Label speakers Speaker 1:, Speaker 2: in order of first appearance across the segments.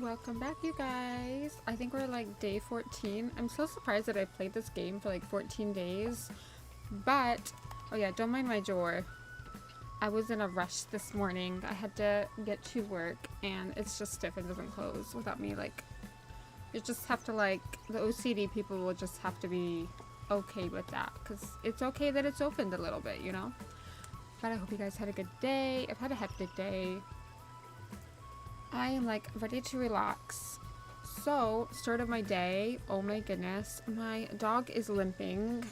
Speaker 1: Welcome back, you guys. I think we're like day 14. I'm so surprised that I played this game for like 14 days. But, oh yeah, don't mind my drawer. I was in a rush this morning. I had to get to work and it's just stiff and doesn't close without me. Like, you just have to like, the OCD people will just have to be okay with that. Because it's okay that it's opened a little bit, you know? But I hope you guys had a good day. I've had a hectic day. I am like ready to relax. So, start of my day. Oh my goodness. My dog is limping.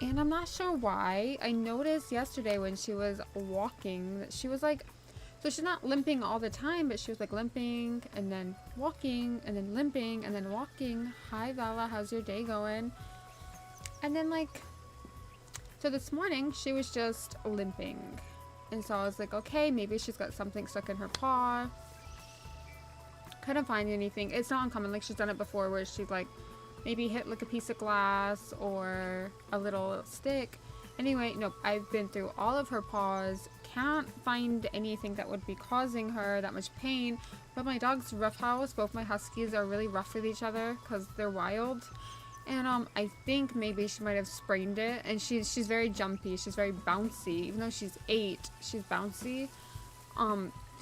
Speaker 1: And I'm not sure why. I noticed yesterday when she was walking that she was like, so she's not limping all the time, but she was like limping and then walking and then limping and then walking. Hi Vala, how's your day going? And then like, so this morning she was just limping. And so I was like, okay, maybe she's got something stuck in her paw. Couldn't find anything. It's not uncommon. Like, she's done it before where she's like maybe hit like a piece of glass or a little stick. Anyway, nope. I've been through all of her paws. Can't find anything that would be causing her that much pain. But my dog's roughhouse. Both my huskies are really rough with each other because they're wild. And I think maybe she might have sprained it. And she's very jumpy. She's very bouncy. Even though she's 8, she's bouncy.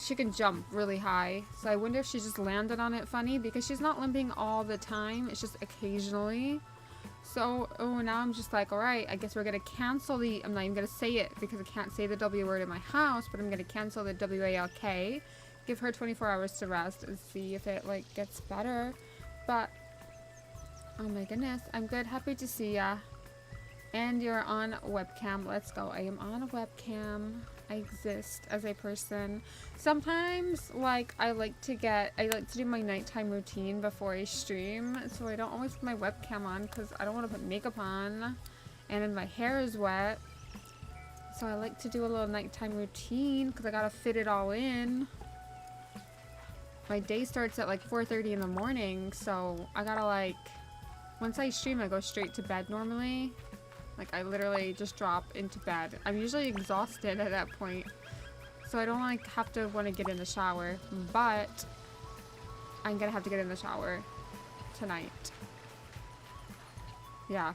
Speaker 1: She can jump really high. So I wonder if she just landed on it funny because she's not limping all the time. It's just occasionally. So, oh, now I'm just like, alright, I guess we're going to cancel the, I'm not even going to say it because I can't say the W word in my house, but I'm going to cancel the WALK. Give her 24 hours to rest and see if it, like, gets better. But oh my goodness, I'm good. Happy to see ya. And you're on webcam. Let's go. I am on a webcam. I exist as a person. Sometimes, like, I like to do my nighttime routine before I stream. So I don't always put my webcam on because I don't want to put makeup on. And then my hair is wet. So I like to do a little nighttime routine because I gotta fit it all in. My day starts at like 4:30 in the morning. So I gotta like, once I stream, I go straight to bed normally. Like, I literally just drop into bed. I'm usually exhausted at that point. So I don't, like, have to want to get in the shower. But I'm gonna have to get in the shower tonight. Yeah.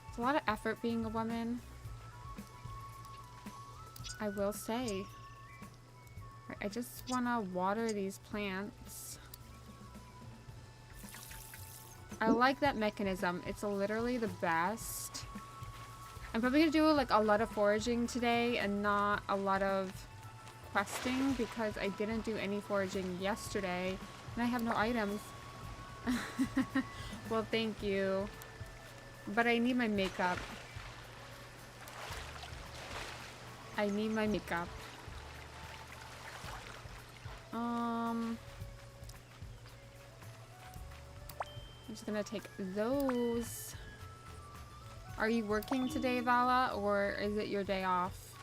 Speaker 1: It's a lot of effort being a woman. I will say. Right, I just want to water these plants. I like that mechanism. It's literally the best. I'm probably going to do like a lot of foraging today and not a lot of questing because I didn't do any foraging yesterday and I have no items. Well, thank you. But I need my makeup. I need my makeup. I'm just gonna take those. Are you working today, Vala, or is it your day off?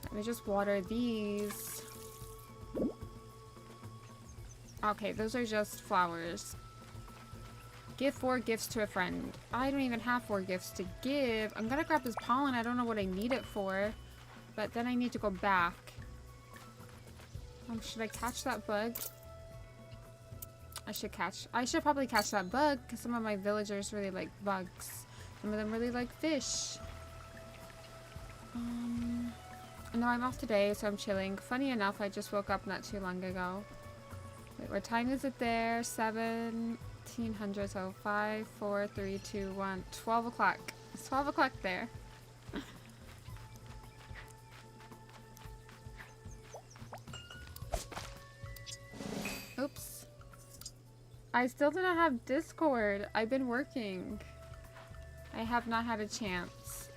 Speaker 1: Let me just water these. Okay, those are just flowers. Give 4 gifts to a friend. I don't even have 4 gifts to give. I'm gonna grab this pollen. I don't know what I need it for. But then I need to go back. Should I catch that bug? I should probably catch that bug because some of my villagers really like bugs. Some of them really like fish. No, I'm off today, so I'm chilling. Funny enough, I just woke up not too long ago. Wait, what time is it there? 1700, so 5, 4, 3, 2, 1. 12 o'clock. It's 12 o'clock there. Oops. I still do not have Discord. I've been working. I have not had a chance.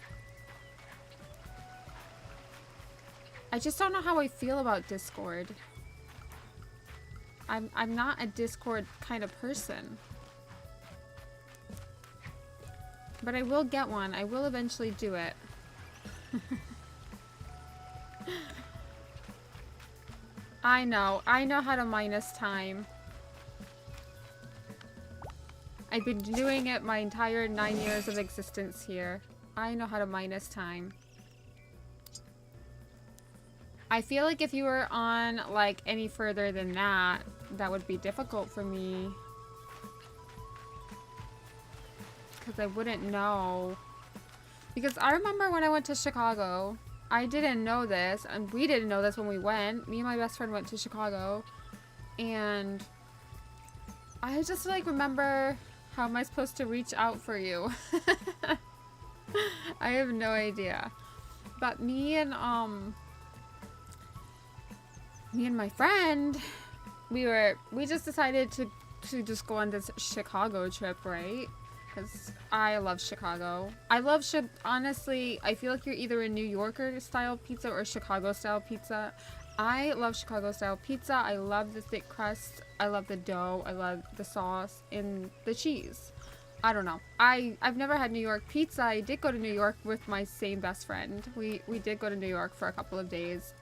Speaker 1: I just don't know how I feel about Discord. I'm not a Discord kind of person. But I will get one. I will eventually do it. I know how to minus time. I've been doing it my entire 9 years of existence here. I know how to minus time. I feel like if you were on, like, any further than that, that would be difficult for me. Because I wouldn't know. Because I remember when I went to Chicago, I didn't know this, and we didn't know this when we went. Me and my best friend went to Chicago, and I just, like, remember, how am I supposed to reach out for you? I have no idea. But me and my friend, we just decided to just go on this Chicago trip, right? Because I love Chicago. Honestly, I feel like you're either a New Yorker style pizza or Chicago style pizza. I love Chicago style pizza. I love the thick crust. I love the dough. I love the sauce and the cheese. I don't know. I've never had New York pizza. I did go to New York with my same best friend. We did go to New York for a couple of days.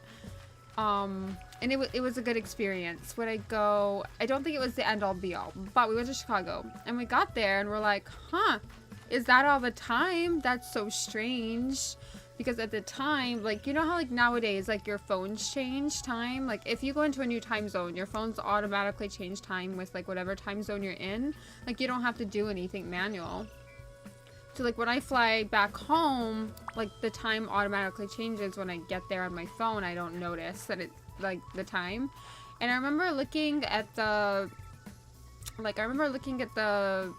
Speaker 1: And it was a good experience. Would I go? I don't think it was the end all be all, but we went to Chicago and we got there and we're like, huh, is that all the time? That's so strange. Because at the time, like, you know how, like, nowadays, like, your phones change time? Like, if you go into a new time zone, your phones automatically change time with, like, whatever time zone you're in. Like, you don't have to do anything manual. So, like, when I fly back home, like, the time automatically changes when I get there on my phone. I don't notice that it's, like, the time. And I remember looking at the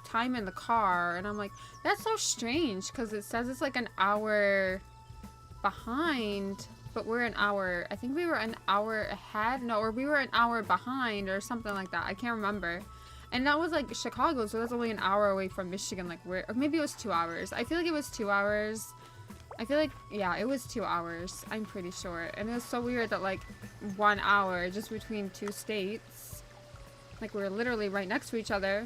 Speaker 1: time in the car, and I'm like, that's so strange, because it says it's, like, an hour behind, but we're an hour, I think we were an hour ahead, no, or we were an hour behind, or something like that. I can't remember. And that was, like, Chicago, so that's only an hour away from Michigan, like, or maybe it was 2 hours. I feel like it was 2 hours. I feel like, yeah, it was 2 hours, I'm pretty sure. And it was so weird that, like, 1 hour just between two states, like, we were literally right next to each other.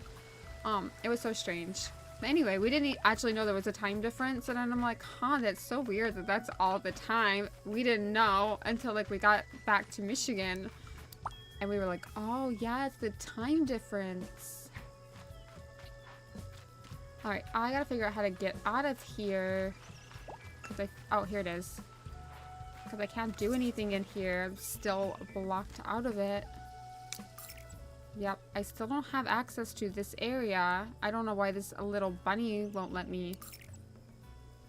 Speaker 1: It was so strange. But anyway, we didn't actually know there was a time difference, and then I'm like, huh, that's so weird that that's all the time. We didn't know until, like, we got back to Michigan, and we were like, oh yeah, it's the time difference. Alright, I gotta figure out how to get out of here, because oh, here it is. Because I can't do anything in here. I'm still blocked out of it. Yep, I still don't have access to this area. I don't know why this little bunny won't let me.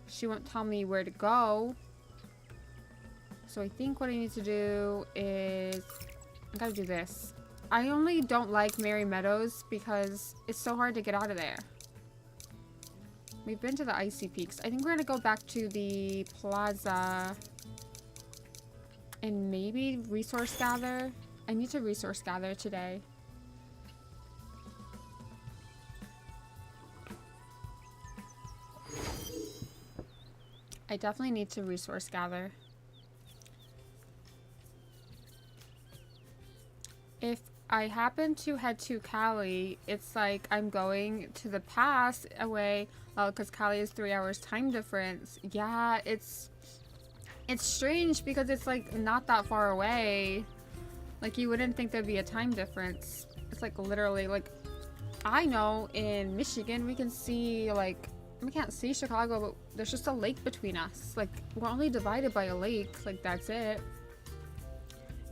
Speaker 1: She won't tell me where to go. So I think what I need to do is, I gotta do this. I only don't like Merry Meadows because it's so hard to get out of there. We've been to the Icy Peaks. I think we're gonna go back to the plaza and maybe resource gather. I need to resource gather today. I definitely need to resource gather. If I happen to head to Cali, it's like I'm going to the past away. Well, because Cali is 3 hours time difference. Yeah, it's strange because it's like not that far away. Like, you wouldn't think there'd be a time difference. It's like literally, like, I know in Michigan we can see, like, we can't see Chicago, but there's just a lake between us. Like, we're only divided by a lake. Like, that's it.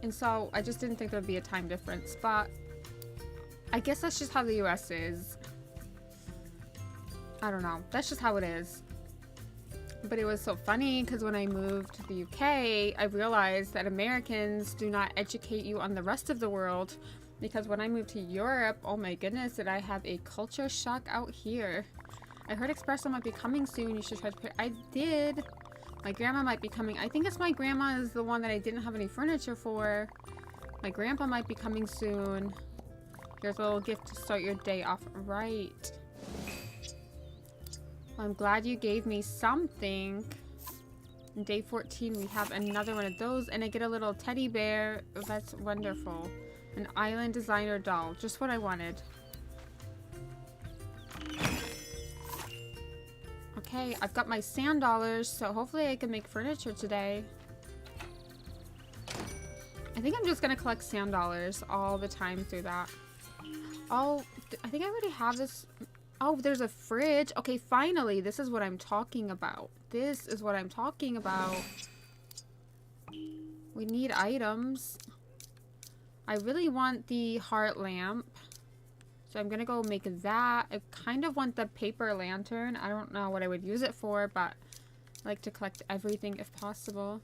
Speaker 1: And so I just didn't think there'd be a time difference, but I guess that's just how the US is. I don't know. That's just how it is. But it was so funny because when I moved to the UK, I realized that Americans do not educate you on the rest of the world. Because when I moved to Europe, oh my goodness, did I have a culture shock out here. I heard Espresso might be coming soon. You should try to prepare. I did. My grandma might be coming. I think it's my grandma is the one that I didn't have any furniture for. My grandpa might be coming soon. Here's a little gift to start your day off right. Well, I'm glad you gave me something. In day 14, we have another one of those. And I get a little teddy bear. Oh, that's wonderful. An island designer doll. Just what I wanted. Okay, I've got my sand dollars, so hopefully I can make furniture today. I think I'm just gonna collect sand dollars all the time through that. Oh, I think I already have this. Oh, there's a fridge. Okay, finally. This is what I'm talking about. This is what I'm talking about. We need items. I really want the heart lamp. So I'm gonna go make that. I kind of want the paper lantern. I don't know what I would use it for, but I like to collect everything if possible.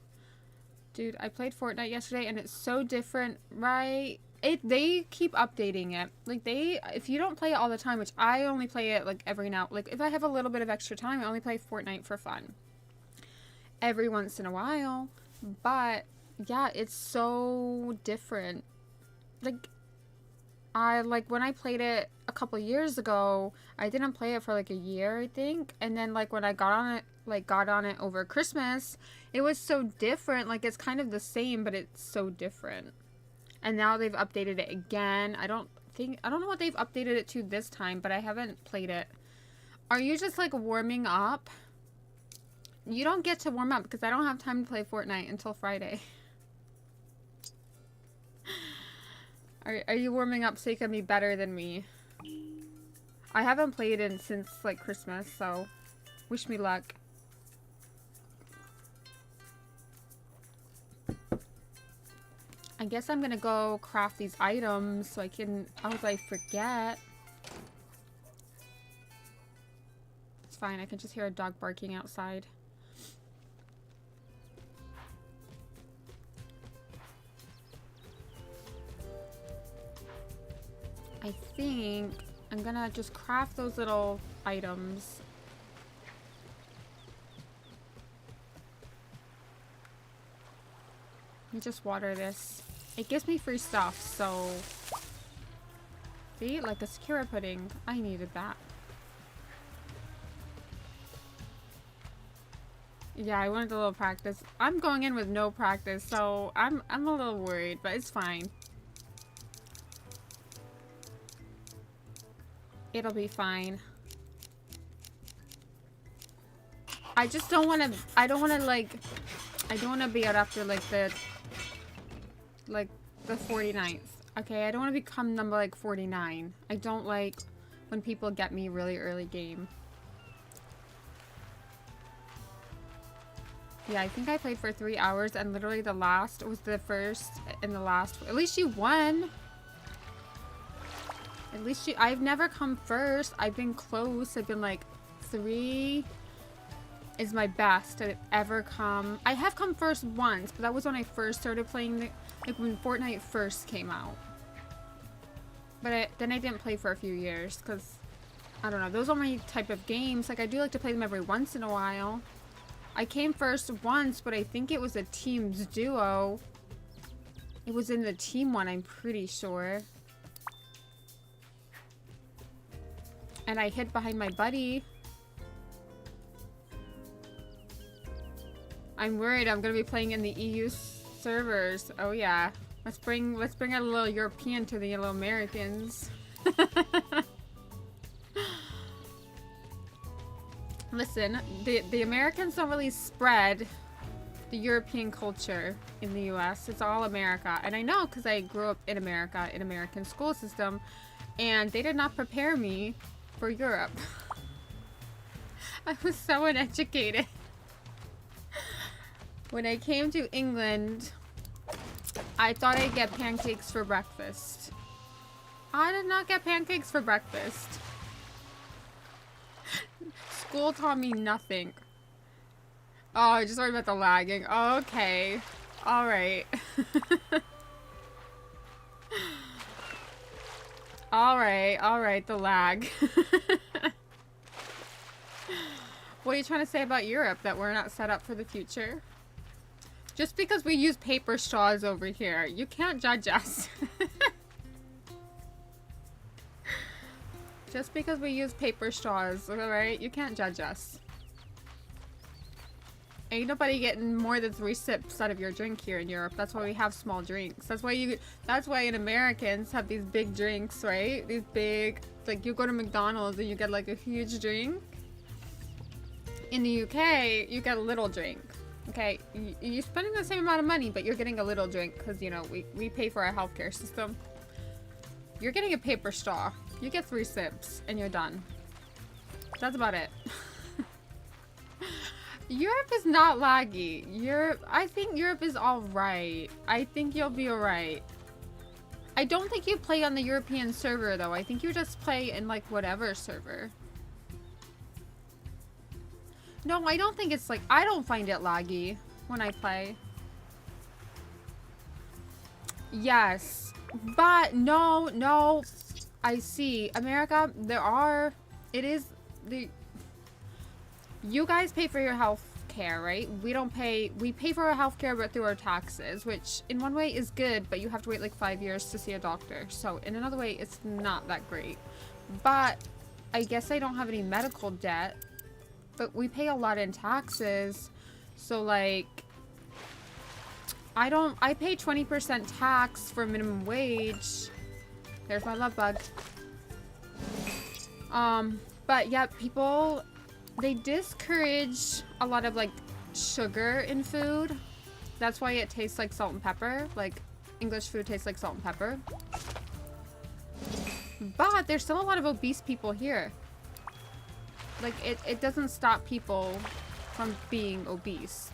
Speaker 1: Dude, I played Fortnite yesterday and it's so different, right? They keep updating it. Like, if you don't play it all the time, which I only play it like every now, like if I have a little bit of extra time, I only play Fortnite for fun. Every once in a while. But yeah, it's so different. Like, when I played it a couple years ago, I didn't play it for like a year, I think. And then like when I got on it over Christmas, it was so different. Like, it's kind of the same, but it's so different. And now they've updated it again. I don't know what they've updated it to this time, but I haven't played it. Are you just like warming up? You don't get to warm up because I don't have time to play Fortnite until Friday. Are you warming up so you can be better than me? I haven't played it since like Christmas, so wish me luck. I guess I'm gonna go craft these items so I can, else I forget. It's fine, I can just hear a dog barking outside. I think I'm gonna just craft those little items. Let me just water this. It gives me free stuff, so... See? Like a Sakura pudding. I needed that. Yeah, I wanted a little practice. I'm going in with no practice, so I'm a little worried, but it's fine. It'll be fine. I just don't want to... I don't want to be out after like the 49th. Okay, I don't want to become number like 49. I don't like when people get me really early game. Yeah, I think I played for 3 hours and literally the last was the first and the last. At least you won. At least you... I've never come first. I've been close. I've been like 3 is my best I've ever come. I have come first once, but that was when I first started playing, like when Fortnite first came out. But then I didn't play for a few years because, I don't know, those are my type of games. Like, I do like to play them every once in a while. I came first once, but I think it was a team's duo. It was in the team one, I'm pretty sure. And I hid behind my buddy. I'm worried I'm gonna be playing in the EU servers. Oh yeah. Let's bring a little European to the little Americans. Listen, the Americans don't really spread the European culture in the US. It's all America. And I know because I grew up in America, in American school system, and they did not prepare me for Europe. I was so uneducated. When I came to England, I thought I'd get pancakes for breakfast. I did not get pancakes for breakfast. School taught me nothing. Oh, I just worried about the lagging. Oh, okay. Alright. Alright, the lag. What are you trying to say about Europe? That we're not set up for the future? Just because we use paper straws over here, you can't judge us. Just because we use paper straws, alright? You can't judge us. Ain't nobody getting more than 3 sips out of your drink here in Europe. That's why we have small drinks. That's why in Americans have these big drinks, right? These big, like you go to McDonald's and you get like a huge drink. In the UK, you get a little drink. Okay, you're spending the same amount of money, but you're getting a little drink because, you know, we pay for our healthcare system. You're getting a paper straw. You get 3 sips and you're done. That's about it. Europe is not laggy. I think Europe is alright. I think you'll be alright. I don't think you play on the European server though. I think you just play in like whatever server. No, I don't think it's like, I don't find it laggy when I play. Yes, but no, I see. America, you guys pay for your health care, right? We don't pay. We pay for our health care, but through our taxes, which in one way is good, but you have to wait like 5 years to see a doctor. So in another way, it's not that great. But I guess I don't have any medical debt, but we pay a lot in taxes. So like, I pay 20% tax for minimum wage. There's my love bug. But yeah, people, they discourage a lot of like sugar in food. That's why it tastes like salt and pepper. Like English food tastes like salt and pepper. But there's still a lot of obese people here. Like it doesn't stop people from being obese.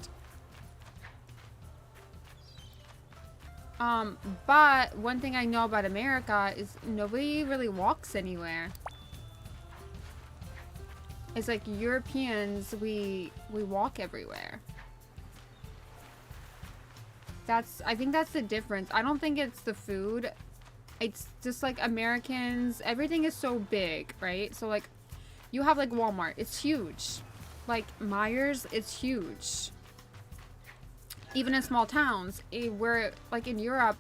Speaker 1: But one thing I know about America is nobody really walks anywhere. It's like Europeans, we walk everywhere. I think that's the difference. I don't think it's the food. It's just like Americans, everything is so big, right? So like you have like Walmart, it's huge. Like Myers, it's huge. Even in small towns, where like in Europe,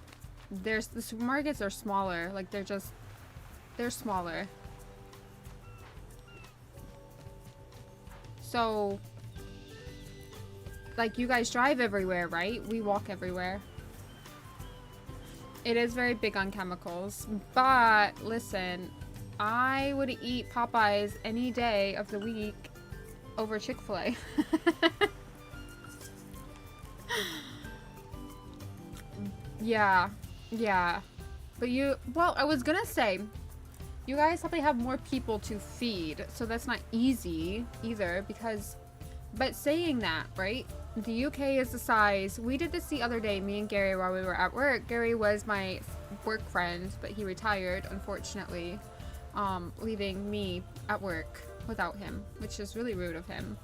Speaker 1: the supermarkets are smaller. Like they're smaller. So, like you guys drive everywhere, right? We walk everywhere. It is very big on chemicals, but listen, I would eat Popeyes any day of the week over Chick-fil-A. Yeah. But well, I was gonna say, you guys probably have more people to feed, so that's not easy either but saying that, right? The UK is the size. We did this the other day, me and Gary, while we were at work. Gary was my work friend, but he retired, unfortunately, leaving me at work without him, which is really rude of him.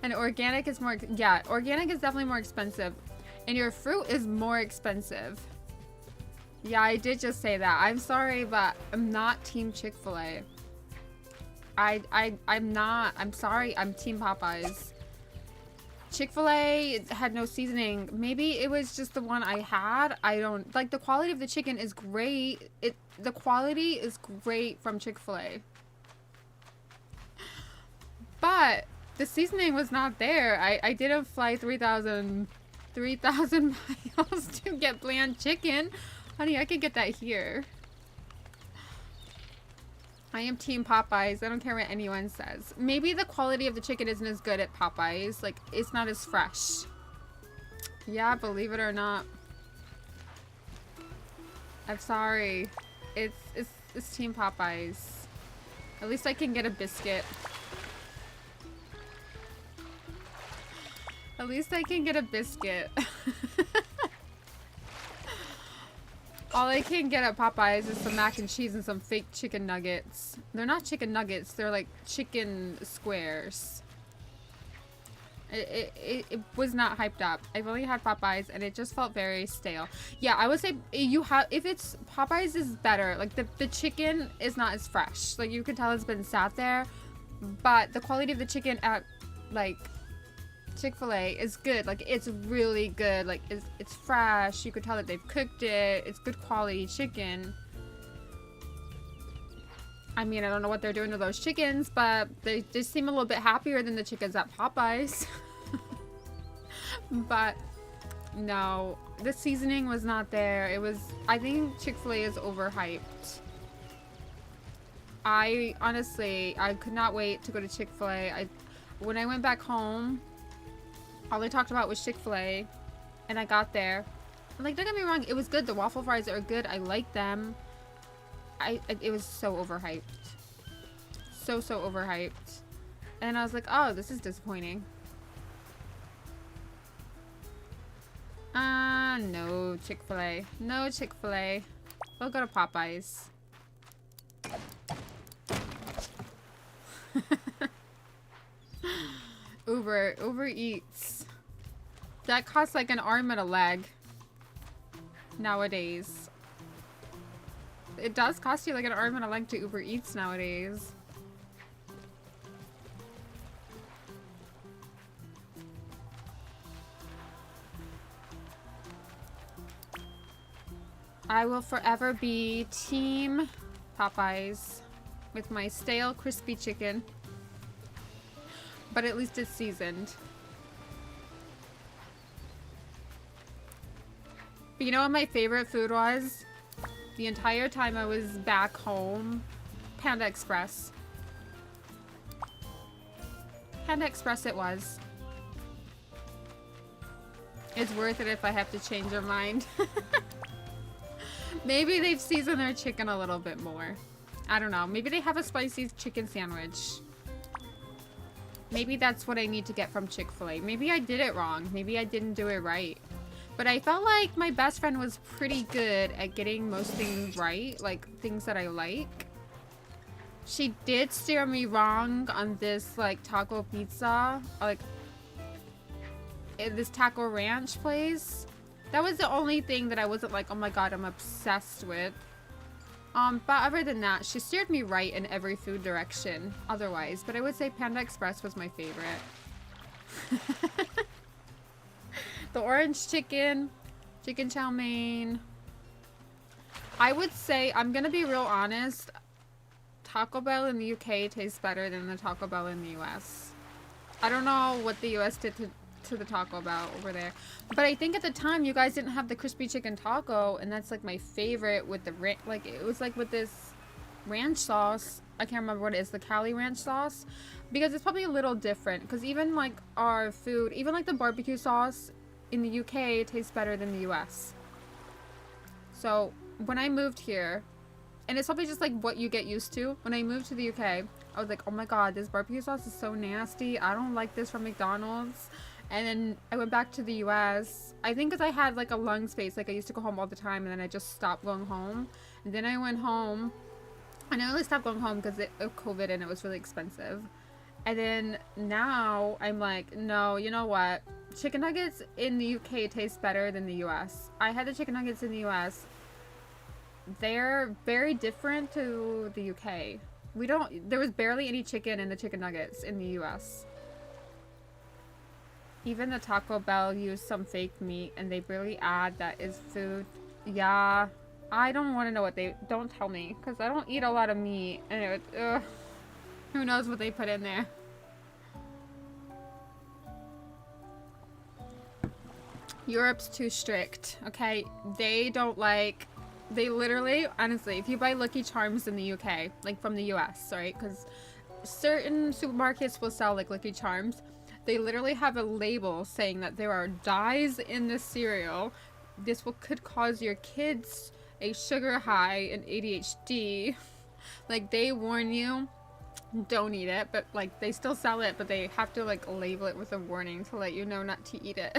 Speaker 1: And organic is organic is definitely more expensive. And your fruit is more expensive. Yeah, I did just say that. I'm sorry, but I'm not Team Chick-fil-A. I'm not. I'm sorry. I'm Team Popeyes. Chick-fil-A had no seasoning. Maybe it was just the one I had. I don't... Like, the quality of the chicken is great. The quality is great from Chick-fil-A. But the seasoning was not there. I didn't fly 3,000 miles to get bland chicken. Honey, I could get that here. I am Team Popeyes. I don't care what anyone says. Maybe the quality of the chicken isn't as good at Popeyes. Like, it's not as fresh. Yeah, believe it or not. I'm sorry. It's Team Popeyes. At least I can get a biscuit. At least I can get a biscuit. All I can get at Popeyes is some mac and cheese and some fake chicken nuggets. They're not chicken nuggets, they're like chicken squares. It was not hyped up. I've only had Popeyes and it just felt very stale. Yeah, I would say if it's Popeyes is better. Like the chicken is not as fresh. Like you can tell it's been sat there, but the quality of the chicken at like Chick-fil-A is good. Like it's really good. Like it's fresh. You could tell that they've cooked it. It's good quality chicken. I mean, I don't know what they're doing to those chickens, but they just seem a little bit happier than the chickens at Popeyes. But no, the seasoning was not there. I think Chick-fil-A is overhyped. I could not wait to go to Chick-fil-A. When I went back home, all I talked about was Chick-fil-A, and I got there. And like, don't get me wrong, it was good. The waffle fries are good. I like them. it was so overhyped. So overhyped. And I was like, oh, this is disappointing. No Chick-fil-A. No Chick-fil-A. We'll go to Popeyes. Uber Eats. That costs like an arm and a leg. Nowadays. It does cost you like an arm and a leg to Uber Eats nowadays. I will forever be Team Popeyes with my stale crispy chicken. But at least it's seasoned. But you know what my favorite food was? The entire time I was back home? Panda Express. Panda Express it was. It's worth it if I have to change your mind. Maybe they've seasoned their chicken a little bit more. I don't know. Maybe they have a spicy chicken sandwich. Maybe that's what I need to get from Chick-fil-A. Maybe I did it wrong. Maybe I didn't do it right. But I felt like my best friend was pretty good at getting most things right. Like, things that I like. She did steer me wrong on this, like, taco pizza. Like, this taco ranch place. That was the only thing that I wasn't like, oh my god, I'm obsessed with. But other than that, she steered me right in every food direction otherwise. But I would say Panda Express was my favorite. The orange chicken, chicken chow mein. I would say, I'm gonna be real honest, Taco Bell in the UK tastes better than the Taco Bell in the US. I don't know what the US did to the Taco Bell over there. But I think at the time you guys didn't have the crispy chicken taco, and that's like my favorite with the like it was like with this ranch sauce. I can't remember what it is, the Cali ranch sauce, because it's probably a little different, because even like our food, even like the barbecue sauce in the UK tastes better than the US. So when I moved here, and it's probably just like what you get used to, when I moved to the UK, I was like, oh my god, this barbecue sauce is so nasty, I don't like this from McDonald's. And then I went back to the US, I think because I had like a lung space, like I used to go home all the time, and then I just stopped going home. And then I went home, and I only stopped going home because of COVID and it was really expensive. And then now I'm like, no, you know what? Chicken nuggets in the UK taste better than the US. I had the chicken nuggets in the US. They're very different to the UK. There was barely any chicken in the chicken nuggets in the US. Even the Taco Bell used some fake meat, and they barely add that is food. Yeah, I don't want to know what don't tell me, because I don't eat a lot of meat, and who knows what they put in there. Europe's too strict, okay? They don't like, they literally, honestly, if you buy Lucky Charms in the UK, like from the US, right? Because certain supermarkets will sell like Lucky Charms. They literally have a label saying that there are dyes in this cereal. This could cause your kids a sugar high and ADHD. Like, they warn you, don't eat it, but like they still sell it, but they have to like label it with a warning to let you know not to eat it.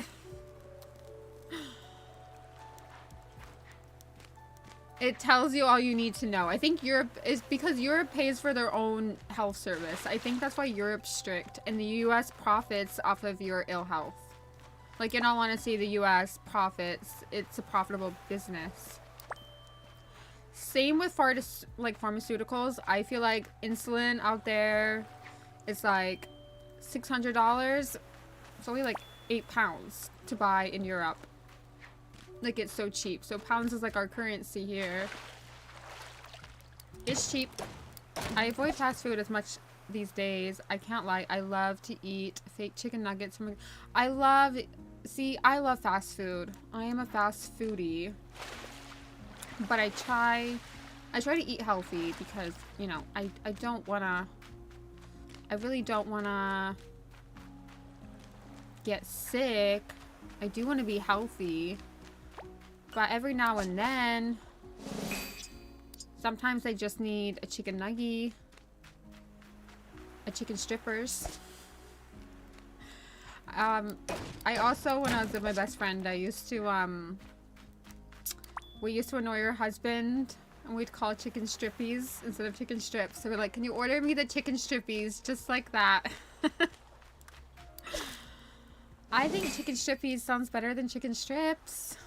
Speaker 1: It tells you all you need to know. I think Europe is because Europe pays for their own health service. I think that's why Europe's strict, and the US profits off of your ill health. Like, in all honesty, the US profits. It's a profitable business. Same with pharmaceuticals. I feel like insulin out there is like $600. It's only like £8 to buy in Europe. Like, it's so cheap. So pounds is like our currency here. It's cheap. I avoid fast food as much these days. I can't lie. I love to eat fake chicken nuggets from I love fast food. I am a fast foodie. But I try to eat healthy because, you know, I really don't wanna get sick. I do want to be healthy. But every now and then, Sometimes I just need a chicken nugget, a chicken strippers. I also, when I was with my best friend, I used to, we used to annoy her husband, and we'd call chicken strippies instead of chicken strips. So we're like, can you order me the chicken strippies? Just like that. I think chicken strippies sounds better than chicken strips.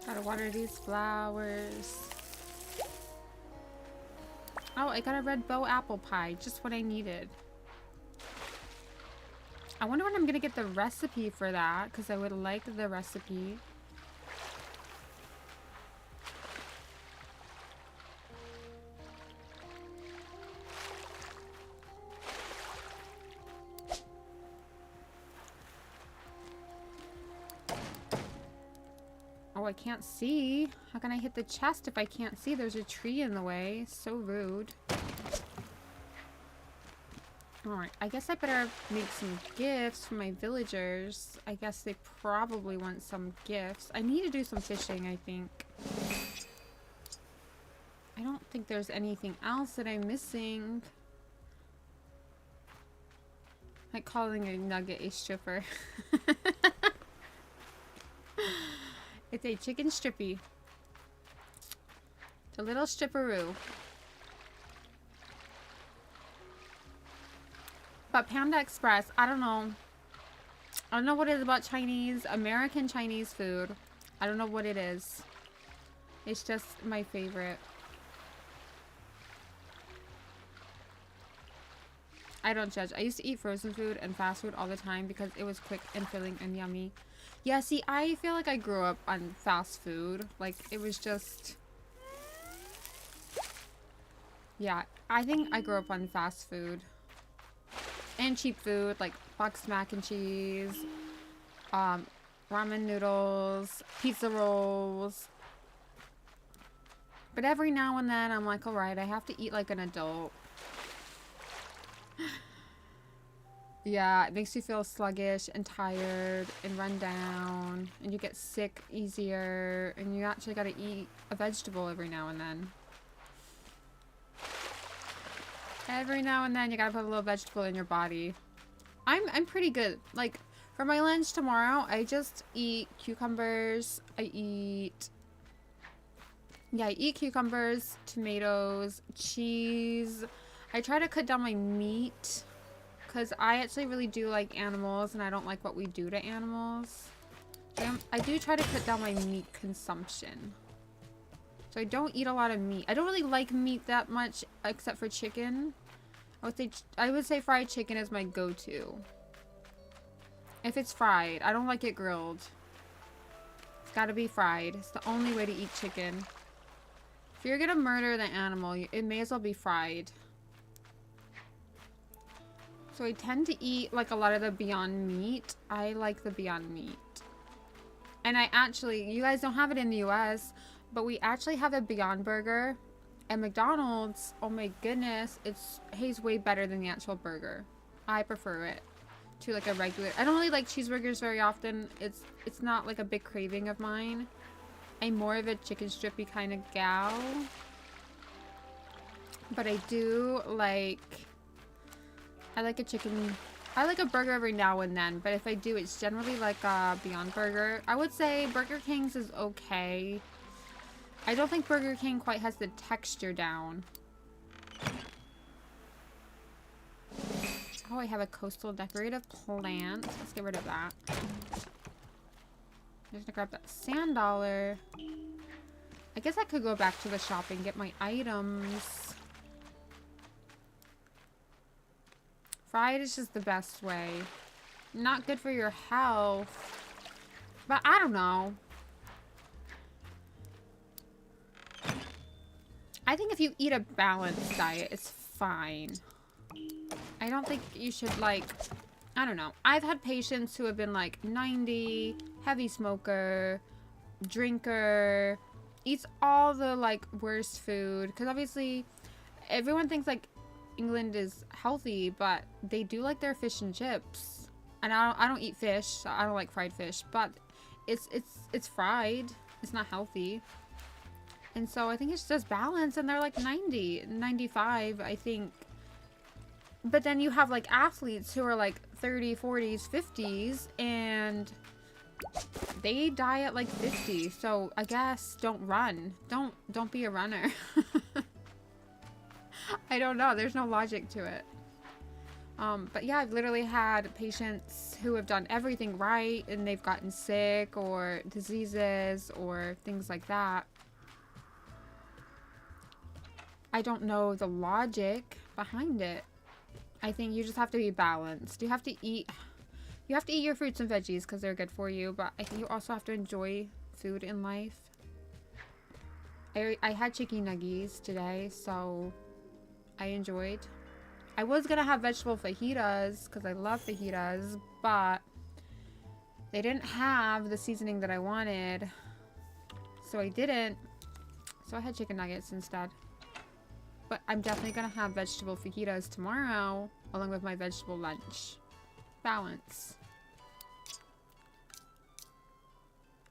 Speaker 1: Gotta water these flowers. Oh, I got a red bow apple pie. Just what I needed. I wonder when I'm gonna get the recipe for that, because I would like the recipe. Oh, I can't see. How can I hit the chest if I can't see? There's a tree in the way. So rude. Alright, I guess I better make some gifts for my villagers. I guess they probably want some gifts. I need to do some fishing, I think. I don't think there's anything else that I'm missing. Like calling a nugget a stripper. It's a chicken strippy. The little stripperoo. But Panda Express, I don't know. I don't know what it is about Chinese, American Chinese food. I don't know what it is. It's just my favorite. I don't judge. I used to eat frozen food and fast food all the time because it was quick and filling and yummy. Yeah, see, I feel like I grew up on fast food. Like, it was just... Yeah, I think I grew up on fast food. And cheap food, like boxed mac and cheese, ramen noodles, pizza rolls. But every now and then, I'm like, alright, I have to eat like an adult. Yeah, it makes you feel sluggish and tired and run down, and you get sick easier, and you actually gotta eat a vegetable every now and then. Every now and then you gotta put a little vegetable in your body. I'm pretty good. Like, for my lunch tomorrow, I just eat cucumbers. I eat cucumbers, tomatoes, cheese. I try to cut down my meat, because I actually really do like animals, and I don't like what we do to animals. I do try to cut down my meat consumption. So I don't eat a lot of meat. I don't really like meat that much, except for chicken. I would say fried chicken is my go-to. If it's fried. I don't like it grilled. It's gotta be fried. It's the only way to eat chicken. If you're gonna murder the animal, it may as well be fried. So I tend to eat like a lot of the Beyond Meat. I like the Beyond Meat. And I actually, you guys don't have it in the US, but we actually have a Beyond Burger at McDonald's. Oh my goodness, it's way better than the actual burger. I prefer it to like a regular. I don't really like cheeseburgers very often. It's not like a big craving of mine. I'm more of a chicken strippy kind of gal. But I do like, I like a burger every now and then, but if I do, it's generally like a Beyond Burger. I would say Burger King's is okay. I don't think Burger King quite has the texture down. Oh, I have a coastal decorative plant. Let's get rid of that. I'm just gonna grab that sand dollar. I guess I could go back to the shop and get my items. Fried is just the best way. Not good for your health. But I don't know. I think if you eat a balanced diet, it's fine. I don't think you should, like, I don't know. I've had patients who have been like 90, heavy smoker, drinker, eats all the like worst food, because obviously everyone thinks like England is healthy, but they do like their fish and chips. And I don't eat fish, so I don't like fried fish, but it's fried. It's not healthy. And so I think it's just balance, and they're like 90, 95, I think. But then you have like athletes who are like 30, 40s, 50s, and they die at like 50. So I guess don't run. Don't be a runner. I don't know. There's no logic to it. But yeah, I've literally had patients who have done everything right and they've gotten sick or diseases or things like that. I don't know the logic behind it. I think you just have to be balanced. You have to eat your fruits and veggies because they're good for you, but I think you also have to enjoy food in life. I had chicken nuggies today, so I enjoyed. I was gonna have vegetable fajitas because I love fajitas, but they didn't have the seasoning that I wanted, so I didn't. So I had chicken nuggets instead. But I'm definitely gonna have vegetable fajitas tomorrow, along with my vegetable lunch. Balance.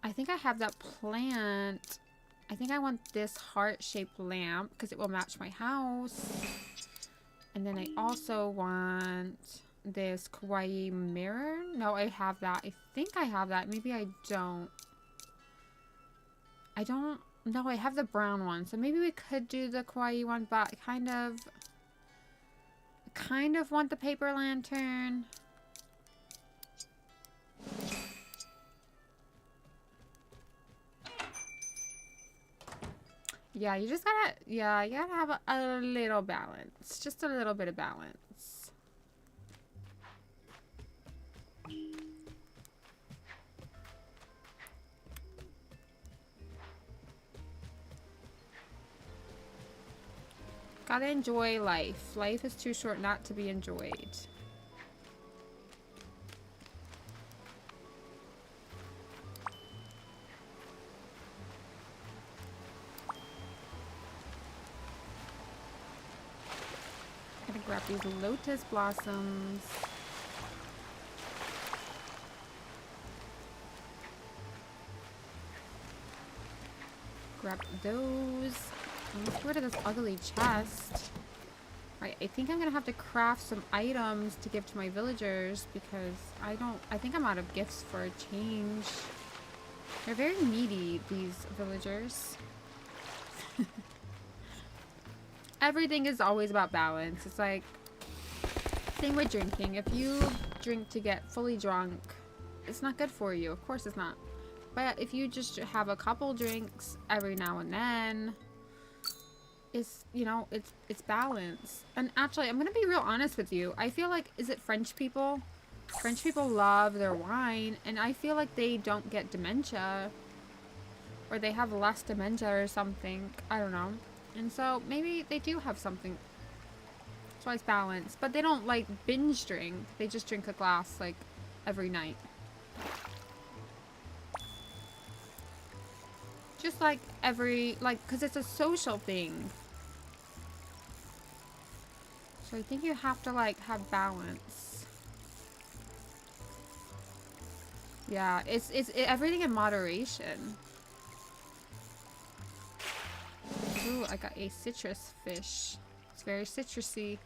Speaker 1: I think I have that plant. I think I want this heart-shaped lamp because it will match my house. And then I also want this kawaii mirror. No, I have that. I think I have that. Maybe I don't. No, I have the brown one. So maybe we could do the kawaii one, but I kind of want the paper lantern. Yeah, you just gotta, you gotta have a little balance. Just a little bit of balance. Gotta enjoy life. Life is too short not to be enjoyed. Grab these lotus blossoms. Grab those. Let's get rid of this ugly chest. Right, I think I'm gonna have to craft some items to give to my villagers because I think I'm out of gifts for a change. They're very needy, these villagers. Everything is always about balance. It's like, same with drinking. If you drink to get fully drunk, it's not good for you. Of course it's not. But if you just have a couple drinks every now and then, it's, you know, it's balance. And actually, I'm gonna be real honest with you. I feel like, is it French people? French people love their wine, and I feel like they don't get dementia. Or they have less dementia or something. I don't know. And so maybe they do have something. That's why it's balanced. But they don't like binge drink. They just drink a glass like every night. Just like because it's a social thing. So I think you have to like have balance. Yeah, it's everything in moderation. Ooh, I got a citrus fish. It's very citrusy.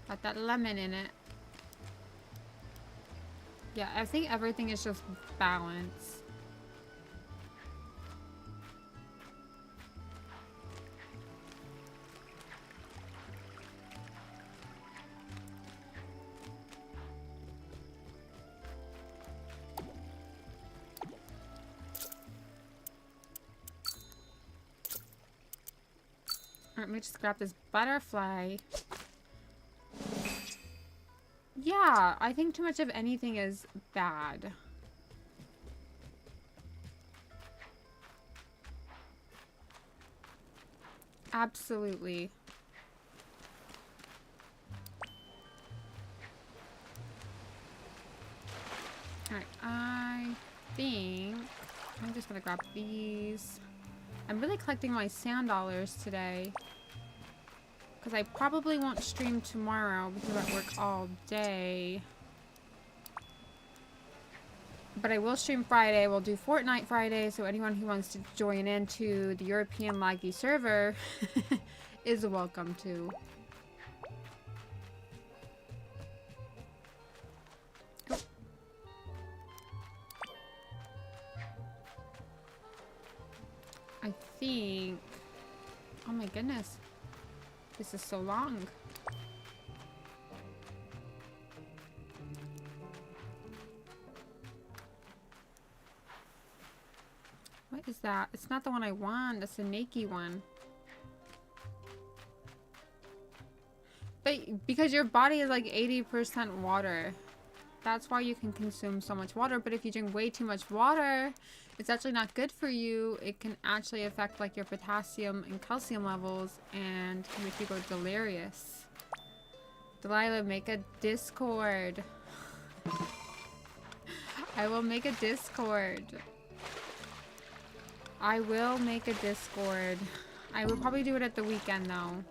Speaker 1: Got that lemon in it. Yeah, I think everything is just balance. Let me just grab this butterfly. Yeah, I think too much of anything is bad. Absolutely. Alright, I think I'm just gonna grab these. I'm really collecting my sand dollars today. Because I probably won't stream tomorrow because I work all day. But I will stream Friday. We'll do Fortnite Friday, so anyone who wants to join into the European laggy server is welcome to. Oh. I think... Oh my goodness. This is so long. What is that? It's not the one I want. It's the naked one. But because your body is like 80% water. That's why you can consume so much water. But if you drink way too much water, it's actually not good for you. It can actually affect like your potassium and calcium levels and can make you go delirious. Delilah, make a Discord. I will make a Discord. I will make a Discord. I will probably do it at the weekend though.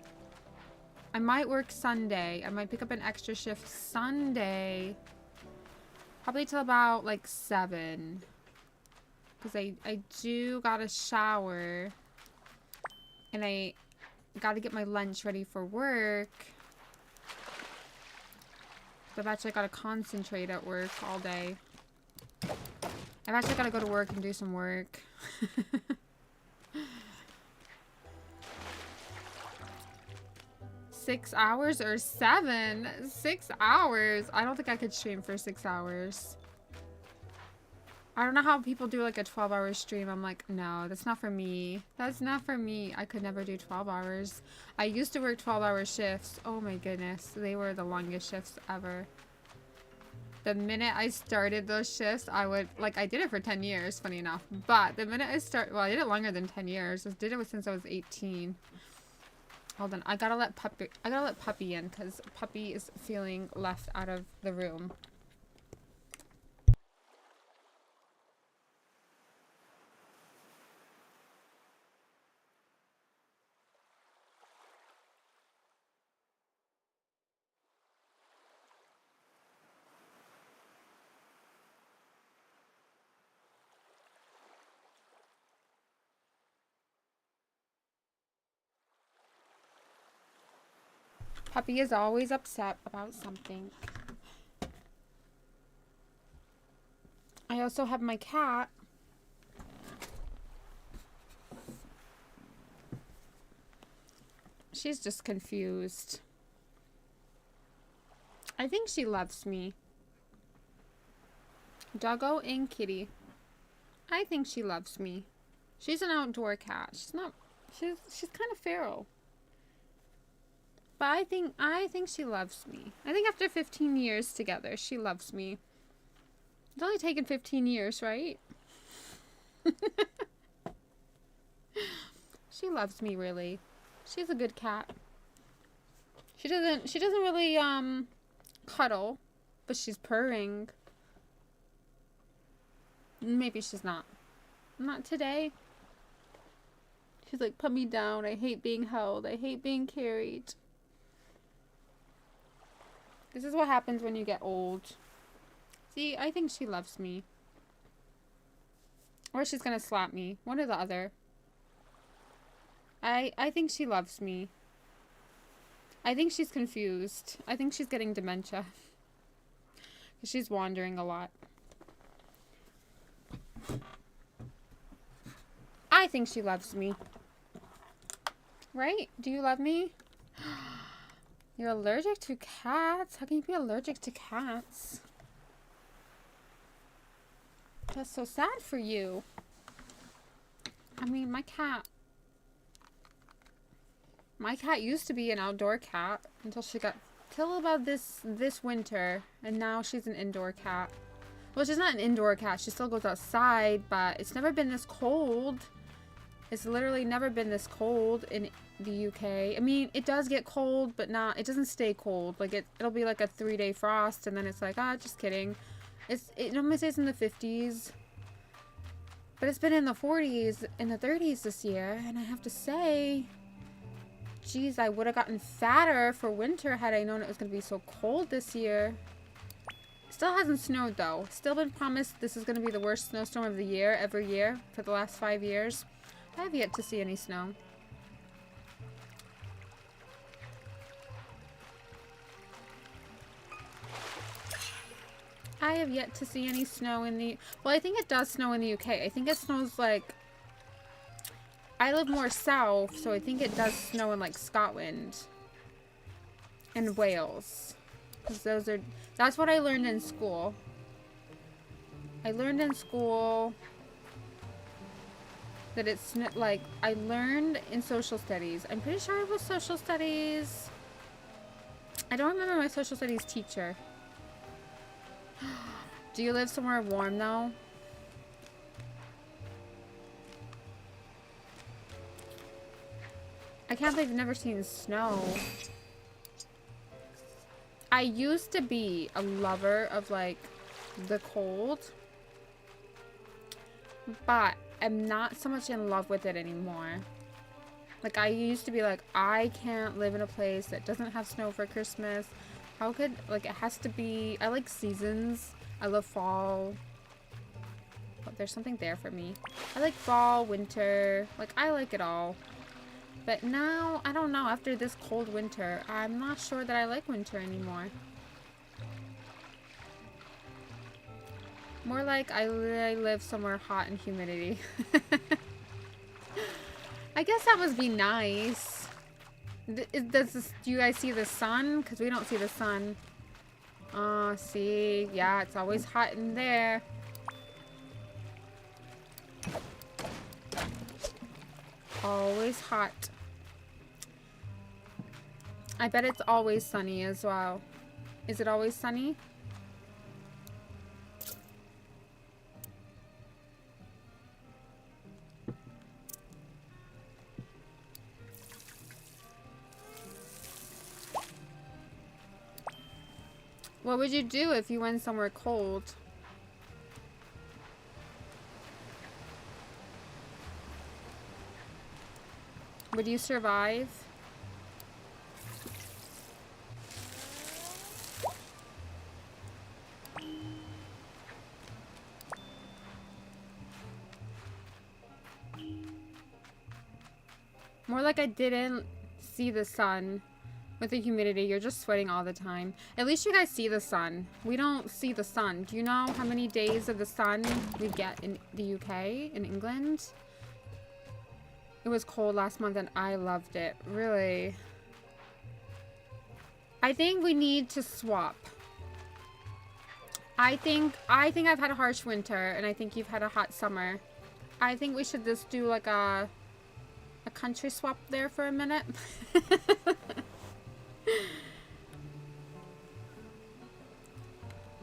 Speaker 1: I might work Sunday. I might pick up an extra shift Sunday. Probably till about like 7. Because I do gotta shower. And I gotta get my lunch ready for work. I've actually gotta concentrate at work all day. I've actually gotta go to work and do some work. 6 hours or 7? 6 hours? I don't think I could stream for 6 hours. I don't know how people do like a 12-hour stream. I'm like, no, that's not for me. That's not for me. I could never do 12 hours. I used to work 12-hour shifts. Oh my goodness. They were the longest shifts ever. The minute I started those shifts, I would, like, I did it for 10 years, funny enough. But the minute well, I did it longer than 10 years. I did it since I was 18. Hold on, I gotta let Puppy in, because Puppy is feeling left out of the room. Puppy is always upset about something. I also have my cat. She's just confused. I think she loves me. Doggo and kitty. I think she loves me. She's an outdoor cat. She's kind of feral. But I think she loves me. I think after 15 years together, she loves me. It's only taken 15 years, right? She loves me, really. She's a good cat. She doesn't really cuddle, but she's purring. Maybe she's not. Not today. She's like, put me down. I hate being held. I hate being carried. This is what happens when you get old. See, I think she loves me. Or she's gonna slap me. One or the other. I think she loves me. I think she's confused. I think she's getting dementia. She's wandering a lot. I think she loves me. Right? Do you love me? You're allergic to cats? How can you be allergic to cats? That's so sad for you. I mean, my cat used to be an outdoor cat until about this winter, and now she's an indoor cat. Well, she's not an indoor cat. She still goes outside, but it's never been this cold. It's literally never been this cold in the UK. I mean, it does get cold, but it doesn't stay cold. Like, it'll be like a 3-day frost, and then it's like, just kidding. It normally stays in the 50s. But it's been in the 40s and the 30s this year, and I have to say, geez, I would have gotten fatter for winter had I known it was going to be so cold this year. Still hasn't snowed though. Still been promised this is going to be the worst snowstorm of the year every year for the last 5 years. I have yet to see any snow. I have yet to see any snow in the... Well, I think it does snow in the UK. I think it snows like... I live more south, so I think it does snow in like Scotland and Wales. Because those are... That's what I learned in school. I learned in school that it's like... I learned in social studies. I'm pretty sure it was social studies. I don't remember my social studies teacher. Do you live somewhere warm though? I can't believe I've never seen snow. I used to be a lover of like the cold, but I'm not so much in love with it anymore. Like I used to be like, I can't live in a place that doesn't have snow for Christmas. How could, like, it has to be... I like seasons. I love fall. But there's something there for me. I like fall, winter. Like, I like it all. But now, I don't know. After this cold winter, I'm not sure that I like winter anymore. More like I live somewhere hot and humidity. I guess that must be nice. Do you guys see the sun? Because we don't see the sun. See? Yeah, it's always hot in there. Always hot. I bet it's always sunny as well. Is it always sunny? What would you do if you went somewhere cold? Would you survive? More like I didn't see the sun. With the humidity, you're just sweating all the time. At least you guys see the sun. We don't see the sun. Do you know how many days of the sun we get in the UK, in England? It was cold last month and I loved it. Really. I think we need to swap. I think I've had a harsh winter and I think you've had a hot summer. I think we should just do like a country swap there for a minute.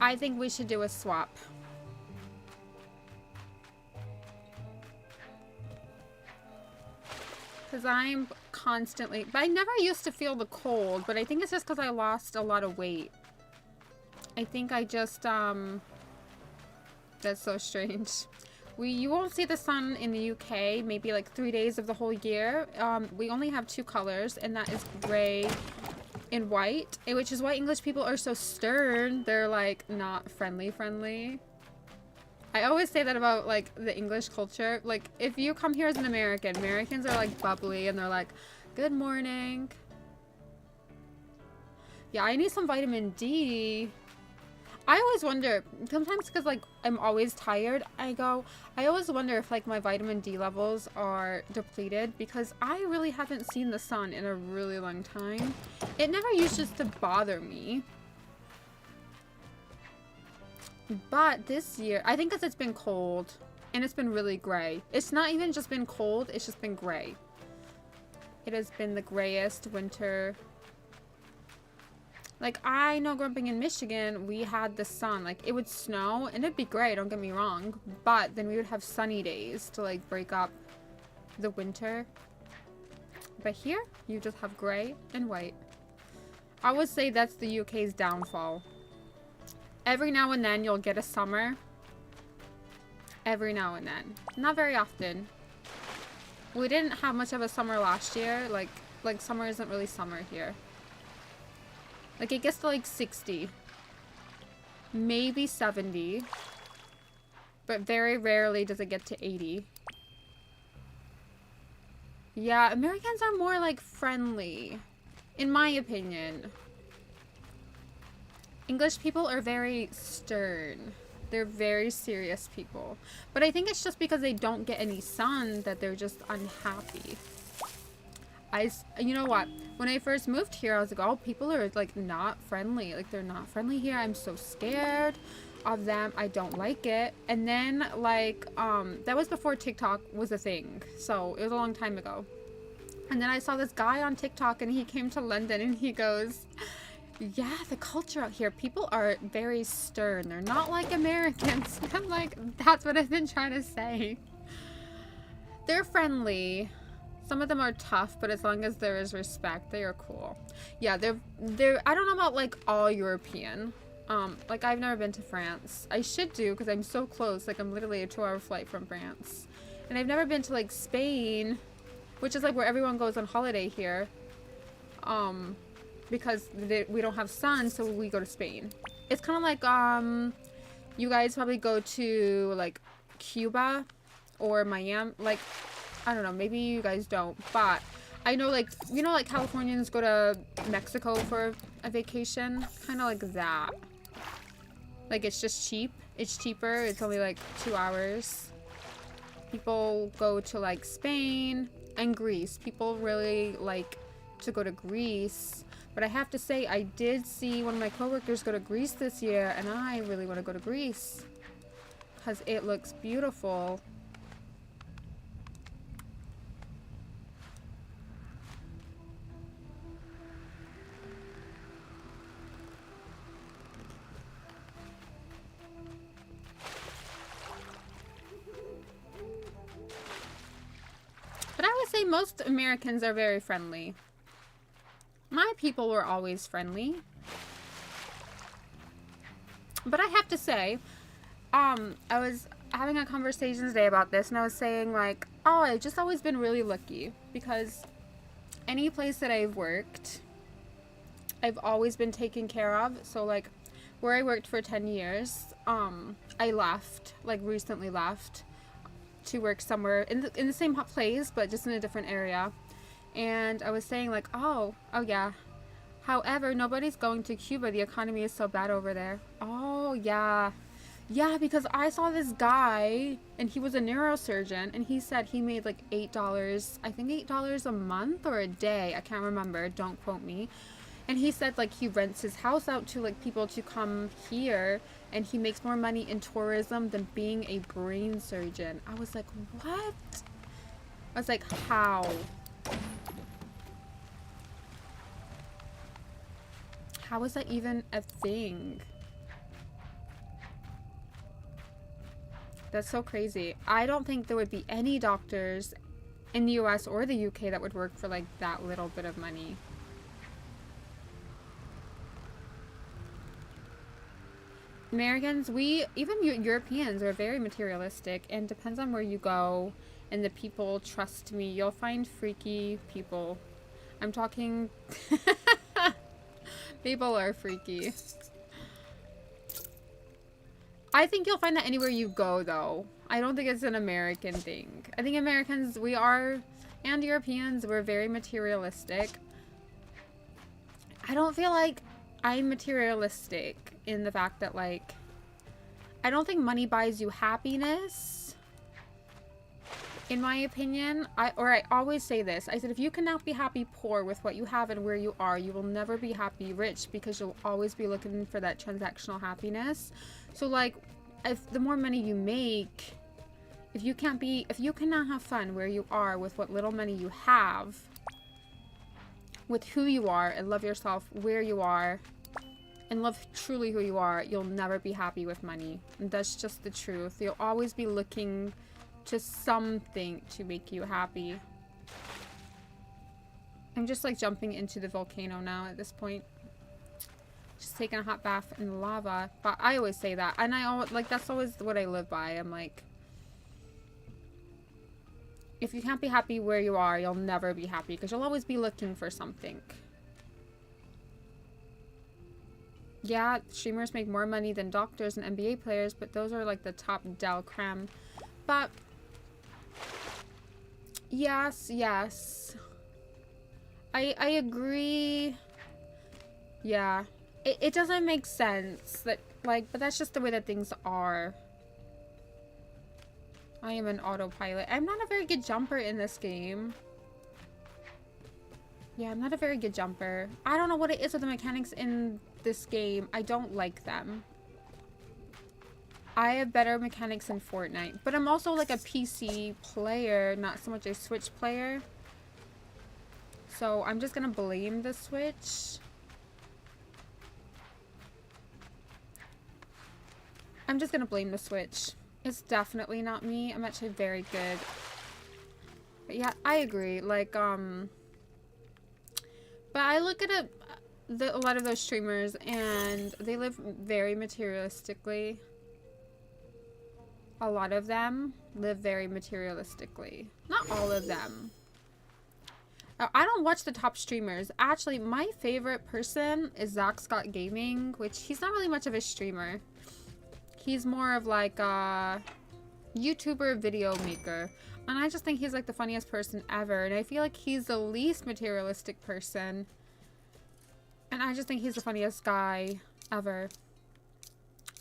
Speaker 1: I think we should do a swap. Because I'm constantly... But I never used to feel the cold, but I think it's just because I lost a lot of weight. I think I just, That's so strange. You won't see the sun in the UK maybe like 3 days of the whole year. We only have 2 colors, and that is gray and white, which is why English people are so stern. They're like not friendly. I always say that about like the English culture. Like if you come here as an American, Americans are like bubbly and they're like, good morning. Yeah, I need some vitamin D. I always wonder, sometimes because like I'm always tired, I always wonder if like my vitamin D levels are depleted because I really haven't seen the sun in a really long time. It never used to bother me. But this year, I think because it's been cold and it's been really gray. It's not even just been cold, it's just been gray. It has been the grayest winter. Like, I know growing up in Michigan, we had the sun. Like, it would snow, and it'd be great, don't get me wrong. But then we would have sunny days to, like, break up the winter. But here, you just have gray and white. I would say that's the UK's downfall. Every now and then, you'll get a summer. every now and then. Not very often. We didn't have much of a summer last year. Like summer isn't really summer here. Like it gets to like 60. Maybe 70. But very rarely does it get to 80. Yeah, Americans are more like friendly, in my opinion. English people are very stern. They're very serious people. But I think it's just because they don't get any sun that they're just unhappy. You know what? When I first moved here, I was like, oh, people are like not friendly. Like they're not friendly here. I'm so scared of them. I don't like it. And then like, that was before TikTok was a thing. So it was a long time ago. And then I saw this guy on TikTok and he came to London and he goes, yeah, the culture out here, people are very stern. They're not like Americans. I'm like, that's what I've been trying to say. They're friendly. Some of them are tough, but as long as there is respect, they are cool. Yeah, they're I don't know about like all European. Like I've never been to France. I should do because I'm so close. Like I'm literally a 2-hour flight from France. And I've never been to like Spain, which is like where everyone goes on holiday here. Because we don't have sun, so we go to Spain. It's kind of like, you guys probably go to, like, Cuba or Miami. Like, I don't know, maybe you guys don't. But I know, like, you know, like, Californians go to Mexico for a vacation? Kind of like that. Like, it's just cheap. It's cheaper. It's only, like, 2 hours. People go to, like, Spain and Greece. People really like to go to Greece. But I have to say, I did see one of my coworkers go to Greece this year, and I really want to go to Greece because it looks beautiful. But I would say most Americans are very friendly. My people were always friendly. But I have to say, I was having a conversation today about this, and I was saying, like, oh, I've just always been really lucky. Because any place that I've worked, I've always been taken care of. So, like, where I worked for 10 years, I left, like, recently left to work somewhere in the same place, but just in a different area. And I was saying like, oh yeah. However, nobody's going to Cuba. The economy is so bad over there. Oh yeah. Yeah, because I saw this guy and he was a neurosurgeon and he said he made like $8, I think $8 a month or a day. I can't remember. Don't quote me. And he said like he rents his house out to like people to come here and he makes more money in tourism than being a brain surgeon. I was like, what? I was like, how? How is that even a thing? That's so crazy. I don't think there would be any doctors in the US or the UK that would work for like that little bit of money. Americans, even Europeans are very materialistic, and depends on where you go and the people, trust me, you'll find freaky people. I'm talking... People are freaky. I think you'll find that anywhere you go, though. I don't think it's an American thing. I think Americans, we are, and Europeans, we're very materialistic. I don't feel like I'm materialistic in the fact that, like, I don't think money buys you happiness. In my opinion, I always say this. I said, if you cannot be happy poor with what you have and where you are, you will never be happy rich because you'll always be looking for that transactional happiness. So, like, if the more money you make, if you cannot have fun where you are with what little money you have, with who you are, and love yourself where you are, and love truly who you are, you'll never be happy with money. And that's just the truth. You'll always be looking to something to make you happy. I'm just like jumping into the volcano now at this point. Just taking a hot bath in the lava. But I always say that. And I always, like, that's always what I live by. I'm like, If you can't be happy where you are, you'll never be happy because you'll always be looking for something. Yeah, streamers make more money than doctors and NBA players, but those are like the top del creme. But yes, yes. I agree. Yeah. It doesn't make sense that, like, but that's just the way that things are. I am an autopilot. I'm not a very good jumper in this game. Yeah, I'm not a very good jumper. I don't know what it is with the mechanics in this game. I don't like them. I have better mechanics in Fortnite. But I'm also like a PC player, not so much a Switch player. So I'm just gonna blame the Switch. I'm just gonna blame the Switch. It's definitely not me. I'm actually very good. But yeah, I agree. Like, but I look at a lot of those streamers and they live very materialistically. A lot of them live very materialistically. Not all of them. I don't watch the top streamers. Actually, my favorite person is 𝐼𝓃𝓶, which he's not really much of a streamer. He's more of like a YouTuber video maker. And I just think he's like the funniest person ever. And I feel like he's the least materialistic person. And I just think he's the funniest guy ever.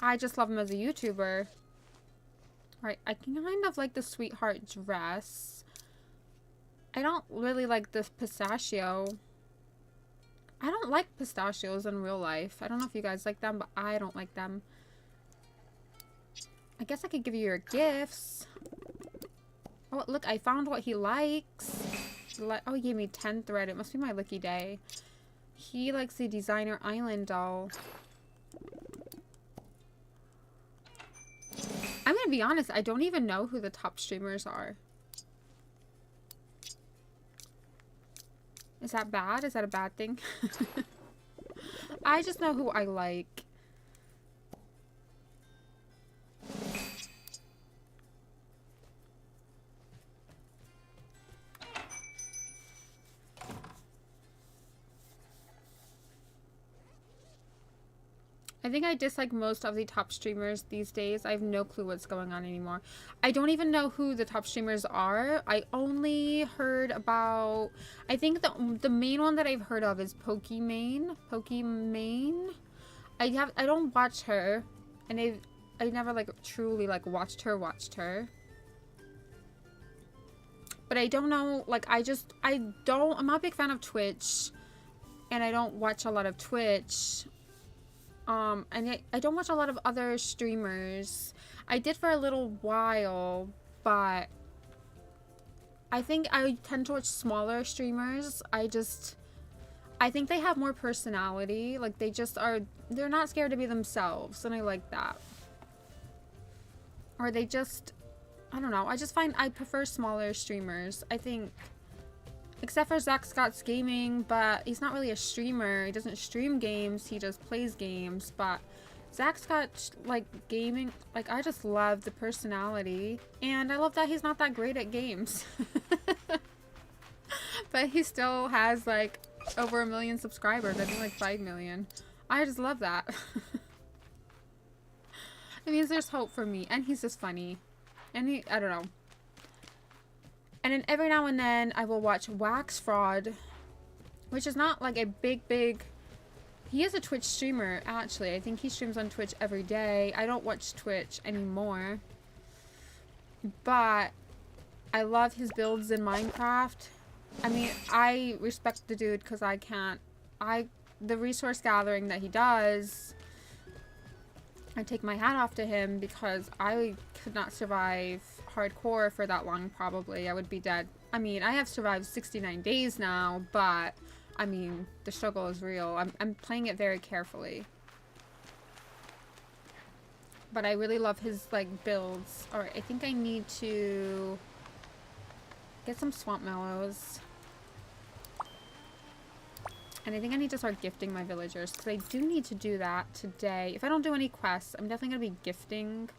Speaker 1: I just love him as a YouTuber. Right, I kind of like the sweetheart dress. I don't really like the pistachio. I don't like pistachios in real life. I don't know if you guys like them, but I don't like them. I guess I could give you your gifts. Oh, look, I found what he likes. Oh, he gave me 10 thread. It must be my lucky day. He likes the designer island doll. I'm gonna be honest, I don't even know who the top streamers are. Is that bad? Is that a bad thing? I just know who I like. I think I dislike most of the top streamers these days. I have no clue what's going on anymore. I don't even know who the top streamers are. I only heard about... I think the main one that I've heard of is 𝓃𝓃𝓄𝓃𝓄𝓄. I don't watch her. And I never like truly like watched her. But I don't know, like I'm not a big fan of Twitch. And I don't watch a lot of Twitch. And I don't watch a lot of other streamers. I did for a little while, but I think I tend to watch smaller streamers. I think they have more personality. Like they're not scared to be themselves, and I like that. Or I don't know. I prefer smaller streamers. I think, except for 𝐼𝓃𝓶 Gaming, but he's not really a streamer. He doesn't stream games. He just plays games. But 𝐼𝓃𝓶, like, gaming, like, I just love the personality. And I love that he's not that great at games. But he still has, like, over 1 million subscribers. I think, like, 5 million. I just love that. It means there's hope for me. And he's just funny. And I don't know. And then every now and then I will watch Wax Fraud, which is not like a big... He is a Twitch streamer, actually. I think he streams on Twitch every day. I don't watch Twitch anymore. But I love his builds in Minecraft. I mean, I respect the dude because I can't... The resource gathering that he does, I take my hat off to him because I could not survive hardcore for that long, probably. I would be dead. I mean, I have survived 69 days now, but I mean, the struggle is real. I'm playing it very carefully. But I really love his, like, builds. Alright, I think I need to get some swamp mallows. And I think I need to start gifting my villagers, because I do need to do that today. If I don't do any quests, I'm definitely going to be gifting.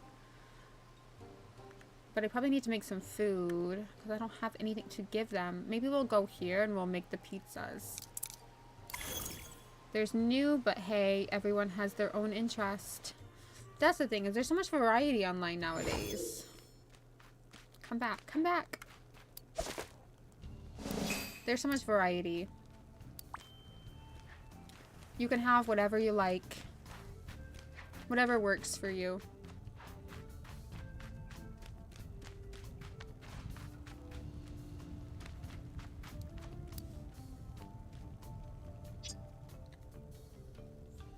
Speaker 1: But I probably need to make some food because I don't have anything to give them. Maybe we'll go here and we'll make the pizzas. There's new, but hey, everyone has their own interest. That's the thing, is there's so much variety online nowadays. Come back, come back. There's so much variety. You can have whatever you like. Whatever works for you.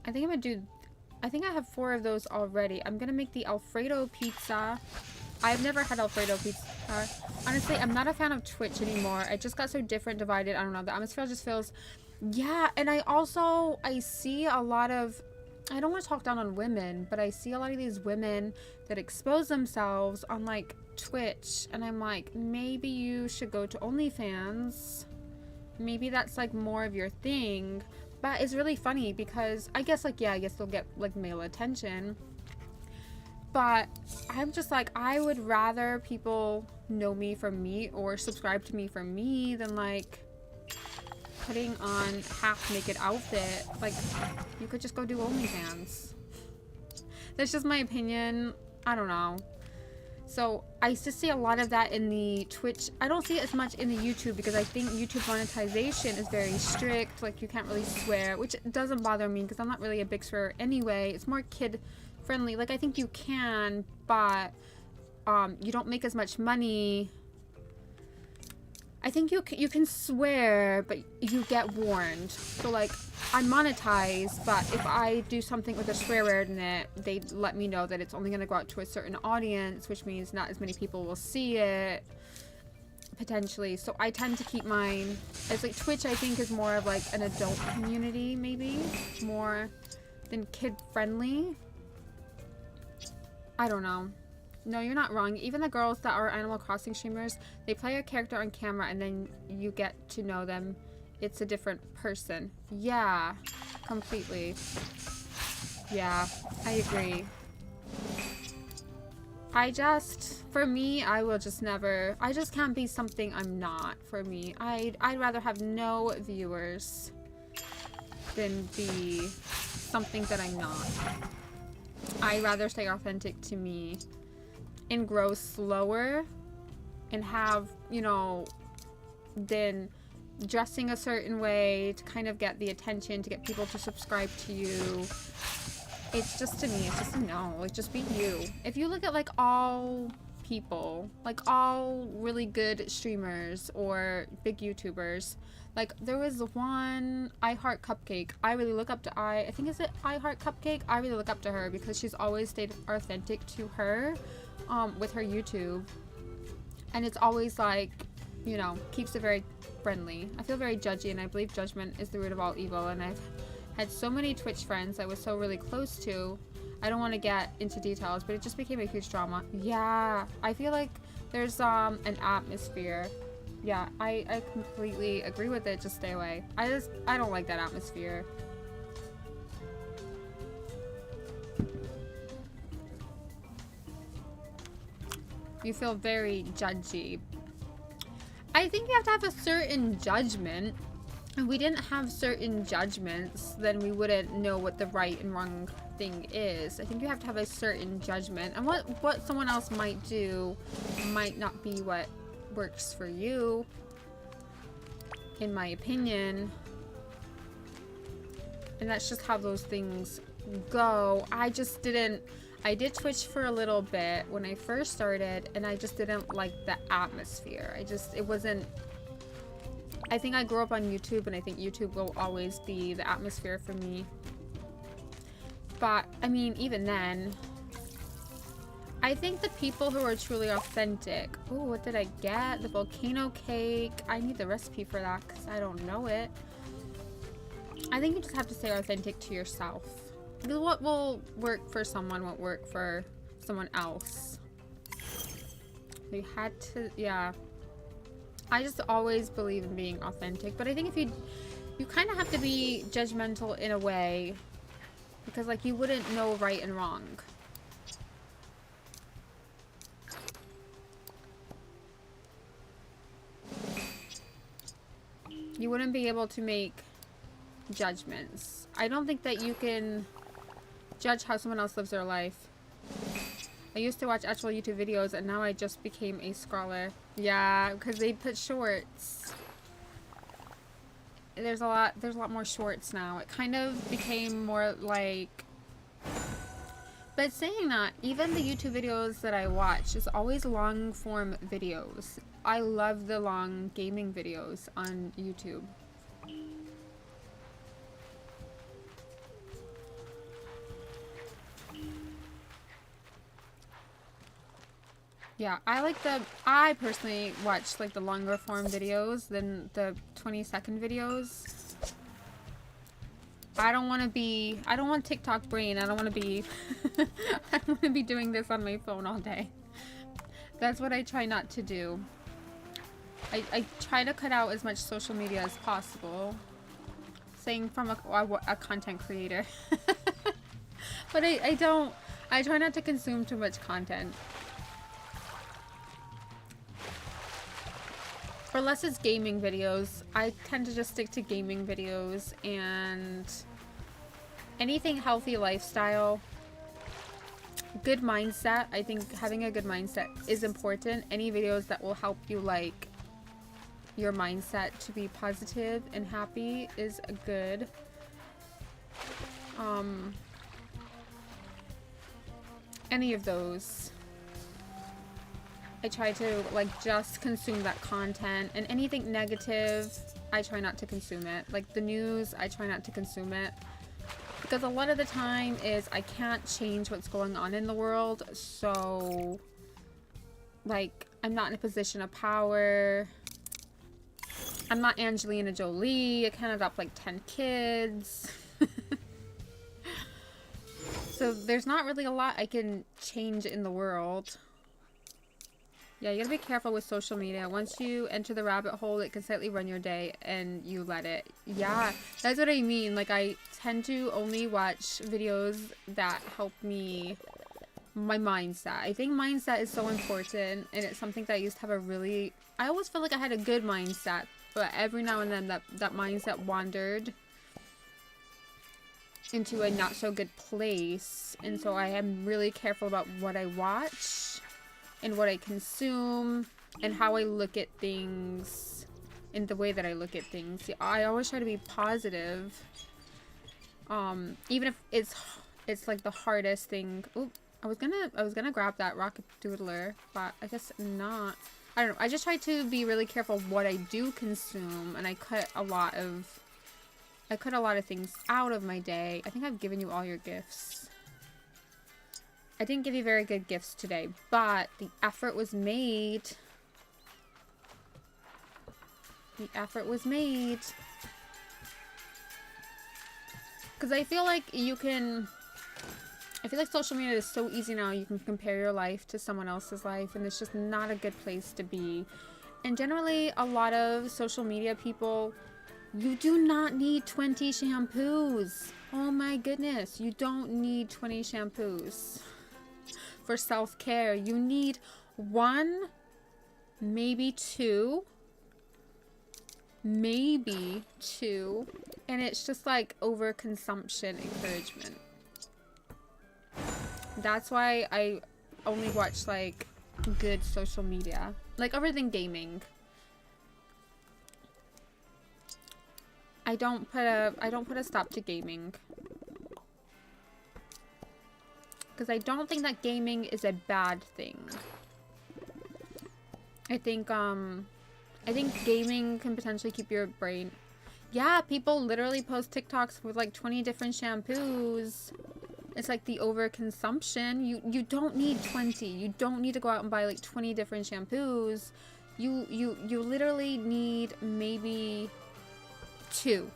Speaker 1: I think I'm gonna do, I think I have 4 of those already. I'm gonna make the Alfredo pizza. I've never had Alfredo pizza. Honestly, I'm not a fan of Twitch anymore. It just got so different, divided. I don't know. The atmosphere just feels, yeah. And I see a lot of, I don't want to talk down on women, but I see a lot of these women that expose themselves on like Twitch. And I'm like, maybe you should go to OnlyFans. Maybe that's like more of your thing. But it's really funny because I guess like, yeah, I guess they'll get like male attention. But I'm just like, I would rather people know me for me or subscribe to me for me than like putting on half naked outfit. Like, you could just go do OnlyFans. That's just my opinion. I don't know. So I just see a lot of that in the Twitch. I don't see it as much in the YouTube because I think YouTube monetization is very strict. Like, you can't really swear, which doesn't bother me because I'm not really a big swearer anyway. It's more kid friendly. Like, I think you can, but you don't make as much money. I think you can swear, but you get warned. So like, I monetize, but if I do something with a swear word in it, they let me know that it's only going to go out to a certain audience, which means not as many people will see it, potentially. So I tend to keep mine, it's like Twitch I think is more of like an adult community, maybe, more than kid friendly. I don't know. No, you're not wrong. Even the girls that are Animal Crossing streamers, they play a character on camera and then you get to know them. It's a different person. Yeah, completely. Yeah, I agree. For me, I will just never, I just can't be something I'm not for me. I'd rather have no viewers than be something that I'm not. I'd rather stay authentic to me and grow slower and have, you know, than dressing a certain way to kind of get the attention, to get people to subscribe to you. It's just, to me, it's just a no. Like, just be you. If you look at like all people, like all really good streamers or big YouTubers, like there was one 𝐼𝓃𝓶𝓿. I really look up to I think is it 𝐼𝓃𝓶𝓿? I really look up to her because she's always stayed authentic to her with her YouTube, and it's always like, you know, keeps it very friendly. I feel very judgy, and I believe judgment is the root of all evil, and I've had so many Twitch friends I was so really close to. I don't want to get into details, but it just became a huge drama. Yeah, I feel like there's an atmosphere. Yeah, I completely agree with it. Just stay away. I don't like that atmosphere. You feel very judgy. I think you have to have a certain judgment. If we didn't have certain judgments, then we wouldn't know what the right and wrong thing is. I think you have to have a certain judgment. And what someone else might do might not be what works for you, in my opinion. And that's just how those things go. I did Twitch for a little bit when I first started, and I just didn't like the atmosphere. It wasn't, I think I grew up on YouTube, and I think YouTube will always be the atmosphere for me. But, I mean, even then, I think the people who are truly authentic. Oh, what did I get? The volcano cake. I need the recipe for that because I don't know it. I think you just have to stay authentic to yourself. Because what will work for someone won't work for someone else. You had to, yeah. I just always believe in being authentic. But I think if you kind of have to be judgmental in a way. Because, like, you wouldn't know right and wrong. you wouldn't be able to make judgments. I don't think that you can judge how someone else lives their life. I used to watch actual YouTube videos and now I just became a scroller. Yeah, because they put shorts. There's a lot more shorts now. It kind of became more like, but saying that, even the YouTube videos that I watch is always long form videos. I love the long gaming videos on YouTube. Yeah, I personally watch like the longer form videos than the 20-second videos. I don't want TikTok brain. I don't want to be, I don't want to be doing this on my phone all day. That's what I try not to do. I try to cut out as much social media as possible. Saying from a content creator. But I try not to consume too much content. Unless it's gaming videos, I tend to just stick to gaming videos, and anything healthy lifestyle, good mindset. I think having a good mindset is important. Any videos that will help you like your mindset to be positive and happy is good. Any of those. I try to like just consume that content, and anything negative, I try not to consume it. Like the news, I try not to consume it. Because a lot of the time is I can't change what's going on in the world, so like I'm not in a position of power. I'm not Angelina Jolie. I can't adopt like 10 kids. So there's not really a lot I can change in the world. Yeah, you gotta be careful with social media. Once you enter the rabbit hole, it can slightly run your day and you let it. Yeah, that's what I mean. Like, I tend to only watch videos that help me, my mindset. I think mindset is so important, and it's something that I used to have a really, I always felt like I had a good mindset, but every now and then that mindset wandered into a not so good place. And so I am really careful about what I watch and what I consume and how I look at things and the way that I look at things. See, I always try to be positive. Even if it's like the hardest thing. Oop, I was gonna grab that rocket doodler, but I guess not. I don't know. I just try to be really careful what I do consume, and I cut a lot of things out of my day. I think I've given you all your gifts. I didn't give you very good gifts today, but the effort was made. The effort was made. Because I feel like social media is so easy now. You can compare your life to someone else's life, and it's just not a good place to be. And generally, a lot of social media people, you do not need 20 shampoos. Oh my goodness, you don't need 20 shampoos. For self-care, you need 1, maybe 2, and it's just like overconsumption encouragement. That's why I only watch like good social media, like other than gaming. I don't put a stop to gaming. Because I don't think that gaming is a bad thing. I think gaming can potentially keep your brain. Yeah, people literally post TikToks with like 20 different shampoos. It's like the overconsumption. You don't need 20. You don't need to go out and buy like 20 different shampoos. You literally need maybe 2.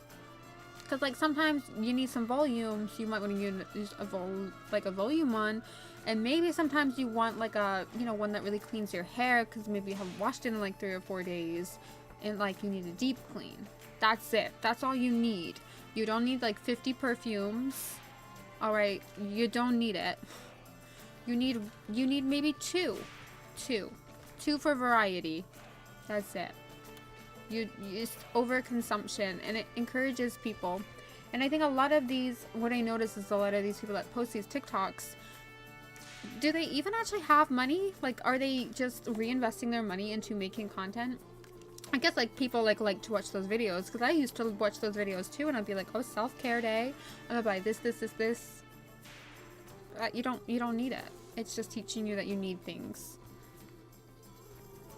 Speaker 1: Because like sometimes you need some volume, so you might want to use a volume one, and maybe sometimes you want like a one that really cleans your hair because maybe you haven't washed it in like 3 or 4 days, and like you need a deep clean. That's it. That's all you need. You don't need like 50 perfumes. All right, you don't need it. You need maybe 2 for variety. That's it. It's overconsumption, and it encourages people. And I think a lot of these, what I notice is a lot of these people that post these TikToks, do they even actually have money? Like, are they just reinvesting their money into making content? I guess like people like to watch those videos, because I used to watch those videos too, and I'd be like, oh, self-care day, I'm gonna buy this. You don't need it. It's just teaching you that you need things.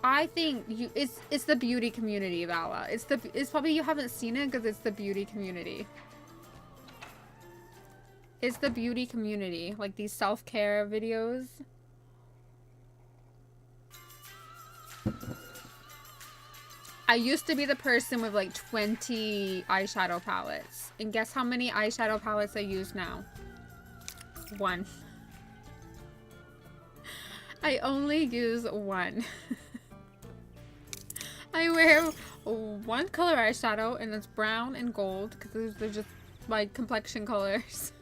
Speaker 1: I think it's the beauty community, Vala. It's probably you haven't seen it because it's the beauty community. It's the beauty community, like these self-care videos. I used to be the person with like 20 eyeshadow palettes. And guess how many eyeshadow palettes I use now? 1. I only use 1. I wear 1 color eyeshadow, and it's brown and gold because they're just my complexion colors.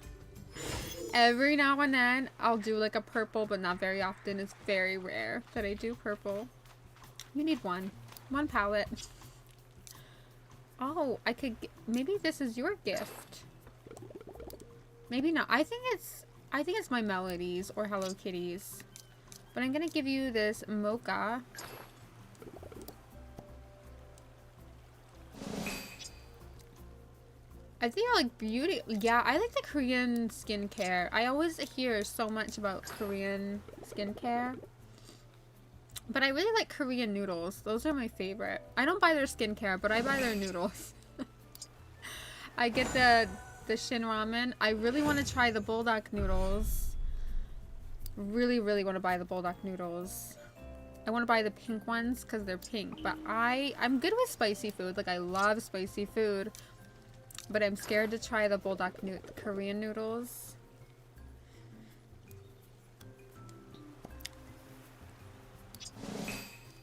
Speaker 1: Every now and then I'll do like a purple, but not very often. It's very rare that I do purple. You need 1 palette. Oh, I could maybe this is your gift. Maybe not. I think it's my melodies or Hello Kitties. But I'm gonna give you this mocha. I think I like beauty. Yeah, I like the Korean skincare. I always hear so much about Korean skincare. But I really like Korean noodles. Those are my favorite. I don't buy their skincare, but I buy their noodles. I get the Shin ramen. I really want to try the bulldog noodles. Really, really want to buy the bulldog noodles. I want to buy the pink ones because they're pink. But I'm good with spicy food. Like, I love spicy food. But I'm scared to try the bulldog Korean noodles.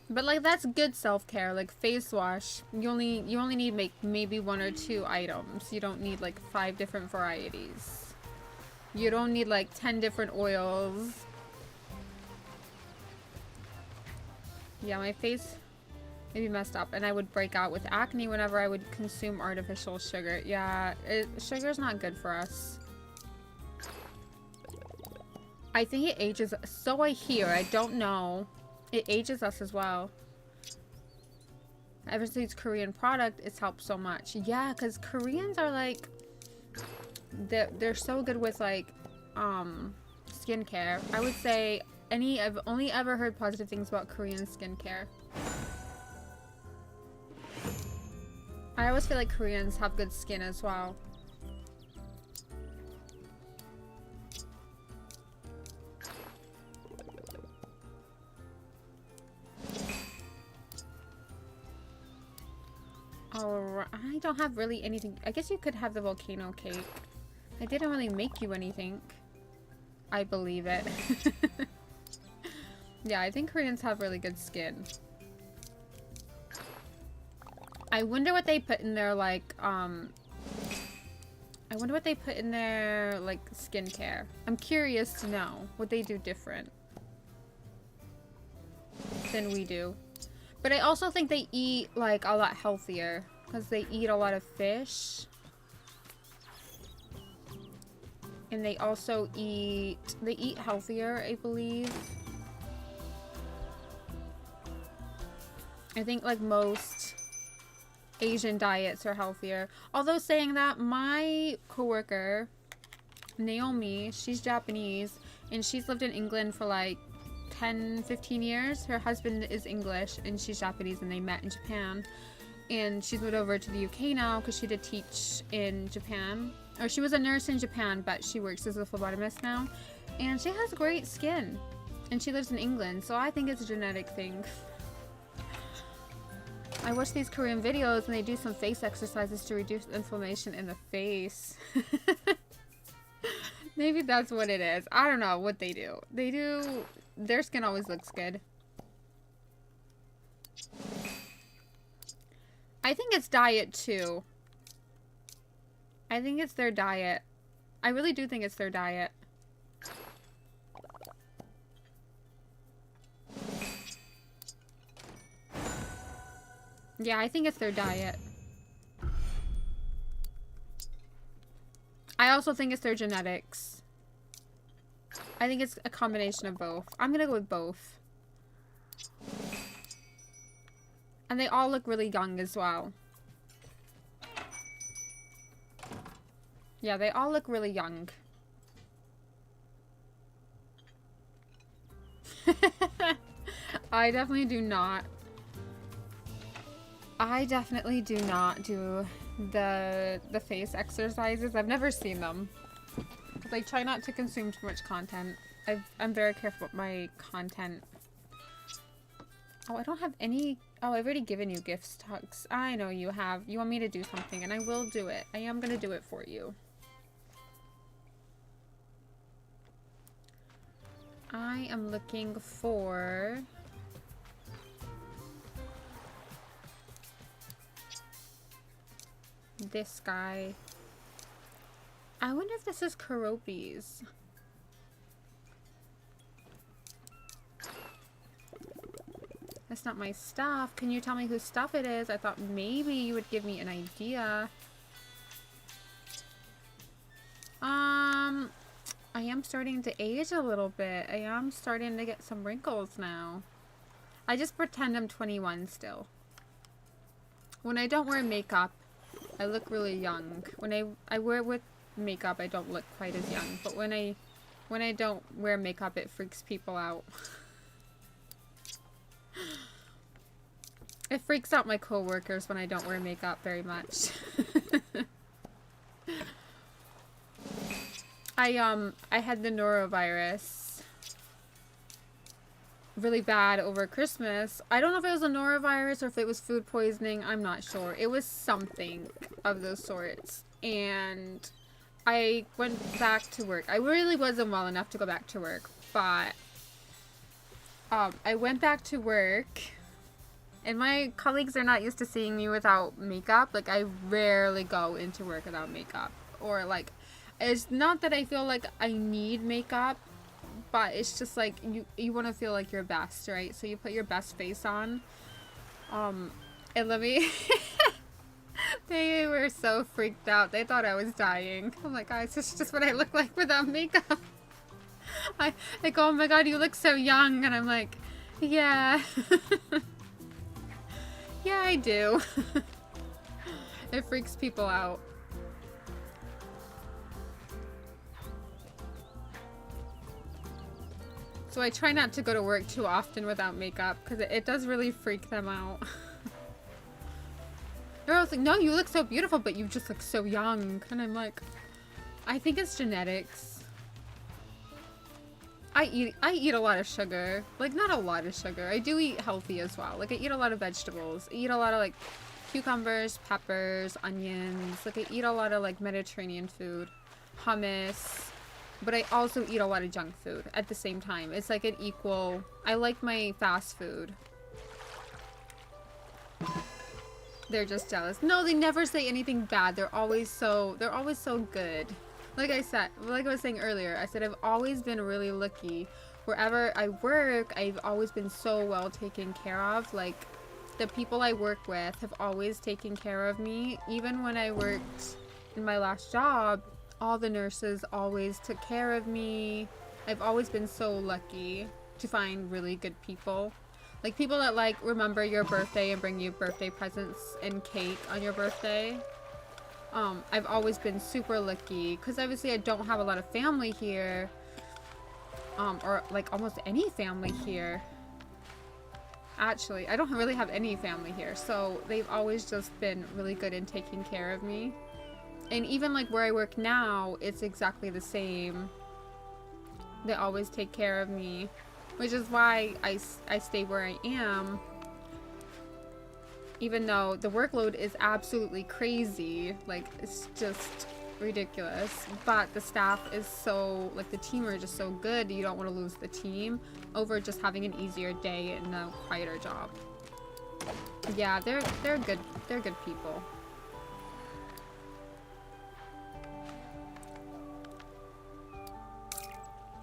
Speaker 1: But like, that's good self-care. Like face wash, you only need maybe 1 or 2 items. You don't need like 5 different varieties. You don't need like 10 different oils. Yeah, my face may be messed up, and I would break out with acne whenever I would consume artificial sugar. Yeah, sugar's not good for us. I think it ages, so I hear, I don't know. It ages us as well. Ever since it's Korean product, it's helped so much. Yeah, because Koreans are like, they're so good with like skincare. I would say I've only ever heard positive things about Korean skincare. I always feel like Koreans have good skin as well. Oh, I don't have really anything. I guess you could have the volcano cake. I didn't really make you anything. I believe it. Yeah, I think Koreans have really good skin. I wonder what they put in their like I wonder what they put in their like skincare. I'm curious to know what they do different than we do. But I also think they eat like a lot healthier because they eat a lot of fish. And they also eat healthier, I believe. I think like most Asian diets are healthier. Although saying that, my coworker, Naomi, she's Japanese and she's lived in England for like 10-15 years. Her husband is English and she's Japanese, and they met in Japan, and she's moved over to the UK now because she did teach in Japan, or she was a nurse in Japan, but she works as a phlebotomist now, and she has great skin, and she lives in England, so I think it's a genetic thing. I watch these Korean videos and they do some face exercises to reduce inflammation in the face. Maybe that's what it is. I don't know what they do. Their skin always looks good. I think it's diet too. I think it's their diet. I really do think it's their diet. Yeah, I think it's their diet. I also think it's their genetics. I think it's a combination of both. I'm gonna go with both. And they all look really young as well. Yeah, they all look really young. I definitely do not. I definitely do not do the face exercises. I've never seen them. I try not to consume too much content. I'm very careful with my content. Oh, I don't have any... Oh, I've already given you gifts, Tux. I know you have. You want me to do something, and I will do it. I am going to do it for you. I am looking for... this guy. I wonder if this is Keroppi's. That's not my stuff. Can you tell me whose stuff it is? I thought maybe you would give me an idea. I am starting to age a little bit. I am starting to get some wrinkles now. I just pretend I'm 21 still. When I don't wear makeup, I look really young. When I wear with makeup, I don't look quite as young. But when I don't wear makeup, it freaks people out. It freaks out my coworkers when I don't wear makeup very much. I had the norovirus really bad over Christmas. I don't know if it was a norovirus or if it was food poisoning. I'm not sure. It was something of those sorts. And I went back to work. I really wasn't well enough to go back to work, but I went back to work. And my colleagues are not used to seeing me without makeup. Like, I rarely go into work without makeup. Or, like, it's not that I feel like I need makeup, but it's just, like, you want to feel like your best, right? So you put your best face on. And let me... They were so freaked out. They thought I was dying. I'm like, guys, this is just what I look like without makeup. I go, oh my god, you look so young. And I'm like, yeah. Yeah, I do. It freaks people out. So I try not to go to work too often without makeup because it does really freak them out. They're always like, no, you look so beautiful, but you just look so young. And I'm like, I think it's genetics. I eat a lot of sugar. Like, not a lot of sugar. I do eat healthy as well. Like, I eat a lot of vegetables. I eat a lot of, like, cucumbers, peppers, onions. Like, I eat a lot of, like, Mediterranean food. Hummus. But I also eat a lot of junk food at the same time. It's like an equal... I like my fast food. They're just jealous. No, they never say anything bad. They're always so good. Like I said, like I was saying earlier, I said I've always been really lucky. Wherever I work, I've always been so well taken care of. Like, the people I work with have always taken care of me. Even when I worked in my last job, all the nurses always took care of me. I've always been so lucky to find really good people. Like, people that, like, remember your birthday and bring you birthday presents and cake on your birthday. I've always been super lucky because obviously I don't have a lot of family here, or like almost any family here. Actually, I don't really have any family here, so they've always just been really good in taking care of me. And even like where I work now, it's exactly the same. They always take care of me, which is why I stay where I am. Even though the workload is absolutely crazy, like, it's just ridiculous. But the staff is so, like, the team are just so good, you don't want to lose the team over just having an easier day and a quieter job. Yeah, they're good. They're good people.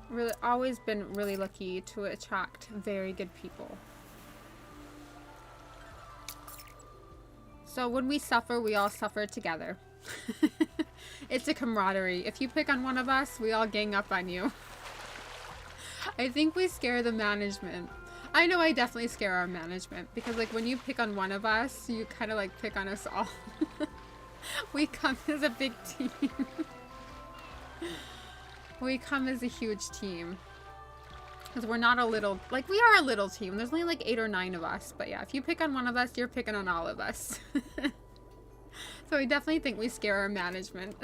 Speaker 1: Really, always been really lucky to attract very good people. So when we suffer, we all suffer together. It's a camaraderie. If you pick on one of us, we all gang up on you. I think we scare the management. I know I definitely scare our management because like when you pick on one of us, you kind of like pick on us all. We come as a big team. We come as a huge team. Because we're not a little, like we are a little team. There's only like 8 or 9 of us. But yeah, if you pick on one of us, you're picking on all of us. So I definitely think we scare our management.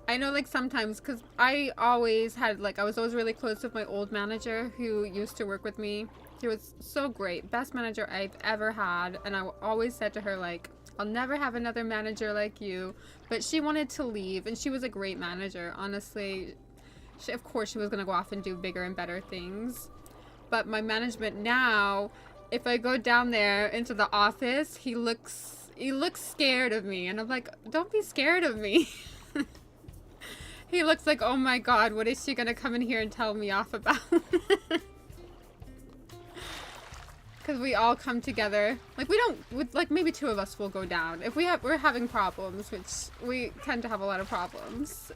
Speaker 1: I know like sometimes, because I always had like, I was always really close with my old manager who used to work with me. He was so great. Best manager I've ever had. And I always said to her like, I'll never have another manager like you. But she wanted to leave and she was a great manager. Honestly, of course she was going to go off and do bigger and better things. But my management now, if I go down there into the office, he looks scared of me. And I'm like, don't be scared of me. He looks like, oh my God, what is she going to come in here and tell me off about? Because we all come together. Like we don't, like maybe 2 of us will go down. If we're having problems, which we tend to have a lot of problems.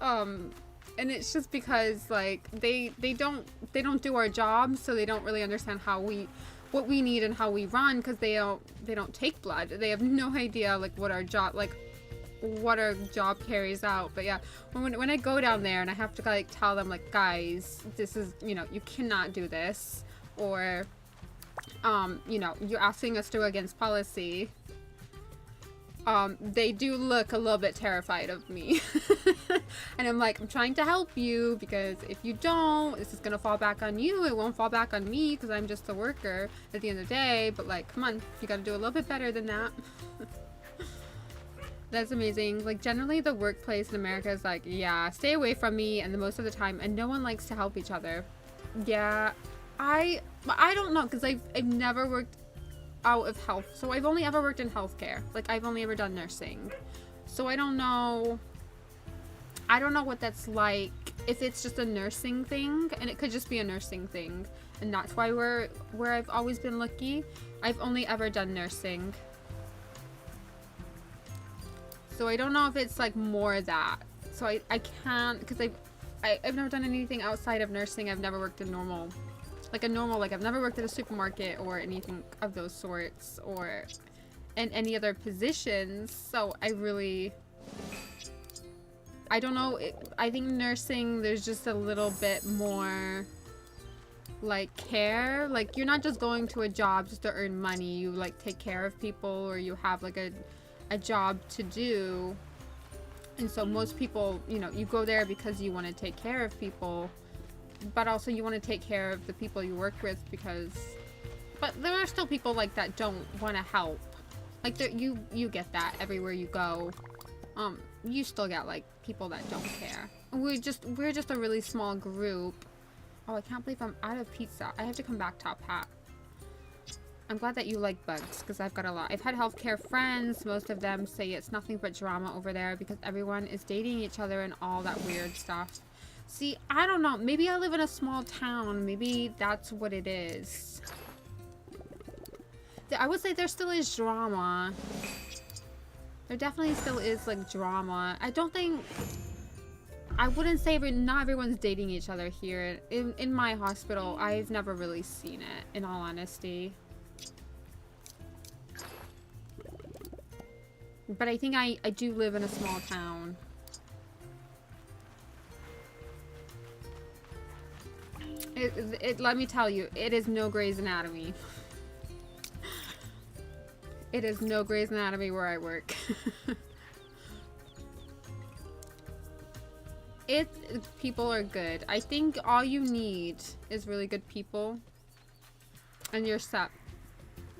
Speaker 1: And it's just because like they don't do our job, so they don't really understand what we need and how we run, because they don't take blood. They have no idea like what our job carries out. But yeah, when I go down there and I have to like tell them like, guys, this is, you know, you cannot do this, or you know, you're asking us to go against policy. They do look a little bit terrified of me. And I'm like, I'm trying to help you, because if you don't, this is gonna fall back on you. It won't fall back on me, because I'm just a worker at the end of the day. But like, come on, you gotta do a little bit better than that. That's amazing. Like generally the workplace in America is like, yeah, stay away from me, and the most of the time, and no one likes to help each other. Yeah, I don't know, because I've never worked out of health, so I've only ever worked in healthcare. Like I've only ever done nursing, so I don't know what that's like, if it's just a nursing thing, and it could just be a nursing thing, and that's why where I've always been lucky. I've only ever done nursing, so I don't know if it's like more that. So I can't, because I've never done anything outside of nursing. I've never worked in like I've never worked at a supermarket or anything of those sorts, or in any other positions. So I don't know. I think nursing, there's just a little bit more like care. Like you're not just going to a job just to earn money. You like take care of people, or you have like a job to do. And so most people, you know, you go there because you want to take care of people, but also you want to take care of the people you work with, but there are still people like that don't want to help. Like you get that everywhere you go. You still get like people that don't care. We're just a really small group. Oh, I can't believe I'm out of pizza. I have to come back top hat. I'm glad that you like bugs, because I've got a lot. I've had healthcare friends. Most of them say it's nothing but drama over there, because everyone is dating each other and all that weird stuff. See, I don't know. Maybe I live in a small town. Maybe that's what it is. I would say there still is drama. There definitely still is like drama. I wouldn't say not everyone's dating each other here. In my hospital, I've never really seen it, in all honesty. But I think I do live in a small town. Let me tell you, it is no Grey's Anatomy. It is no Grey's Anatomy where I work. People are good. I think all you need is really good people. And you're set.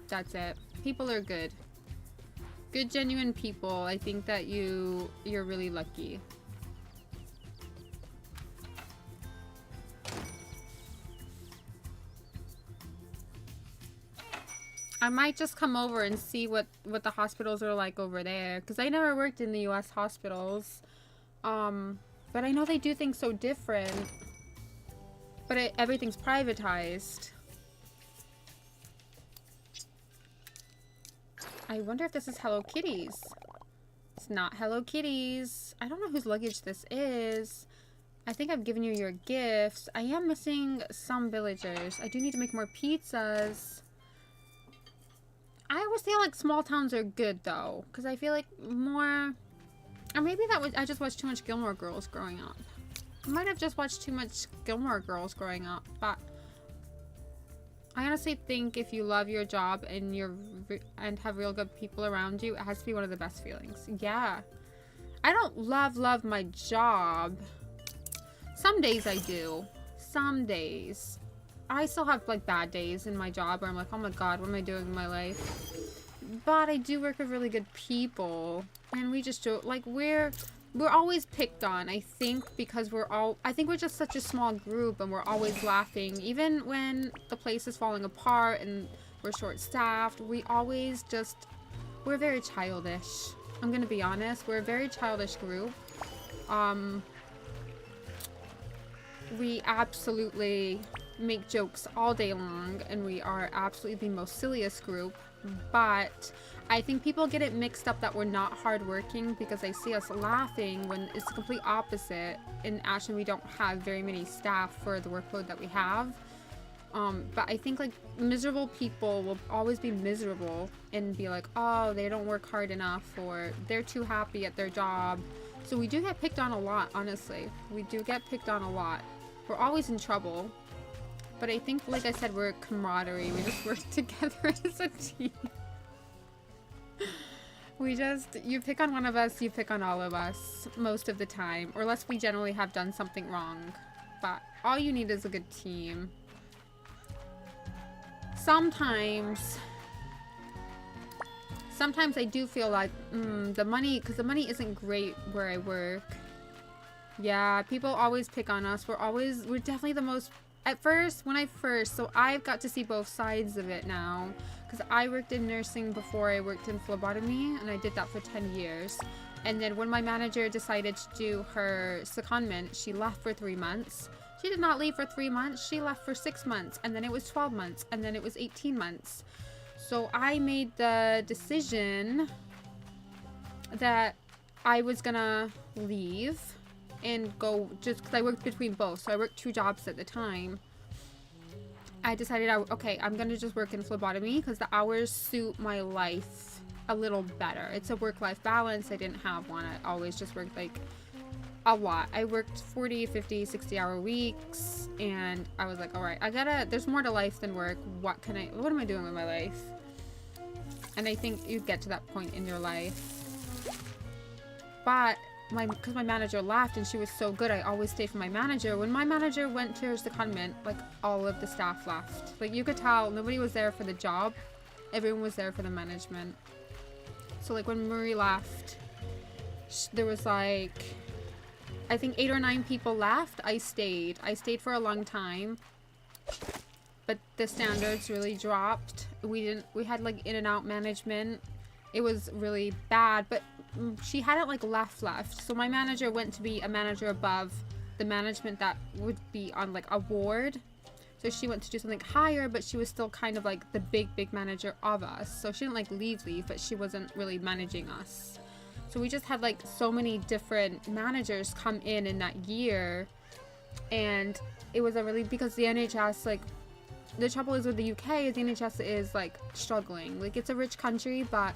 Speaker 1: That's it. People are good. Good, genuine people. I think that you're really lucky. I might just come over and see what the hospitals are like over there, because I never worked in the US hospitals. But I know they do things so different. But everything's privatized. I wonder if this is Hello Kitties. It's not Hello Kitties. I don't know whose luggage this is. I think I've given you your gifts. I am missing some villagers. I do need to make more pizzas. I always feel like small towns are good though, because I feel like more, or maybe that was, I just watched too much Gilmore Girls growing up. I might have just watched too much Gilmore Girls growing up, but I honestly think if you love your job and and have real good people around you, it has to be one of the best feelings. Yeah. I don't love my job. Some days I do. Some days. I still have like bad days in my job where I'm like, oh my god, what am I doing in my life? But I do work with really good people. And we just do, like, we're always picked on, I think, because I think we're just such a small group and we're always laughing. Even when the place is falling apart and we're short-staffed, we're very childish. I'm gonna be honest, we're a very childish group. We absolutely make jokes all day long and we are absolutely the most silliest group, but I think people get it mixed up that we're not hardworking because they see us laughing when it's the complete opposite. In Ashland, we don't have very many staff for the workload that we have. But I think like miserable people will always be miserable and be like, oh, they don't work hard enough, or they're too happy at their job. So we do get picked on a lot, honestly. We do get picked on a lot. We're always in trouble. But I think, like I said, we're camaraderie. We just work together as a team. You pick on one of us, you pick on all of us most of the time. Or unless we generally have done something wrong. But all you need is a good team. Sometimes I do feel like, the money, because the money isn't great where I work. Yeah, people always pick on us. We're definitely the most, so I've got to see both sides of it now. Because I worked in nursing before I worked in phlebotomy, and I did that for 10 years. And then when my manager decided to do her secondment, she left for 3 months. She did not leave for 3 months, she left for 6 months, and then it was 12 months, and then it was 18 months. So I made the decision that I was gonna leave and go, just because I worked between both, so I worked 2 jobs at the time. I decided, okay, I'm gonna just work in phlebotomy because the hours suit my life a little better. It's a work-life balance. I didn't have one. I always just worked like a lot. I worked 40, 50, 60-hour weeks, and I was like, all right, there's more to life than work. What am I doing with my life? And I think you get to that point in your life. But because my manager left and she was so good, I always stayed for my manager. When my manager went to her secondment, like, all of the staff left. Like, you could tell nobody was there for the job. Everyone was there for the management. So, like, when Marie left, there was, like, I think 8 or 9 people left. I stayed for a long time. But the standards really dropped. We had, like, in and out management. It was really bad, but she hadn't like left. So my manager went to be a manager above the management that would be on like a ward. So she went to do something higher, but she was still kind of like the big manager of us. So she didn't like leave, but she wasn't really managing us. So we just had like so many different managers come in that year. And it was because the NHS, like, the trouble is with the UK, the NHS is like struggling. Like, it's a rich country, but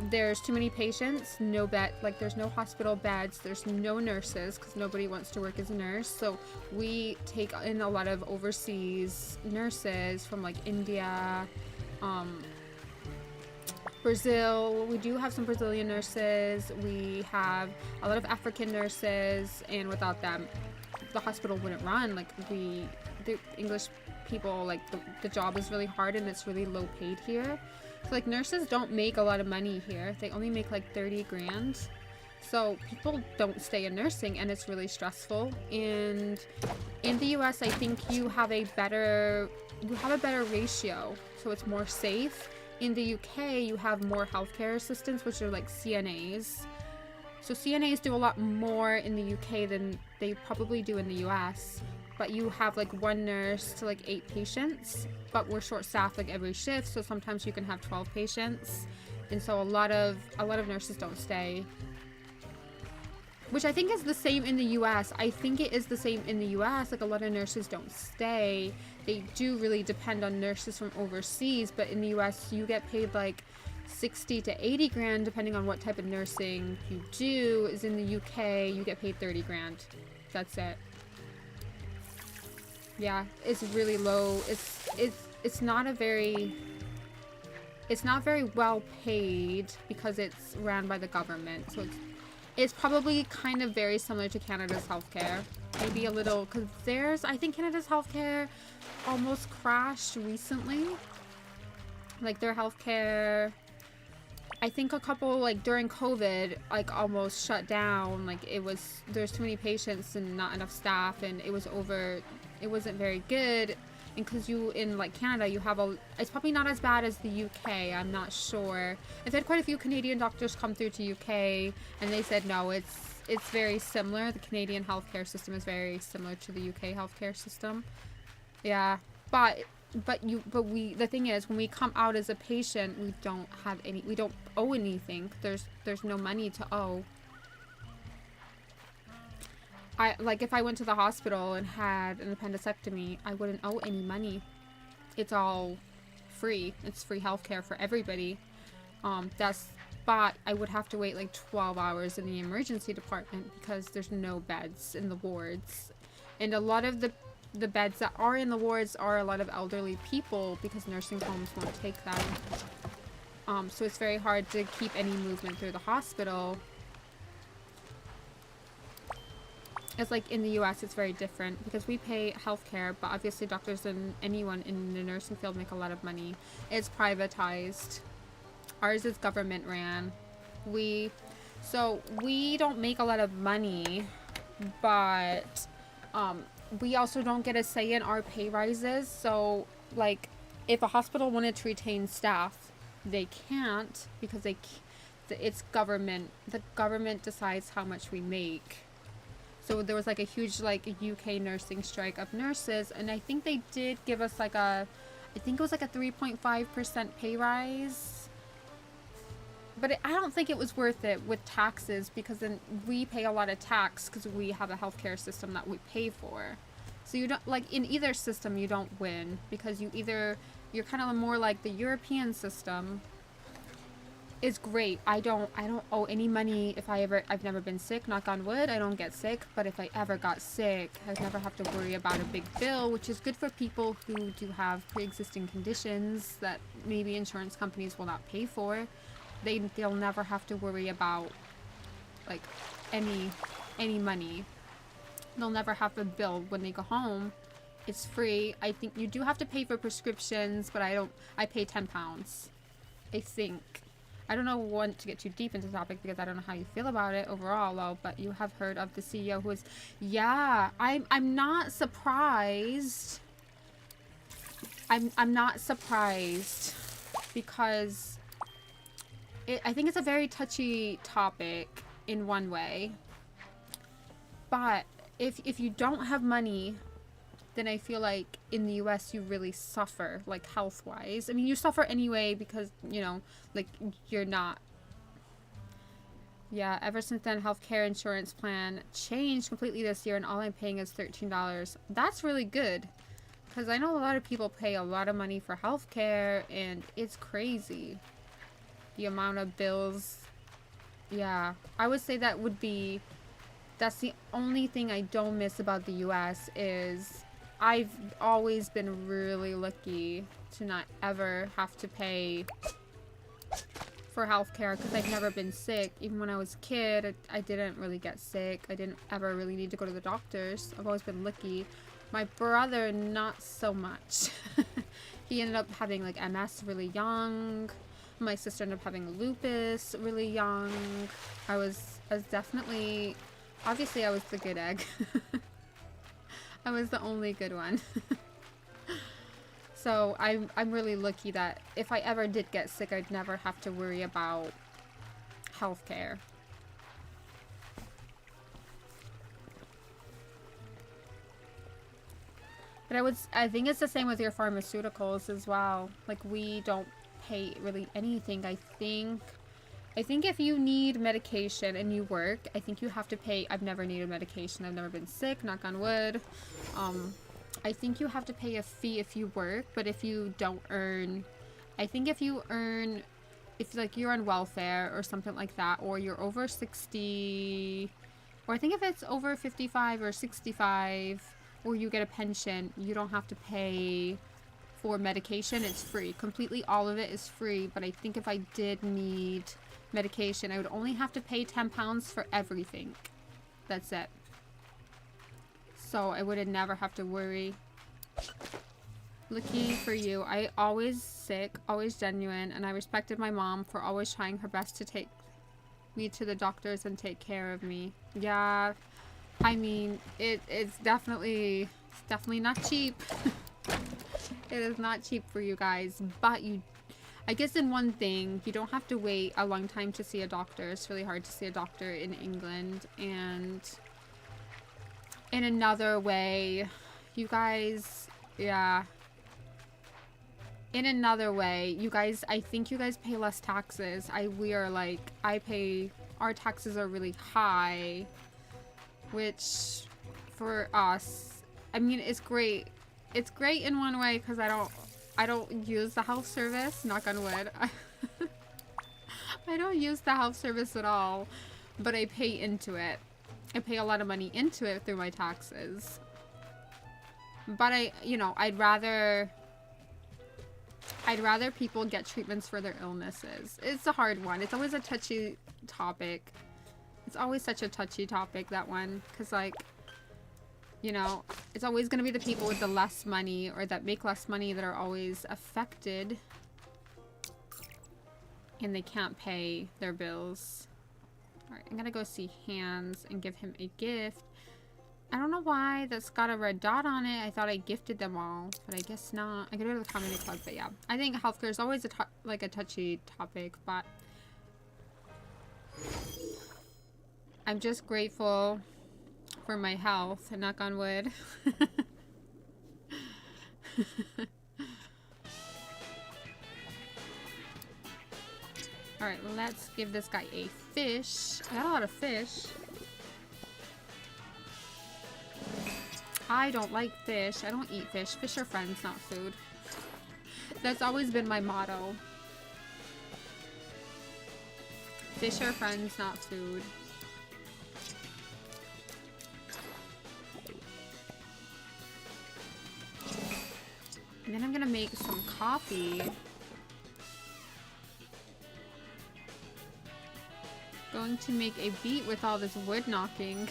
Speaker 1: there's too many patients, there's no hospital beds, there's no nurses because nobody wants to work as a nurse. So we take in a lot of overseas nurses from like India, Brazil. We do have some Brazilian nurses. We have a lot of African nurses, and without them, the hospital wouldn't run. Like, the English people, like, the job is really hard and it's really low paid here. So, like, nurses don't make a lot of money here. They only make like 30 grand. So people don't stay in nursing, and it's really stressful. And in the US, I think you have a better ratio, so it's more safe. In the UK, you have more healthcare assistants, which are like CNAs. So CNAs do a lot more in the UK than they probably do in the US. but you have like 1 nurse to like 8 patients, but we're short staffed like every shift, so sometimes you can have 12 patients, and so a lot of nurses don't stay, which I think is the same in the US. I think it is the same in the US. Like, a lot of nurses don't stay. They do really depend on nurses from overseas, but in the US you get paid like 60 to 80 grand depending on what type of nursing you do. Is in the UK you get paid 30 grand. That's it. Yeah, it's really low. It's not very well paid because it's ran by the government. So it's probably kind of very similar to Canada's healthcare. Maybe a little, because I think Canada's healthcare almost crashed recently. Like, their healthcare, I think a couple, like, during COVID, like, almost shut down. Like, there's too many patients and not enough staff, and it wasn't very good. And because in like Canada, you have it's probably not as bad as the UK. I'm not sure. I've had quite a few Canadian doctors come through to UK, and they said no, it's very similar. The Canadian healthcare system is very similar to the UK healthcare system. Yeah, but the thing is, when we come out as a patient, we don't owe anything. There's no money to owe. Like, if I went to the hospital and had an appendectomy, I wouldn't owe any money. It's all free. It's free healthcare for everybody. But I would have to wait like 12 hours in the emergency department because there's no beds in the wards. And a lot of the beds that are in the wards are a lot of elderly people because nursing homes won't take them. So it's very hard to keep any movement through the hospital. It's like in the US, it's very different because we pay healthcare, but obviously doctors and anyone in the nursing field make a lot of money. It's privatized. Ours is government ran. So we don't make a lot of money, but we also don't get a say in our pay rises. So, like, if a hospital wanted to retain staff, they can't because it's government. The government decides how much we make. So there was like a huge like UK nursing strike of nurses, and I think they did give us like I think it was like a 3.5% pay rise. But I don't think it was worth it with taxes, because then we pay a lot of tax because we have a healthcare system that we pay for. So you don't, like, in either system you don't win, because you're kind of more like the European system is great. I don't owe any money if I've never been sick, knock on wood, I don't get sick, but if I ever got sick, I'd never have to worry about a big bill, which is good for people who do have pre-existing conditions that maybe insurance companies will not pay for. They'll never have to worry about like any money. They'll never have a bill when they go home. It's free. I think you do have to pay for prescriptions, but I pay £10, I think. I don't know want to get too deep into the topic because I don't know how you feel about it overall, though, but you have heard of the CEO who is, yeah, I'm not surprised. I'm not surprised because I think it's a very touchy topic in one way, but if you don't have money, then I feel like in the US you really suffer, like, health-wise. I mean, you suffer anyway because, you know, like, you're not. Yeah, ever since then, healthcare insurance plan changed completely this year, and all I'm paying is $13. That's really good, because I know a lot of people pay a lot of money for healthcare, and it's crazy. The amount of bills. Yeah, I would say that's the only thing I don't miss about the US is I've always been really lucky to not ever have to pay for healthcare because I've never been sick. Even when I was a kid, I didn't really get sick. I didn't ever really need to go to the doctors. I've always been lucky. My brother, not so much. He ended up having like MS really young. My sister ended up having lupus really young. I was definitely, obviously I was the good egg. I was the only good one. So I'm really lucky that if I ever did get sick, I'd never have to worry about healthcare. But I think it's the same with your pharmaceuticals as well. Like, we don't pay really anything. I think if you need medication and you work, I think you have to pay. I've never needed medication. I've never been sick, knock on wood. I think you have to pay a fee if you work, but if you don't earn, I think if you earn, if like you're on welfare or something like that, or you're over 60, or I think if it's over 55 or 65, or you get a pension, you don't have to pay for medication. It's free. Completely all of it is free. But I think if I did need medication, I would only have to pay £10 for everything. That's it. So I would never have to worry. Lucky for you. I always sick, always genuine, and I respected my mom for always trying her best to take me to the doctors and take care of me. Yeah. I mean, it's definitely not cheap. It is not cheap for you guys, but I guess in one thing, you don't have to wait a long time to see a doctor. It's really hard to see a doctor in England. And in another way, you guys, yeah. In another way, you guys, I think you guys pay less taxes. Our taxes are really high. Which, for us, I mean, it's great. It's great in one way because I don't use the health service. Knock on wood. I don't use the health service at all, but I pay into it. I pay a lot of money into it through my taxes. But I'd rather people get treatments for their illnesses. It's a hard one. It's always a touchy topic. It's always such a touchy topic, that one, because like, it's always going to be the people with the less money or that make less money that are always affected, and they can't pay their bills. Alright, I'm going to go see Hans and give him a gift. I don't know why that's got a red dot on it. I thought I gifted them all, but I guess not. I could go to the community club, but yeah. I think healthcare is always a touchy topic, but I'm just grateful for my health, and knock on wood. Alright, let's give this guy a fish. I got a lot of fish. I don't like fish. I don't eat fish. Fish are friends, not food. That's always been my motto. Fish are friends, not food. And then I'm gonna make some coffee. Going to make a beat with all this wood knocking.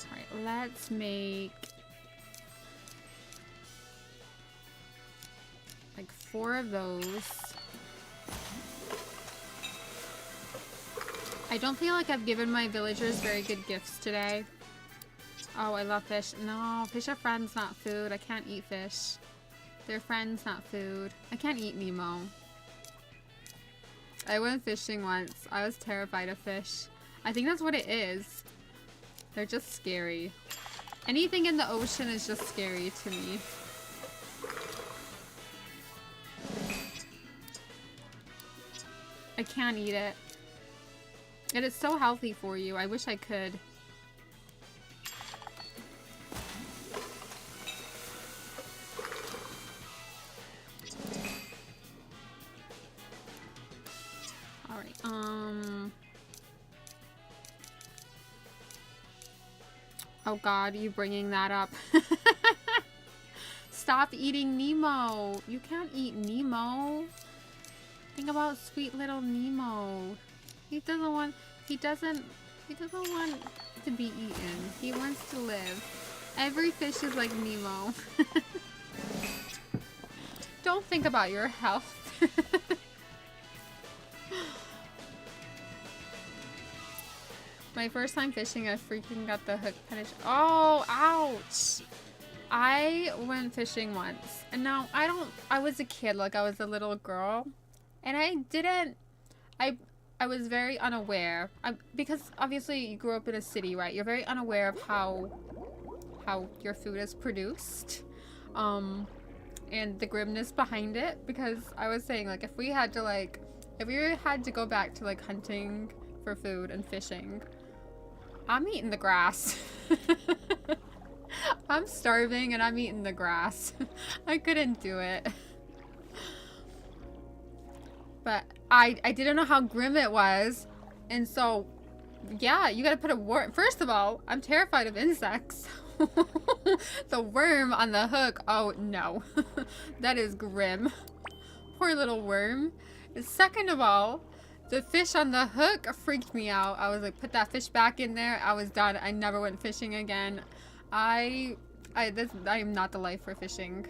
Speaker 1: Alright, let's make like 4 of those. I don't feel like I've given my villagers very good gifts today. Oh, I love fish. No, fish are friends, not food. I can't eat fish. They're friends, not food. I can't eat Nemo. I went fishing once. I was terrified of fish. I think that's what it is. They're just scary. Anything in the ocean is just scary to me. I can't eat it. And it's so healthy for you. I wish I could. Oh god, you bringing that up. Stop eating Nemo. You can't eat Nemo. Think about sweet little Nemo. He doesn't want to be eaten. He wants to live. Every fish is like Nemo. Don't think about your health. My first time fishing, I freaking got the hook punish. Oh, ouch. I went fishing once. And now I was a kid, like I was a little girl. And I I was very unaware. Because obviously you grew up in a city, right? You're very unaware of how your food is produced. And the grimness behind it. Because I was saying, like, if we had to go back to, like, hunting for food and fishing, I'm eating the grass. I'm starving and I'm eating the grass. I couldn't do it. But I didn't know how grim it was. And so, yeah, you gotta put a worm. First of all, I'm terrified of insects. The worm on the hook. Oh, no. That is grim. Poor little worm. And second of all, the fish on the hook freaked me out. I was like, put that fish back in there. I was done. I never went fishing again. I am not the life for fishing.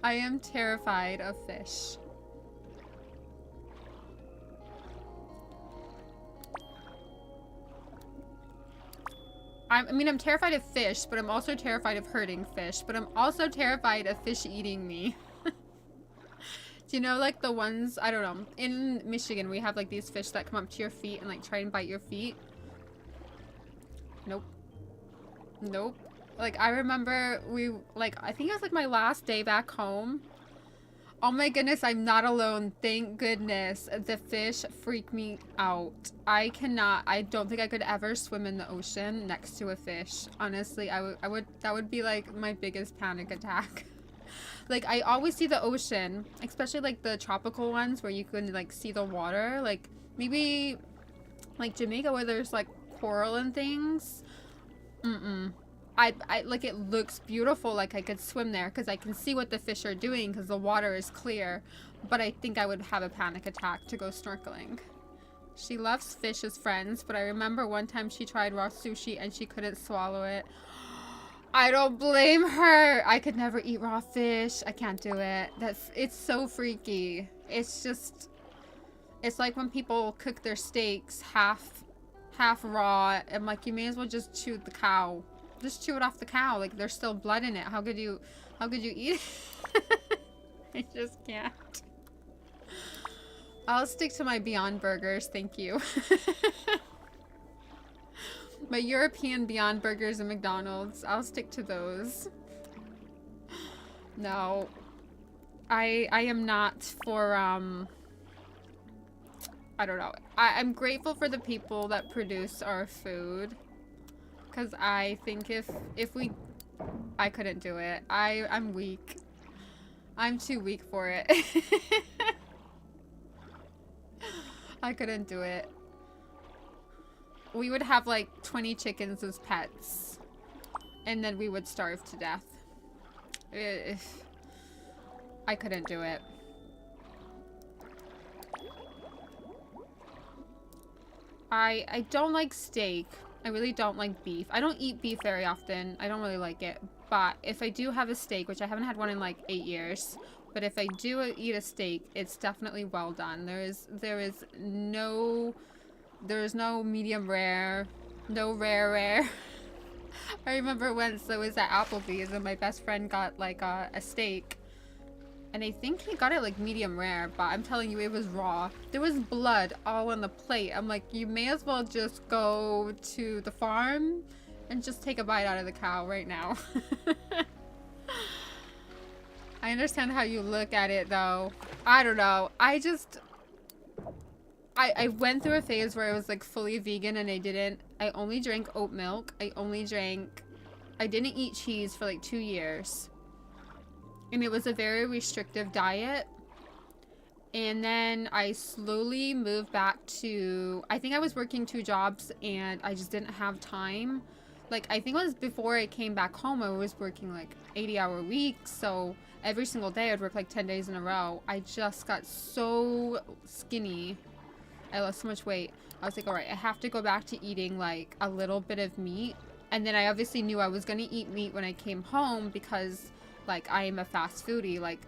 Speaker 1: I am terrified of fish. I mean, I'm terrified of fish, but I'm also terrified of hurting fish. But I'm also terrified of fish eating me. Do you know, like, the ones, I don't know, in Michigan, we have, like, these fish that come up to your feet and, like, try and bite your feet. Nope. Nope. Like, I remember I think it was, like, my last day back home. Oh my goodness, I'm not alone. Thank goodness. The fish freak me out. I don't think I could ever swim in the ocean next to a fish. Honestly, that would be, like, my biggest panic attack. Like, I always see the ocean, especially, like, the tropical ones where you can, like, see the water. Like, maybe, like, Jamaica where there's, like, coral and things. Like, it looks beautiful, like I could swim there because I can see what the fish are doing because the water is clear. But I think I would have a panic attack to go snorkeling. She loves fish as friends, but I remember one time she tried raw sushi and she couldn't swallow it. I don't blame her. I could never eat raw fish. I can't do it. It's so freaky. It's like when people cook their steaks half raw. I'm like, you may as well just chew the cow. Just chew it off the cow. Like, there's still blood in it. How could you eat it? I just can't. I'll stick to my Beyond Burgers, thank you. My European Beyond Burgers and McDonald's. I'll stick to those. No. I am not for, I don't know. I'm grateful for the people that produce our food. Because I think I couldn't do it. I'm weak. I'm too weak for it. I couldn't do it. We would have like 20 chickens as pets. And then we would starve to death. I couldn't do it. I don't like steak. I really don't like beef. I don't eat beef very often. I don't really like it. But if I do have a steak, which I haven't had one in like 8 years, but if I do eat a steak, it's definitely well done. There is no medium rare, no rare. I remember once I was at Applebee's and my best friend got like a steak. And I think he got it like medium rare, but I'm telling you, it was raw. There was blood all on the plate. I'm like, you may as well just go to the farm and just take a bite out of the cow right now. I understand how you look at it though. I don't know. I went through a phase where I was like fully vegan and I only drank oat milk. I didn't eat cheese for like 2 years. And it was a very restrictive diet. And then I slowly moved back to, I think I was working 2 jobs and I just didn't have time. Like, I think it was before I came back home, I was working like 80-hour weeks. So every single day I'd work like 10 days in a row. I just got so skinny. I lost so much weight. I was like, all right, I have to go back to eating like a little bit of meat. And then I obviously knew I was going to eat meat when I came home because like I am a fast foodie. Like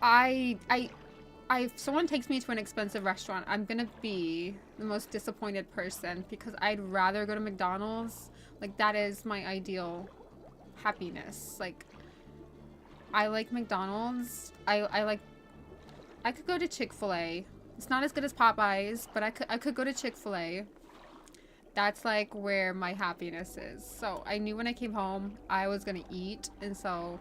Speaker 1: if someone takes me to an expensive restaurant, I'm gonna be the most disappointed person because I'd rather go to McDonald's. Like, that is my ideal happiness. Like, I like McDonald's. I I could go to Chick-fil-A. It's not as good as Popeyes, but I could go to Chick-fil-A. That's like where my happiness is. So I knew when I came home I was gonna eat, and so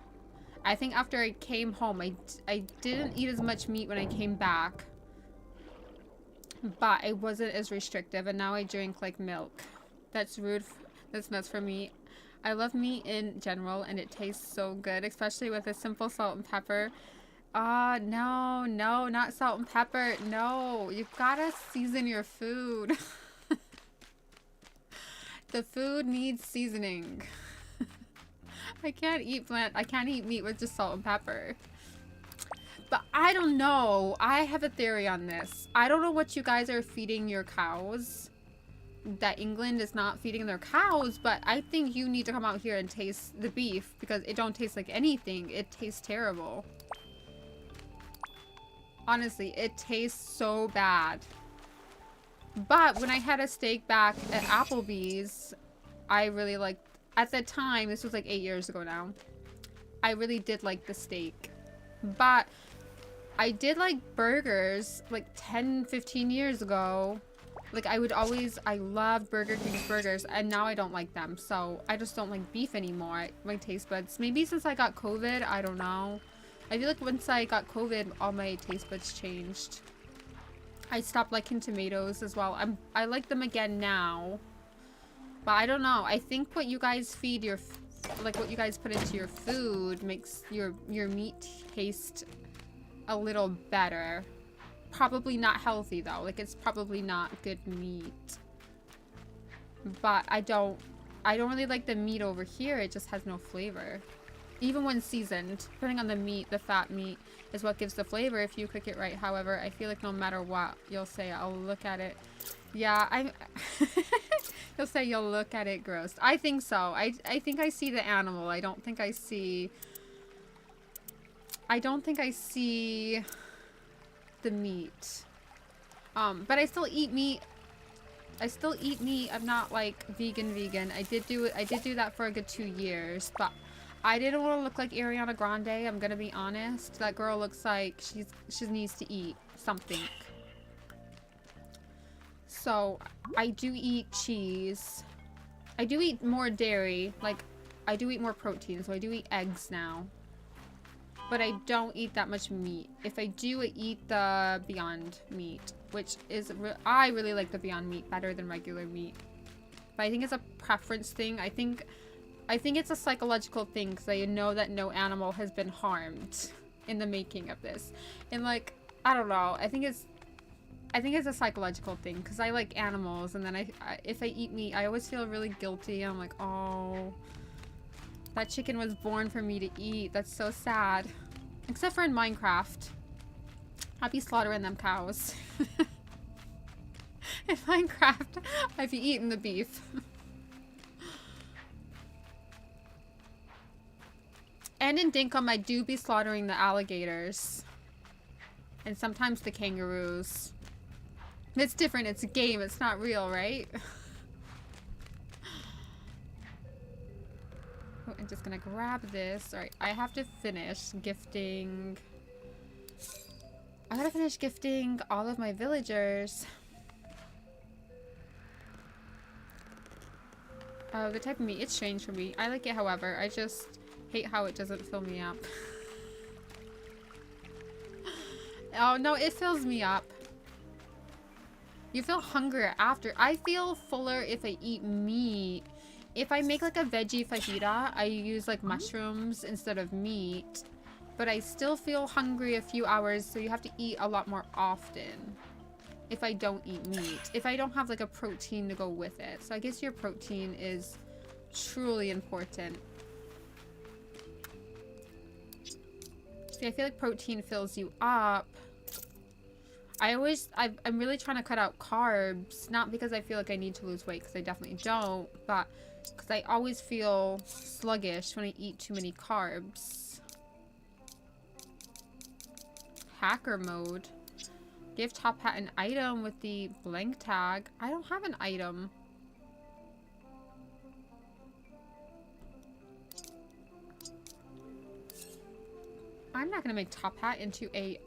Speaker 1: I think after I came home I didn't eat as much meat when I came back, but it wasn't as restrictive, and now I drink like milk. That's rude. That's nuts for me. I love meat in general, and it tastes so good, especially with a simple salt and pepper. No, no, not salt and pepper. No, you gotta season your food. The food needs seasoning. I can't eat meat with just salt and pepper. But I don't know. I have a theory on this. I don't know what you guys are feeding your cows. That England is not feeding their cows, but I think you need to come out here and taste the beef, because it don't taste like anything. It tastes terrible. Honestly, it tastes so bad. But when I had a steak back at Applebee's, I really liked, at the time, this was like 8 years ago now, I really did like the steak. But I did like burgers like 10-15 years ago. Like I loved Burger King's burgers, and now I don't like them. So I just don't like beef anymore. My taste buds, maybe since I got COVID, I don't know. I feel like once I got COVID, all my taste buds changed. I stopped liking tomatoes as well. I like them again now. But I don't know. I think what you guys feed your, like what you guys put into your food makes your meat taste a little better. Probably not healthy though. Like it's probably not good meat. But I don't really like the meat over here. It just has no flavor. Even when seasoned, depending on the meat, the fat meat is what gives the flavor if you cook it right. However, I feel like no matter what, you'll say, I'll look at it. Yeah, you'll say you'll look at it gross. I think so. I think I see the animal. I don't think I see the meat. But I still eat meat. I'm not like vegan. I did do that for a good 2 years, but I didn't want to look like Ariana Grande. I'm gonna be honest. That girl looks like she needs to eat something. So I do eat cheese. I do eat more dairy. Like I do eat more protein, so I do eat eggs now. But I don't eat that much meat. If I do, I eat the Beyond Meat, which is I really like the Beyond Meat better than regular meat. But I think it's a preference thing. I think it's a psychological thing, because I know that no animal has been harmed in the making of this. And like, I don't know. I think it's a psychological thing, because I like animals, and then if I eat meat, I always feel really guilty. I'm like, oh, that chicken was born for me to eat. That's so sad. Except for in Minecraft. I'd be slaughtering them cows. In Minecraft, I'd be eating the beef. And in Dinkum, I do be slaughtering the alligators. And sometimes the kangaroos. It's different. It's a game. It's not real, right? Oh, I'm just gonna grab this. Alright, I have to finish gifting. I gotta finish gifting all of my villagers. The type of meat, it's strange for me. I like it, however. I just hate how it doesn't fill me up. Oh no, it fills me up. You feel hungrier after. I feel fuller if I eat meat. If I make like a veggie fajita, I use like mushrooms instead of meat. But I still feel hungry a few hours, so you have to eat a lot more often if I don't eat meat. If I don't have like a protein to go with it. So I guess your protein is truly important. See, I feel like protein fills you up. I'm really trying to cut out carbs, not because I feel like I need to lose weight, because I definitely don't, but because I always feel sluggish when I eat too many carbs. Hacker mode. Give top hat an item with the blank tag. I don't have an item. I'm not gonna make top hat into a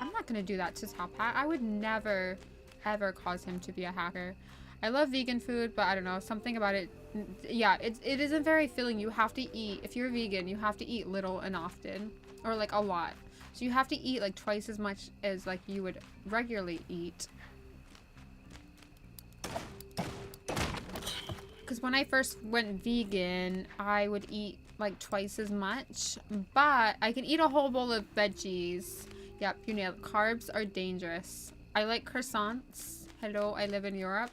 Speaker 1: I'm not gonna do that to Top Hat. I would never, ever cause him to be a hacker. I love vegan food, but I don't know, something about it. Yeah, it isn't very filling. You have to eat, if you're vegan, you have to eat little and often, or like a lot. So you have to eat like twice as much as like you would regularly eat. Because when I first went vegan, I would eat like twice as much, but I can eat a whole bowl of veggies. Yep, you nailed it. Carbs are dangerous. I like croissants. Hello, I live in Europe.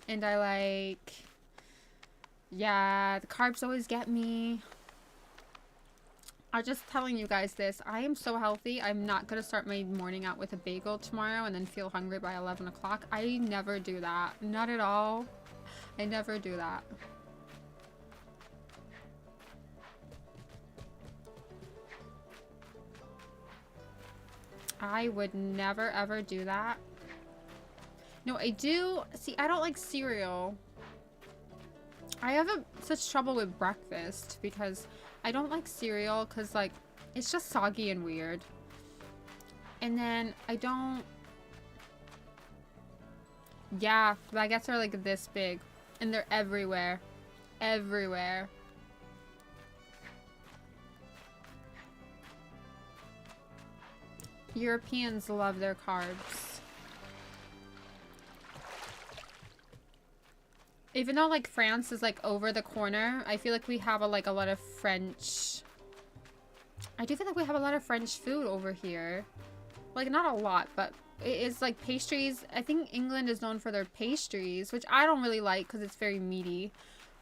Speaker 1: And I like... Yeah, the carbs always get me. I'm just telling you guys this. I am so healthy. I'm not going to start my morning out with a bagel tomorrow and then feel hungry by 11 o'clock. I never do that. Not at all. I never do that. I would never ever do that. No, I do. See, I don't like cereal. I have such trouble with breakfast because I don't like cereal because, like, it's just soggy and weird. And then I don't... Yeah, baguettes are like this big. And they're everywhere. Everywhere. Europeans love their carbs. Even though like France is like over the corner, I feel like we have a lot of French. I do feel like we have a lot of French food over here. Like not a lot, but it is like pastries. I think England is known for their pastries, which I don't really like because it's very meaty.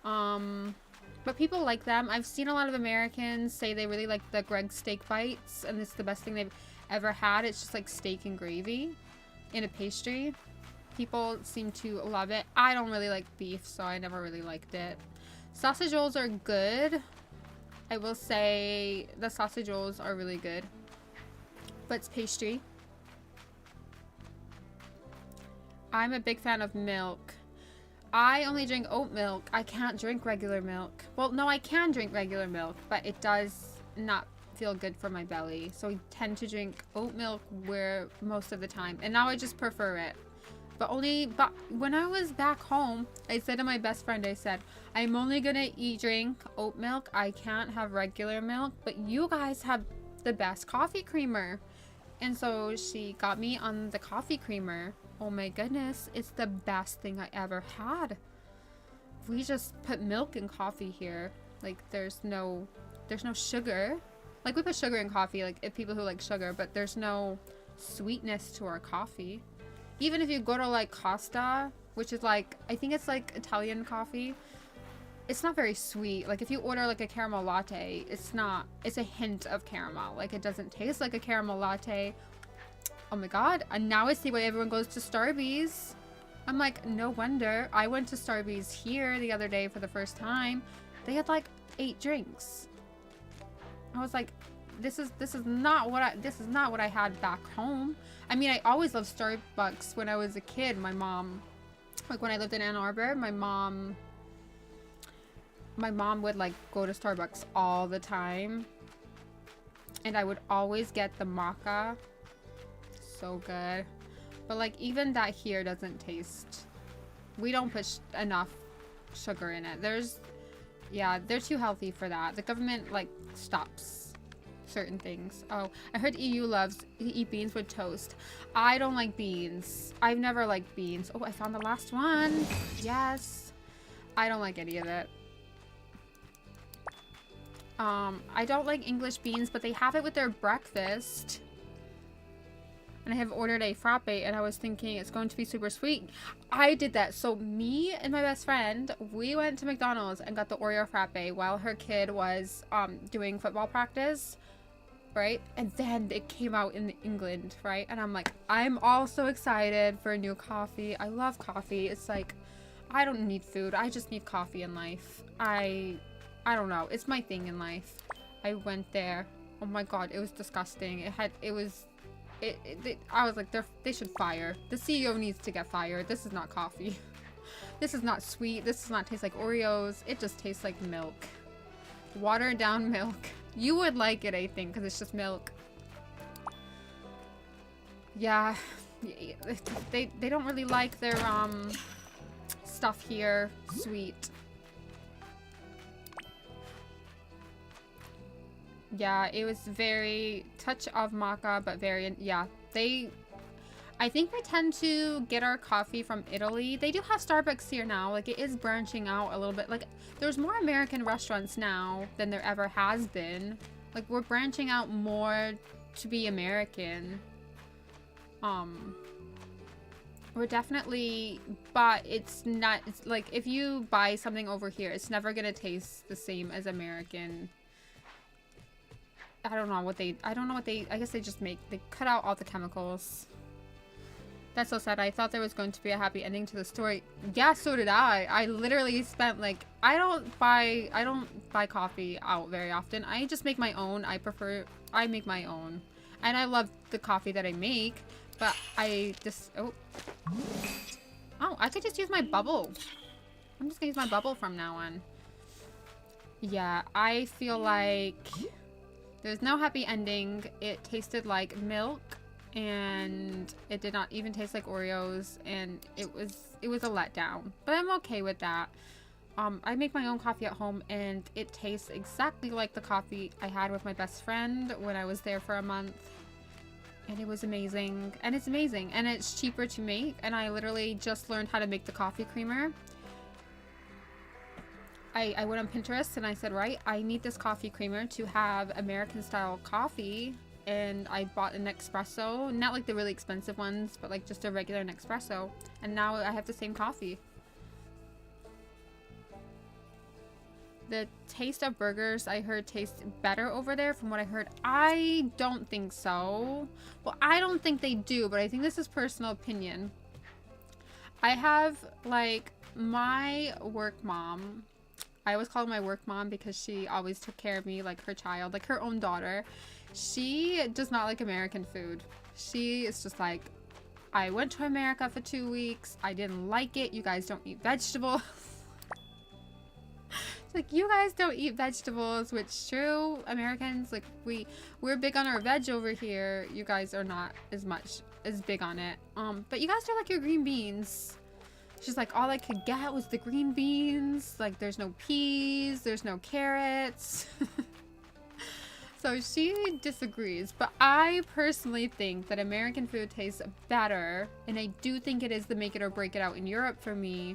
Speaker 1: But people like them. I've seen a lot of Americans say they really like the Greg's steak bites, and it's the best thing they've ever had. It's just like steak and gravy in a pastry. People seem to love it. I don't really like beef, so I never really liked it. Sausage rolls are good. I will say the sausage rolls are really good. But it's pastry. I'm a big fan of milk. I only drink oat milk. I can't drink regular milk. Well, no, I can drink regular milk, but it does not feel good for my belly. So I tend to drink oat milk most of the time. And now I just prefer it. But when I was back home, I said to my best friend, I said, I'm only gonna drink oat milk. I can't have regular milk, but you guys have the best coffee creamer. And so she got me on the coffee creamer. Oh my goodness, it's the best thing I ever had. We just put milk in coffee here. Like there's no sugar. Like we put sugar in coffee, like if people who like sugar, but there's no sweetness to our coffee. Even if you go to like Costa, which is like, I think it's like Italian coffee, it's not very sweet. Like if you order like a caramel latte, it's a hint of caramel. Like it doesn't taste like a caramel latte. Oh my god, and now I see why everyone goes to Starbucks. I'm like, no wonder. I went to Starbucks here the other day for the first time. They had like 8 drinks. I was like, this is not what I had back home. I mean, I always loved Starbucks when I was a kid. My mom, like when I lived in Ann Arbor, my mom would like go to Starbucks all the time. And I would always get the maca. So good. But like even that here doesn't taste. We don't put enough sugar in it. They're too healthy for that. The government like stops certain things. Oh, I heard EU loves to eat beans with toast. I don't like beans. I've never liked beans. Oh, I found the last one. Yes. I don't like any of it. I don't like English beans, but they have it with their breakfast. And I have ordered a frappe, and I was thinking it's going to be super sweet. I did that. So me and my best friend, we went to McDonald's and got the Oreo frappe while her kid was doing football practice, right? And then it came out in England, right? And I'm like, I'm all so excited for a new coffee. I love coffee. It's like, I don't need food. I just need coffee in life. I don't know. It's my thing in life. I went there. Oh my god, it was disgusting. I was like, they should fire. The CEO needs to get fired. This is not coffee. This is not sweet. This does not taste like Oreos. It just tastes like milk. Watered down milk. You would like it, I think, because it's just milk. Yeah, they don't really like their stuff here sweet. Yeah, it was very touch of maca, but very, yeah, I think we tend to get our coffee from Italy. They do have Starbucks here now. Like, it is branching out a little bit. Like, there's more American restaurants now than there ever has been. Like, we're branching out more to be American. We're definitely, but it's not, it's like, if you buy something over here, it's never gonna taste the same as American. I don't know what they, I guess they just they cut out all the chemicals. That's so sad. I thought there was going to be a happy ending to the story. Yeah, so did I. I literally spent like, I don't buy coffee out very often. I just make my own. I make my own. And I love the coffee that I make, but I just, oh, I could just use my bubble. I'm just gonna use my bubble from now on. Yeah, I feel like there's no happy ending. It tasted like milk. And it did not even taste like Oreos, and it was a letdown, but I'm okay with that. I make my own coffee at home, and it tastes exactly like the coffee I had with my best friend when I was there for a month, and it was amazing. And it's amazing, and it's cheaper to make, and I literally just learned how to make the coffee creamer. I went on Pinterest and I said, right, I need this coffee creamer to have American style coffee. And I bought an espresso, not like the really expensive ones, but like just a regular Nespresso. And now I have the same coffee. The taste of burgers, I heard, tastes better over there from what I heard. I don't think so. Well, I don't think they do, but I think this is personal opinion. I have like my work mom. I always call her my work mom because she always took care of me like her child, like her own daughter. She does not like American food. She is just like, I went to America for 2 weeks. I didn't like it. You guys don't eat vegetables. It's like, you guys don't eat vegetables, which true. Americans, like, we're big on our veg over here. You guys are not as big on it. But you guys do like your green beans. She's like, all I could get was the green beans. Like, there's no peas, there's no carrots. So she disagrees, but I personally think that American food tastes better, and I do think it is the make it or break it out in Europe for me,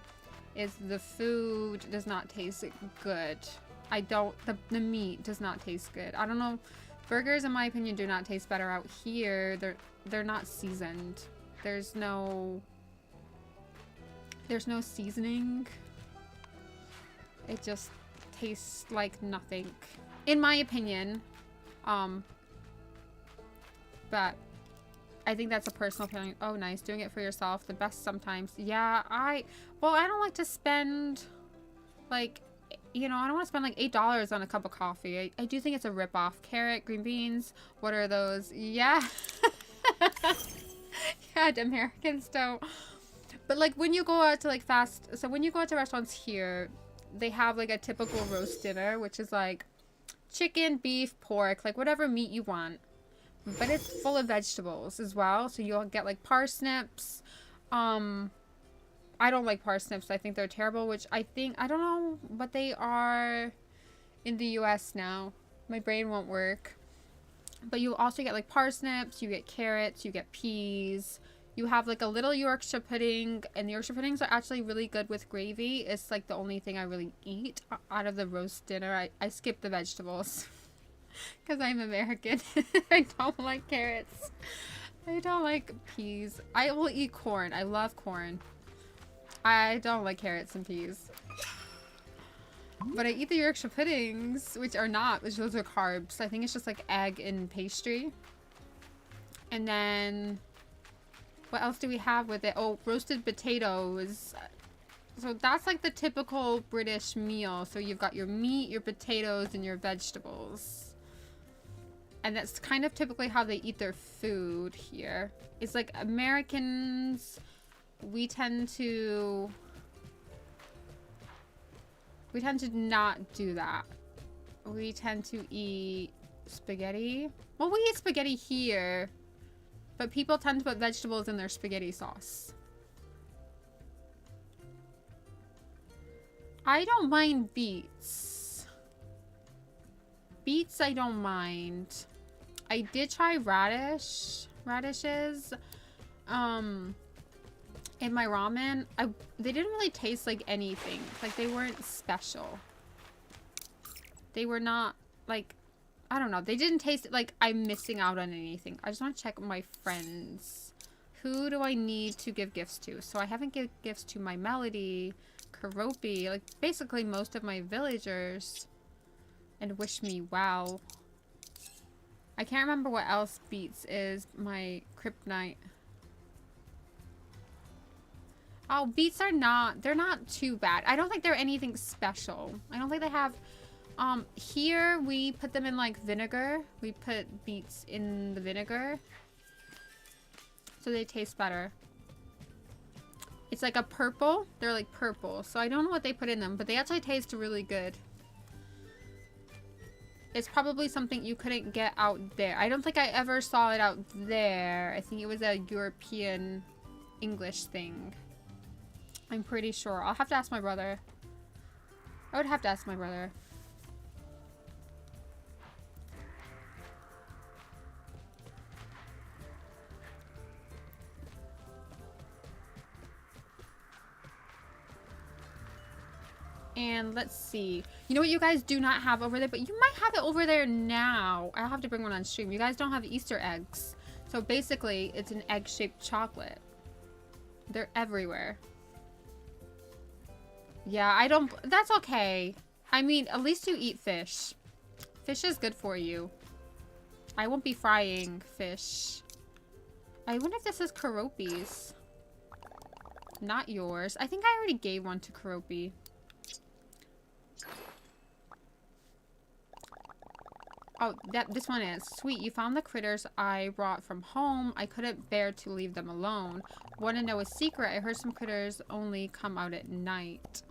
Speaker 1: is the food does not taste good. The meat does not taste good. I don't know, burgers in my opinion do not taste better out here. They're not seasoned. There's no seasoning. It just tastes like nothing, in my opinion. But I think that's a personal feeling. Oh, nice. Doing it for yourself. The best sometimes. Yeah, I don't like to spend, like, you know, I don't want to spend like $8 on a cup of coffee. I do think it's a ripoff. Carrot, green beans. What are those? Yeah. Yeah, the Americans don't. But like when you go out to like when you go out to restaurants here, they have like a typical roast dinner, which is like chicken, beef, pork, like whatever meat you want, but it's full of vegetables as well. So you'll get like parsnips. I don't like parsnips. I think they're terrible, which I don't know what they are in the US now. My brain won't work. But you also get like parsnips, you get carrots, you get peas. You have like a little Yorkshire pudding, and the Yorkshire puddings are actually really good with gravy. It's like the only thing I really eat out of the roast dinner. I skip the vegetables because I'm American. I don't like carrots. I don't like peas. I will eat corn. I love corn. I don't like carrots and peas. But I eat the Yorkshire puddings, which those are carbs. I think it's just like egg and pastry. And then what else do we have with it? Oh, roasted potatoes. So that's like the typical British meal. So you've got your meat, your potatoes, and your vegetables. And that's kind of typically how they eat their food here. It's like Americans, we tend to not do that. We tend to eat spaghetti. Well, we eat spaghetti here. But people tend to put vegetables in their spaghetti sauce. I don't mind beets. Beets I don't mind. I did try radishes in my ramen. They didn't really taste like anything. Like, they weren't special. They were not, like, I don't know. They didn't taste like I'm missing out on anything. I just want to check my friends. Who do I need to give gifts to? So I haven't given gifts to my Melody, Karopi, like basically most of my villagers. And wish me well. I can't remember what else Beats is. My kryptonite. Oh, Beets are not, they're not too bad. I don't think they're anything special. I don't think they have, here we put them in like vinegar. We put beets in the vinegar. So they taste better. It's like a purple. They're like purple. So I don't know what they put in them, but they actually taste really good. It's probably something you couldn't get out there. I don't think I ever saw it out there. I think it was a European English thing. I'm pretty sure. I'll have to ask my brother. I would have to ask my brother. And let's see. You know what you guys do not have over there? But you might have it over there now. I'll have to bring one on stream. You guys don't have Easter eggs. So basically, it's an egg-shaped chocolate. They're everywhere. Yeah, I don't... That's okay. I mean, at least you eat fish. Fish is good for you. I won't be frying fish. I wonder if this is Karopi's. Not yours. I think I already gave one to Karopi. Oh, this one is. Sweet, you found the critters I brought from home. I couldn't bear to leave them alone. Want to know a secret? I heard some critters only come out at night.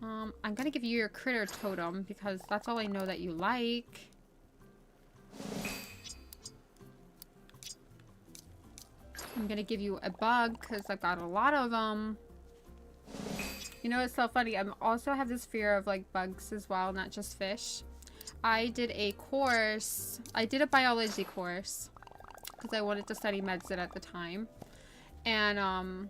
Speaker 1: I'm gonna give you your critter totem because that's all I know that you like. I'm gonna give you a bug because I've got a lot of them. You know, it's so funny. I also have this fear of like bugs as well, not just fish. I did a course. I did a biology course because I wanted to study medicine at the time. And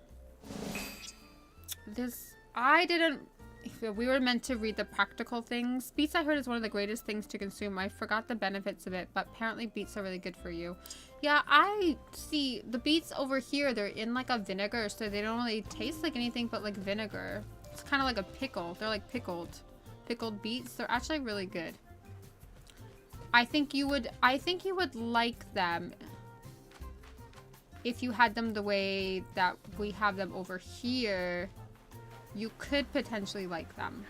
Speaker 1: we were meant to read the practical things. Beets, I heard, is one of the greatest things to consume. I forgot the benefits of it, but apparently beets are really good for you. Yeah, I see the beets over here. They're in like a vinegar, so they don't really taste like anything but like vinegar. It's kind of like a pickle. They're like pickled beets. They're actually really good. I think you would like them if you had them the way that we have them over here. You could potentially like them.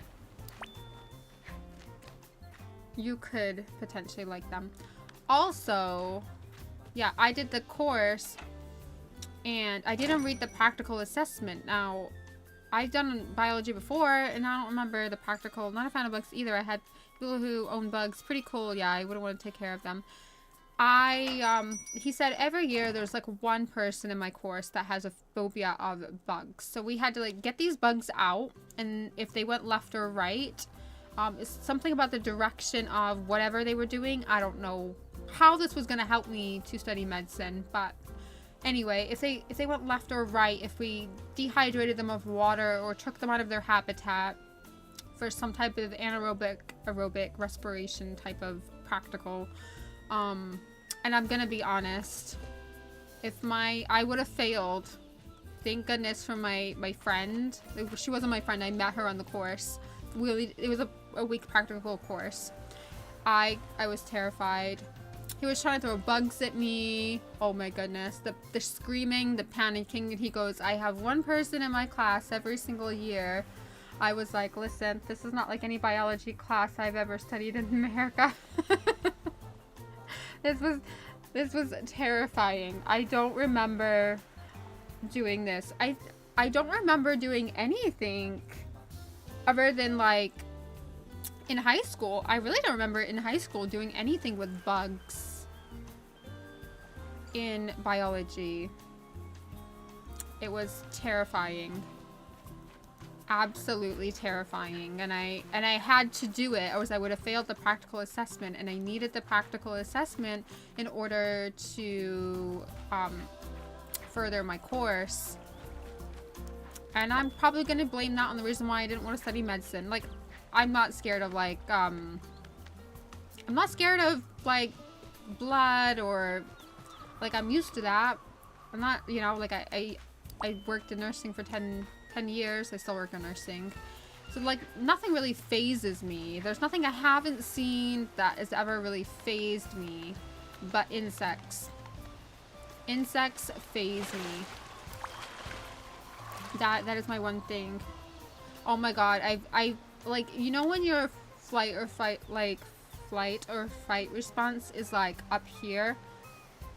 Speaker 1: You could potentially like them. Also, yeah, I did the course and I didn't read the practical assessment. Now, I've done biology before and I don't remember the practical. Not a fan of bugs either. I had people who own bugs. Pretty cool. Yeah, I wouldn't want to take care of them. He said every year there's like one person in my course that has a phobia of bugs. So we had to like get these bugs out, and if they went left or right, it's something about the direction of whatever they were doing. I don't know how this was going to help me to study medicine, but anyway, if they went left or right, if we dehydrated them of water or took them out of their habitat for some type of aerobic respiration type of practical, and I'm gonna be honest, I would have failed. Thank goodness for my friend. She wasn't my friend. I met her on the course. It was a week practical course. I was terrified. He was trying to throw bugs at me. Oh my goodness. The screaming, the panicking, and he goes, I have one person in my class every single year. I was like, listen, this is not like any biology class I've ever studied in America. This was terrifying. I don't remember doing this. I don't remember doing anything other than like in high school. I really don't remember in high school doing anything with bugs. in biology. It was terrifying. Absolutely terrifying. And I had to do it, or else I would have failed the practical assessment, and I needed the practical assessment in order to further my course. And I'm probably gonna blame that on the reason why I didn't want to study medicine. Like, I'm not scared of like I'm not scared of like blood, or like I'm used to that. I'm not, you know, like I worked in nursing for 10 years. I still work in nursing. So like nothing really phases me. There's nothing I haven't seen that has ever really phased me, but insects. Insects phase me. That is my one thing. Oh my god, I like, you know when your flight or fight response is like up here,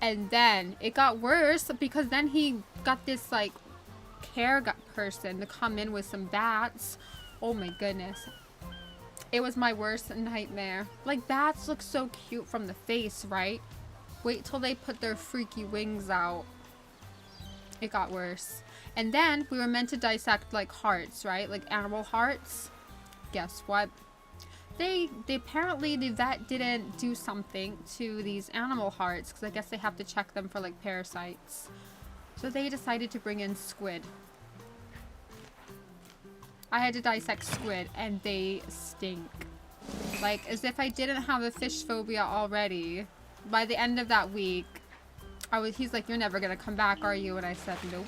Speaker 1: and then it got worse because then he got this like care person to come in with some bats. Oh my goodness, it was my worst nightmare. Like, bats look so cute from the face, right? Wait till they put their freaky wings out. It got worse. And then we were meant to dissect like hearts, right? Like animal hearts. Guess what? The vet didn't do something to these animal hearts, because I guess they have to check them for like parasites. So they decided to bring in squid. I had to dissect squid, and they stink. Like, as if I didn't have a fish phobia already. By the end of that week, he's like, "You're never gonna come back, are you?" And I said, "Nope."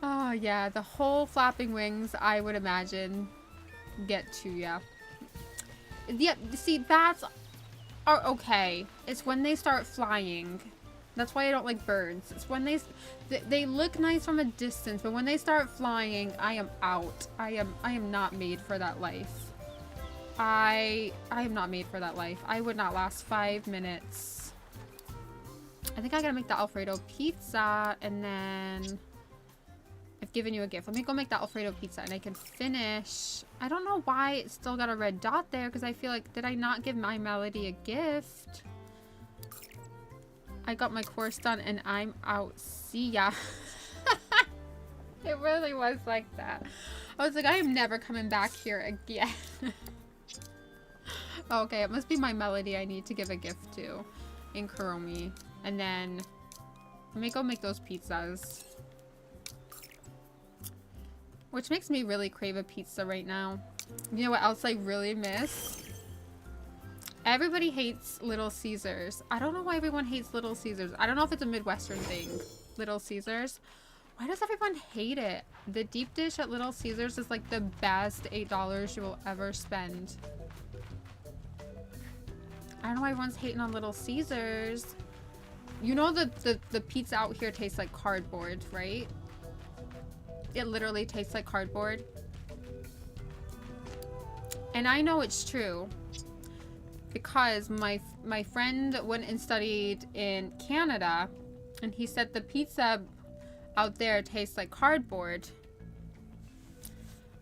Speaker 1: Oh yeah, the whole flapping wings, I would imagine, get to ya. Yeah, see, bats are okay. It's when they start flying. That's why I don't like birds. It's when they look nice from a distance, but when they start flying, I am out. I am not made for that life. I am not made for that life. I would not last 5 minutes. I think I gotta make the Alfredo pizza, and then I've given you a gift. Let me go make the Alfredo pizza, and I can finish. I don't know why it's still got a red dot there, because I feel like, did I not give my Melody a gift? I got my course done, and I'm out. See ya. It really was like that. I was like, I am never coming back here again. Okay, it must be my Melody I need to give a gift to in Kuromi. And then let me go make those pizzas. Which makes me really crave a pizza right now. You know what else I really miss? Everybody hates Little Caesars. I don't know why everyone hates Little Caesars. I don't know if it's a Midwestern thing. Little Caesars. Why does everyone hate it? The deep dish at Little Caesars is like the best $8 you will ever spend. I don't know why everyone's hating on Little Caesars. You know the pizza out here tastes like cardboard, right? It literally tastes like cardboard. And I know it's true, because my friend went and studied in Canada, and he said the pizza out there tastes like cardboard.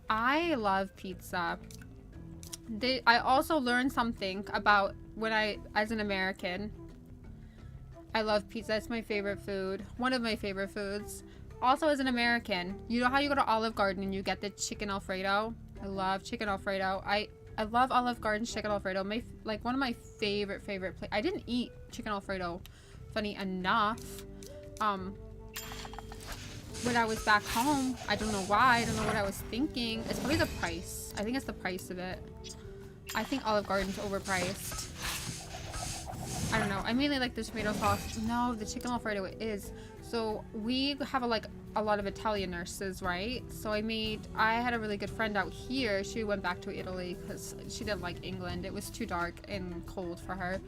Speaker 1: I love pizza. I also learned something about as an American, I love pizza. It's my favorite food. One of my favorite foods. Also, as an American, you know how you go to Olive Garden and you get the chicken Alfredo? I love chicken Alfredo. I love Olive Garden's chicken Alfredo. Like one of my favorite places. I didn't eat chicken Alfredo, funny enough, when I was back home. I don't know why. I don't know what I was thinking. It's probably the price. I think it's the price of it. I think Olive Garden's overpriced. I don't know. I mainly like the tomato sauce. No, the chicken Alfredo is. So we have a lot of Italian nurses, right? So I had a really good friend out here. She went back to Italy because she didn't like England. It was too dark and cold for her.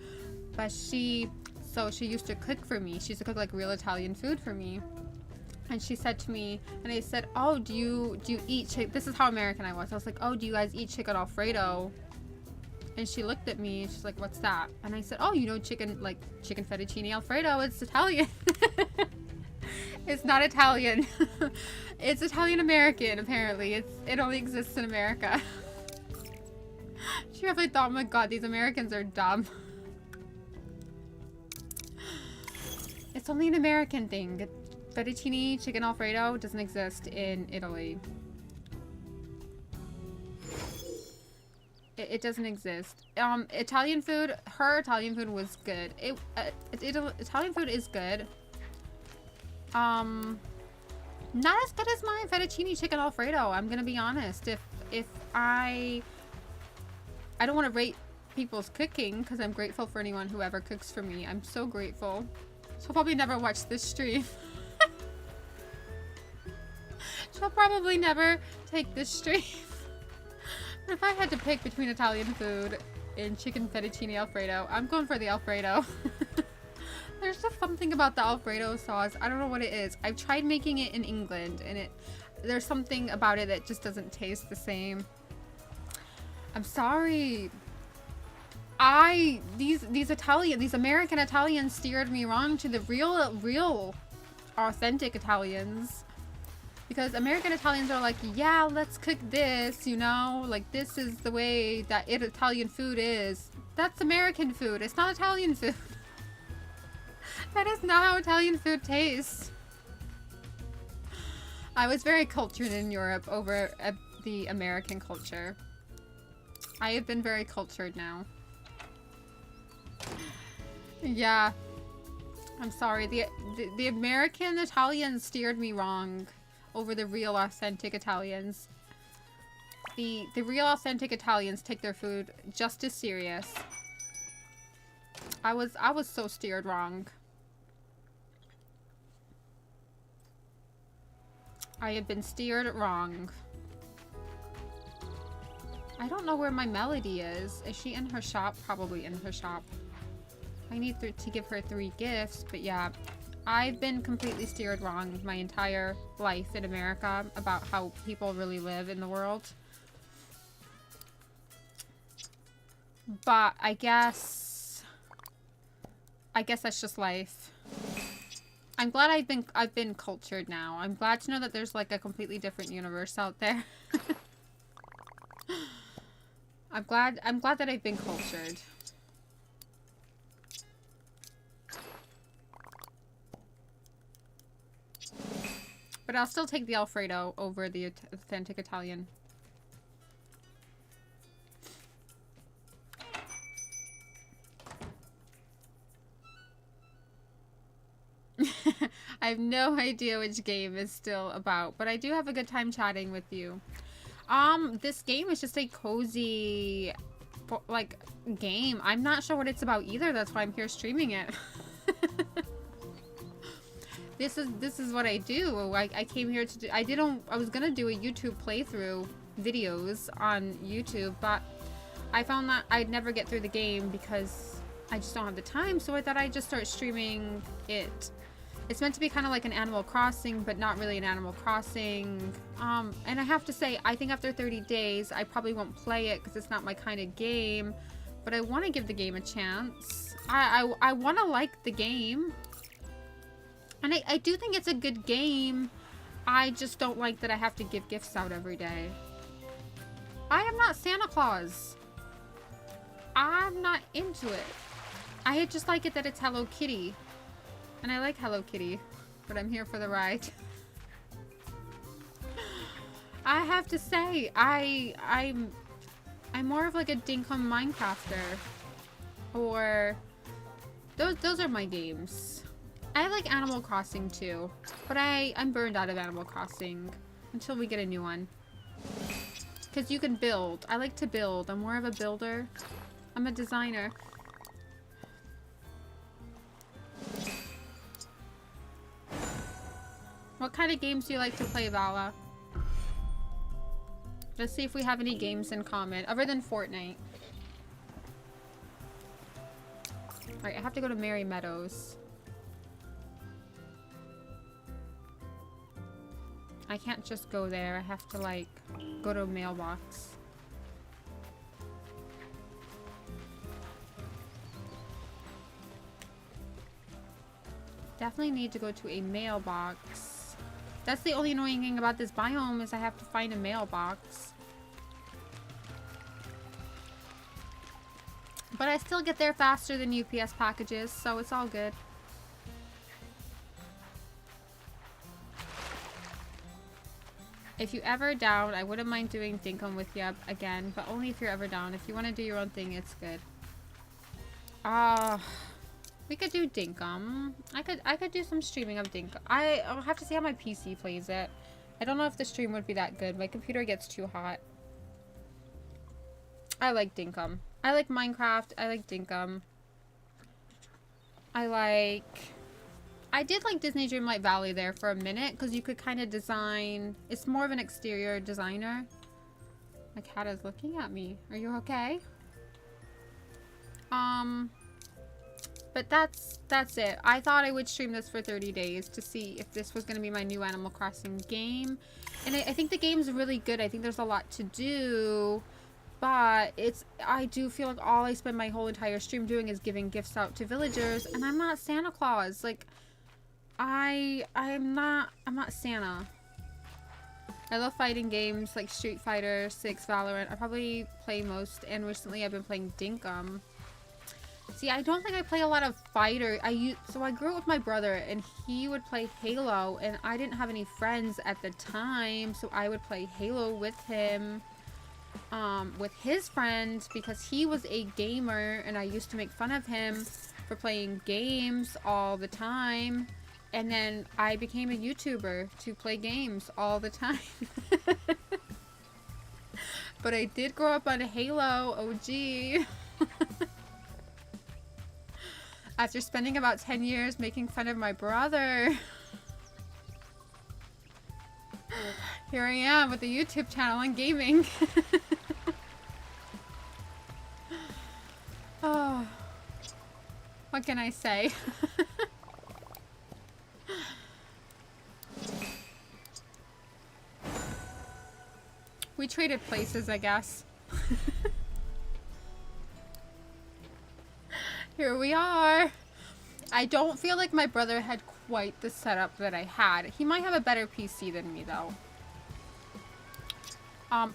Speaker 1: But she used to cook for me. She used to cook like real Italian food for me. And she said to me, and I said, "Oh, do you eat chicken?" This is how American I was. I was like, "Oh, do you guys eat chicken Alfredo?" And she looked at me and she's like, "What's that?" And I said, "Oh, you know chicken fettuccine Alfredo. It's Italian." It's not Italian. It's Italian American, apparently. It only exists in America. She probably thought, oh my god, these Americans are dumb. It's only an American thing. Fettuccine chicken Alfredo doesn't exist in Italy. It doesn't exist. Italian food, her Italian food was good. Italian food is good. Not as good as my fettuccine chicken Alfredo, I'm gonna be honest. If I don't want to rate people's cooking because I'm grateful for anyone who ever cooks for me. I'm so grateful. She'll probably never watch this stream. She'll probably never take this stream. But if I had to pick between Italian food and chicken fettuccine Alfredo, I'm going for the Alfredo. There's just something about the Alfredo sauce. I don't know what it is. I've tried making it in England and there's something about it that just doesn't taste the same. I'm sorry. These American Italians steered me wrong to the real authentic Italians. Because American Italians are like, yeah, let's cook this, you know? Like, this is the way that Italian food is. That's American food. It's not Italian food. That is not how Italian food tastes. I was very cultured in Europe over the American culture. I have been very cultured now. Yeah. I'm sorry. The American Italians steered me wrong over the real authentic Italians. The real authentic Italians take their food just as serious. I was so steered wrong. I have been steered wrong. I don't know where my Melody is. Is she in her shop? Probably in her shop. I need to give her 3 gifts, but yeah. I've been completely steered wrong my entire life in America about how people really live in the world. But I guess that's just life. I'm glad I've been cultured now. I'm glad to know that there's like a completely different universe out there. I'm glad that I've been cultured. But I'll still take the Alfredo over the authentic Italian. I have no idea which game is still about, but I do have a good time chatting with you. This game is just a cozy, like, game. I'm not sure what it's about either. That's why I'm here streaming it. This is what I do. I came here to do. I was gonna do a YouTube playthrough videos on YouTube, but I found that I'd never get through the game because I just don't have the time. So I thought I'd just start streaming it. It's meant to be kind of like an Animal Crossing, but not really an Animal Crossing. And I have to say, I think after 30 days, I probably won't play it because it's not my kind of game. But I want to give the game a chance. I want to like the game. And I do think it's a good game. I just don't like that I have to give gifts out every day. I am not Santa Claus. I'm not into it. I just like it that it's Hello Kitty. And I like Hello Kitty. But I'm here for the ride. I have to say, I'm more of like a dinkum Minecrafter. Or those are my games. I like Animal Crossing too, but I'm burned out of Animal Crossing until we get a new one. Because you can build. I like to build. I'm more of a builder. I'm a designer. What kind of games do you like to play, Vala? Let's see if we have any games in common, other than Fortnite. Alright, I have to go to Merry Meadows. I can't just go there. I have to, like, go to a mailbox. Definitely need to go to a mailbox. That's the only annoying thing about this biome is I have to find a mailbox. But I still get there faster than UPS packages, so it's all good. If you're ever down, I wouldn't mind doing Dinkum with you again, but only if you're ever down. If you want to do your own thing, it's good. We could do Dinkum. I could do some streaming of Dinkum. I'll have to see how my PC plays it. I don't know if the stream would be that good. My computer gets too hot. I like Dinkum. I like Minecraft. I like Dinkum. I did like Disney Dreamlight Valley there for a minute because you could kind of design. It's more of an exterior designer. My cat is looking at me. Are you okay? But that's it. I thought I would stream this for 30 days to see if this was going to be my new Animal Crossing game. And I think the game's really good. I think there's a lot to do. But I do feel like all I spend my whole entire stream doing is giving gifts out to villagers. And I'm not Santa Claus. Like, I'm not Santa. I love fighting games like Street Fighter 6, Valorant. I probably play most. And recently I've been playing Dinkum. See, I don't think I play a lot of fighter. So I grew up with my brother, and he would play Halo, and I didn't have any friends at the time, so I would play Halo with him, with his friends, because he was a gamer, and I used to make fun of him for playing games all the time, and then I became a YouTuber to play games all the time. But I did grow up on Halo OG. After spending about 10 years making fun of my brother. Here I am with a YouTube channel and gaming. Oh, what can I say? We traded places, I guess. Here we are. I don't feel like my brother had quite the setup that I had. He might have a better PC than me, though.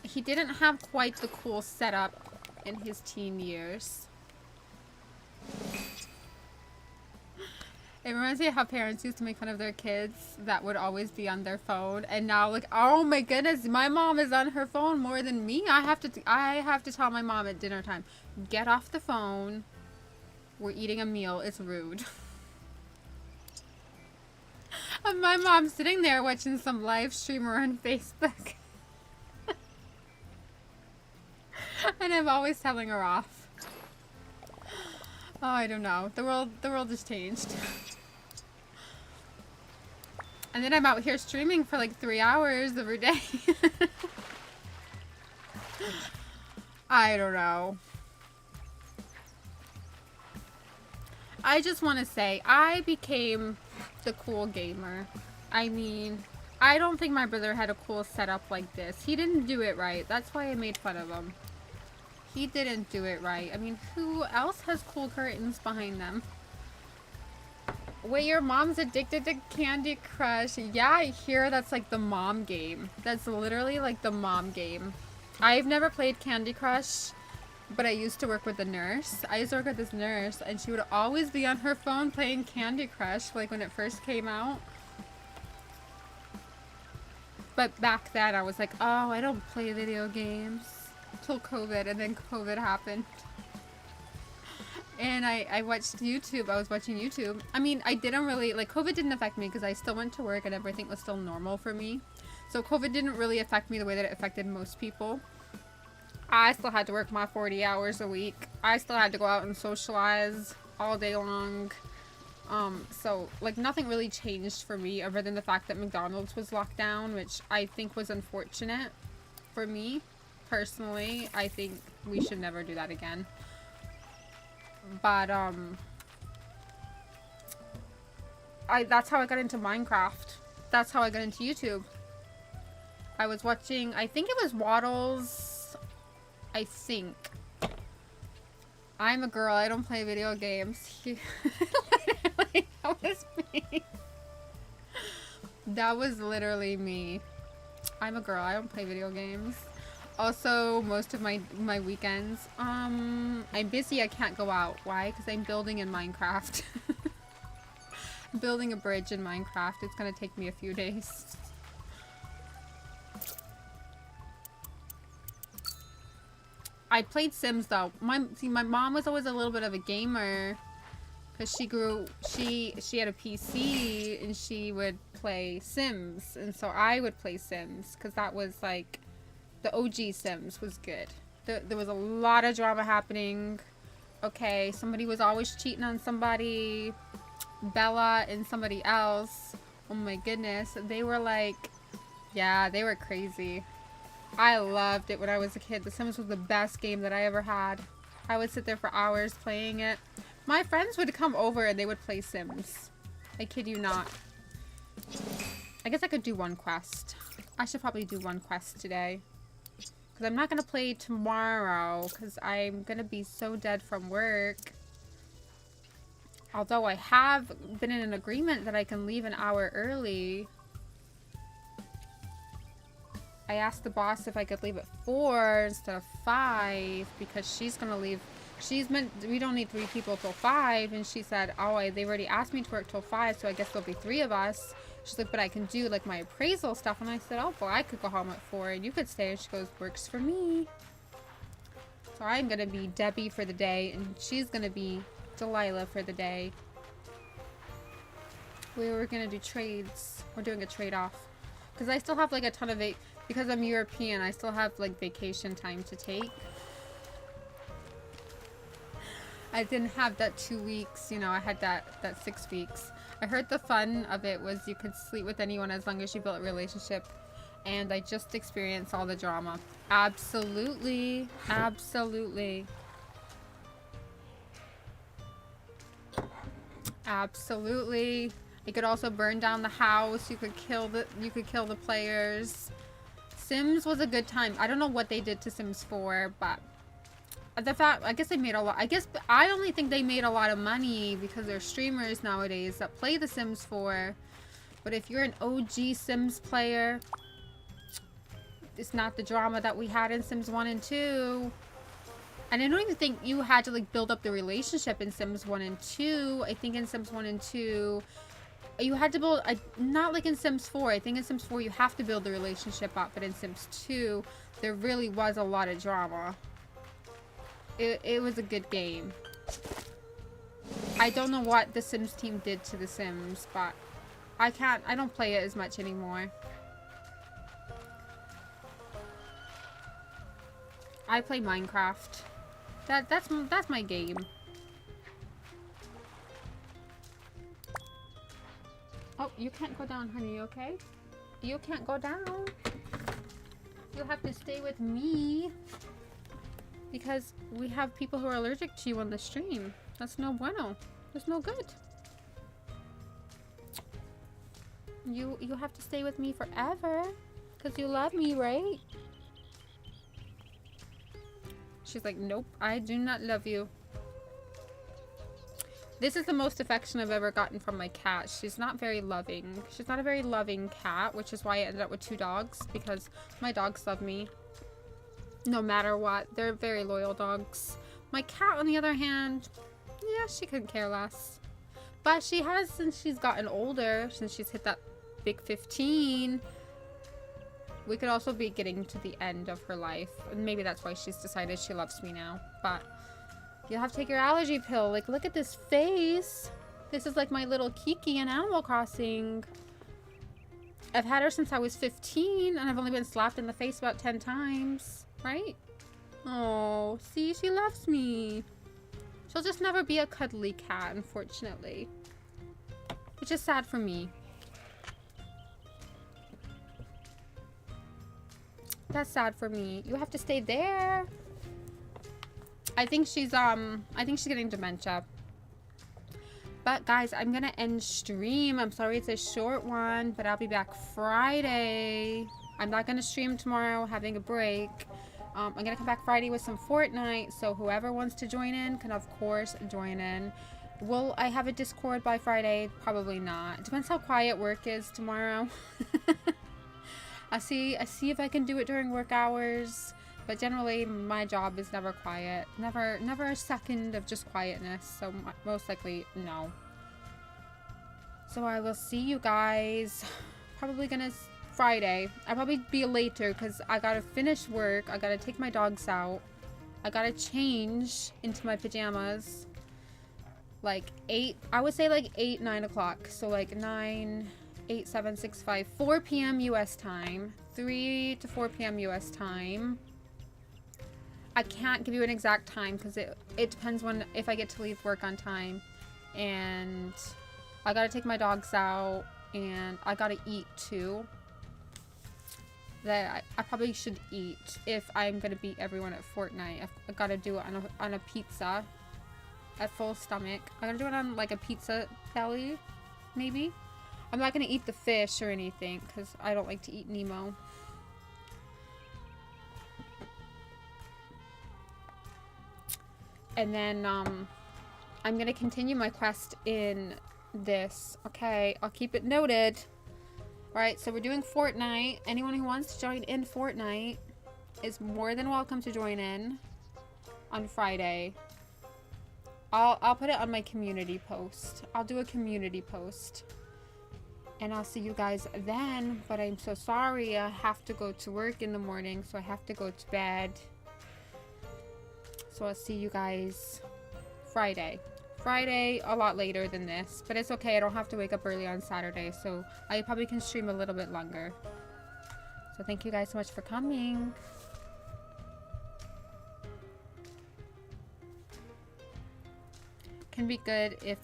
Speaker 1: He didn't have quite the cool setup in his teen years. It reminds me of how parents used to make fun of their kids that would always be on their phone, and now, like, oh my goodness, my mom is on her phone more than me. I have to tell my mom at dinner time, get off the phone. We're eating a meal. It's rude. And my mom's sitting there watching some live streamer on Facebook. And I'm always telling her off. Oh, I don't know. The world has changed. And then I'm out here streaming for like 3 hours every day. I don't know. I just want to say, I became the cool gamer. I mean, I don't think my brother had a cool setup like this. He didn't do it right. That's why I made fun of him. He didn't do it right. I mean, who else has cool curtains behind them? Wait, your mom's addicted to Candy Crush. Yeah, I hear that's like the mom game. That's literally like the mom game. I've never played Candy Crush. But I used to work with a nurse. I used to work with this nurse, and she would always be on her phone playing Candy Crush, like when it first came out. But back then, I was like, oh, I don't play video games. Until COVID, and then COVID happened. And I watched YouTube. I was watching YouTube. I mean, I didn't really, like, COVID didn't affect me because I still went to work and everything was still normal for me. So COVID didn't really affect me the way that it affected most people. I still had to work my 40 hours a week. I still had to go out and socialize all day long. So, like, nothing really changed for me other than the fact that McDonald's was locked down, which I think was unfortunate for me. Personally, I think we should never do that again. But, that's how I got into Minecraft. That's how I got into YouTube. I was watching, I think it was Waddles... I think. I'm a girl. I don't play video games. Literally, that was me. That was literally me. I'm a girl. I don't play video games. Also, most of my weekends, I'm busy. I can't go out. Why? Because I'm building in Minecraft. I'm building a bridge in Minecraft. It's gonna take me a few days. I played Sims though. My mom was always a little bit of a gamer, because she had a PC and she would play Sims, and so I would play Sims because that was like the OG Sims was good. There was a lot of drama happening. Okay, somebody was always cheating on somebody. Bella and somebody else. Oh my goodness, they were like, yeah, they were crazy. I loved it when I was a kid. The Sims was the best game that I ever had. I would sit there for hours playing it. My friends would come over and they would play Sims. I kid you not. I guess I could do one quest. I should probably do one quest today. Because I'm not going to play tomorrow. Because I'm going to be so dead from work. Although I have been in an agreement that I can leave an hour early. I asked the boss if I could leave at 4 instead of 5. Because she's going to leave. We don't need 3 people till 5. And she said, oh, they already asked me to work till 5. So I guess there'll be 3 of us. She's like, but I can do like my appraisal stuff. And I said, oh, well, I could go home at 4 and you could stay. And she goes, works for me. So I'm going to be Debbie for the day. And she's going to be Delilah for the day. We were going to do trades. We're doing a trade-off. Because I still have like a ton of because I'm European, I still have like vacation time to take. I didn't have that 2 weeks, you know, I had that 6 weeks. I heard the fun of it was you could sleep with anyone as long as you built a relationship. And I just experienced all the drama. Absolutely. Absolutely. Absolutely. You could also burn down the house. You could kill the players. Sims was a good time. I don't know what they did to Sims 4, but I guess they made a lot. I only think they made a lot of money because they're streamers nowadays that play the Sims 4. But if you're an OG Sims player, it's not the drama that we had in Sims 1 and 2. And I don't even think you had to like build up the relationship in Sims 1 and 2. I think in Sims 1 and 2, you had to build, not like in Sims 4. I think in Sims 4 you have to build the relationship up, but in Sims 2, there really was a lot of drama. It was a good game. I don't know what the Sims team did to the Sims, but I don't play it as much anymore. I play Minecraft. That's my game. Oh, you can't go down, honey, okay? You can't go down. You'll have to stay with me. Because we have people who are allergic to you on the stream. That's no bueno. That's no good. You have to stay with me forever. Because you love me, right? She's like, nope, I do not love you. This is the most affection I've ever gotten from my cat. She's not very loving. She's not a very loving cat, which is why I ended up with 2 dogs, because my dogs love me. No matter what. They're very loyal dogs. My cat, on the other hand, yeah, she couldn't care less. But she has, since she's gotten older, since she's hit that big 15, we could also be getting to the end of her life. And maybe that's why she's decided she loves me now. But you'll have to take your allergy pill. Like, look at this face. This is like my little Kiki in Animal Crossing. I've had her since I was 15, and I've only been slapped in the face about 10 times. Right? Oh, see, she loves me. She'll just never be a cuddly cat, unfortunately. Which is sad for me. That's sad for me. You have to stay there. I think she's getting dementia. But guys, I'm gonna end stream. I'm sorry it's a short one, but I'll be back Friday. I'm not gonna stream tomorrow, having a break. I'm gonna come back Friday with some Fortnite, so whoever wants to join in can of course join in. Will I have a Discord by Friday? Probably not. Depends how quiet work is tomorrow. I see if I can do it during work hours. But generally, my job is never quiet. Never a second of just quietness. So most likely, no. So I will see you guys probably gonna Friday. I'll probably be later because I gotta finish work. I gotta take my dogs out. I gotta change into my pajamas. Like 8, I would say like 8, 9 o'clock. So like 9, 8, 7, 6, 5, 4 p.m. US time. 3 to 4 p.m. US time. I can't give you an exact time because it depends if I get to leave work on time. And I gotta take my dogs out and I gotta eat too. That I probably should eat if I'm gonna beat everyone at Fortnite. I gotta do it on a pizza at full stomach. I'm gonna do it on like a pizza belly, maybe. I'm not gonna eat the fish or anything because I don't like to eat Nemo. And then I'm gonna continue my quest in this. Okay, I'll keep it noted. Alright, so we're doing Fortnite. Anyone who wants to join in Fortnite is more than welcome to join in on Friday. I'll put it on my community post. I'll do a community post. And I'll see you guys then. But I'm so sorry. I have to go to work in the morning, so I have to go to bed. So I'll see you guys Friday. Friday, a lot later than this. But it's okay. I don't have to wake up early on Saturday. So I probably can stream a little bit longer. So thank you guys so much for coming. Can be good if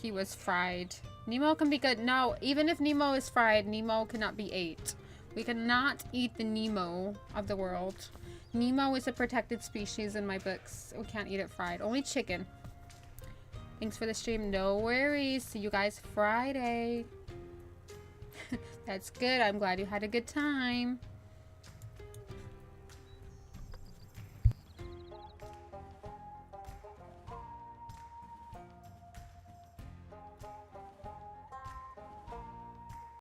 Speaker 1: he was fried. Nemo can be good. No, even if Nemo is fried, Nemo cannot be ate. We cannot eat the Nemo of the world. Nemo is a protected species in my books. We can't eat it fried. Only chicken. Thanks for the stream. No worries. See you guys Friday. That's good. I'm glad you had a good time.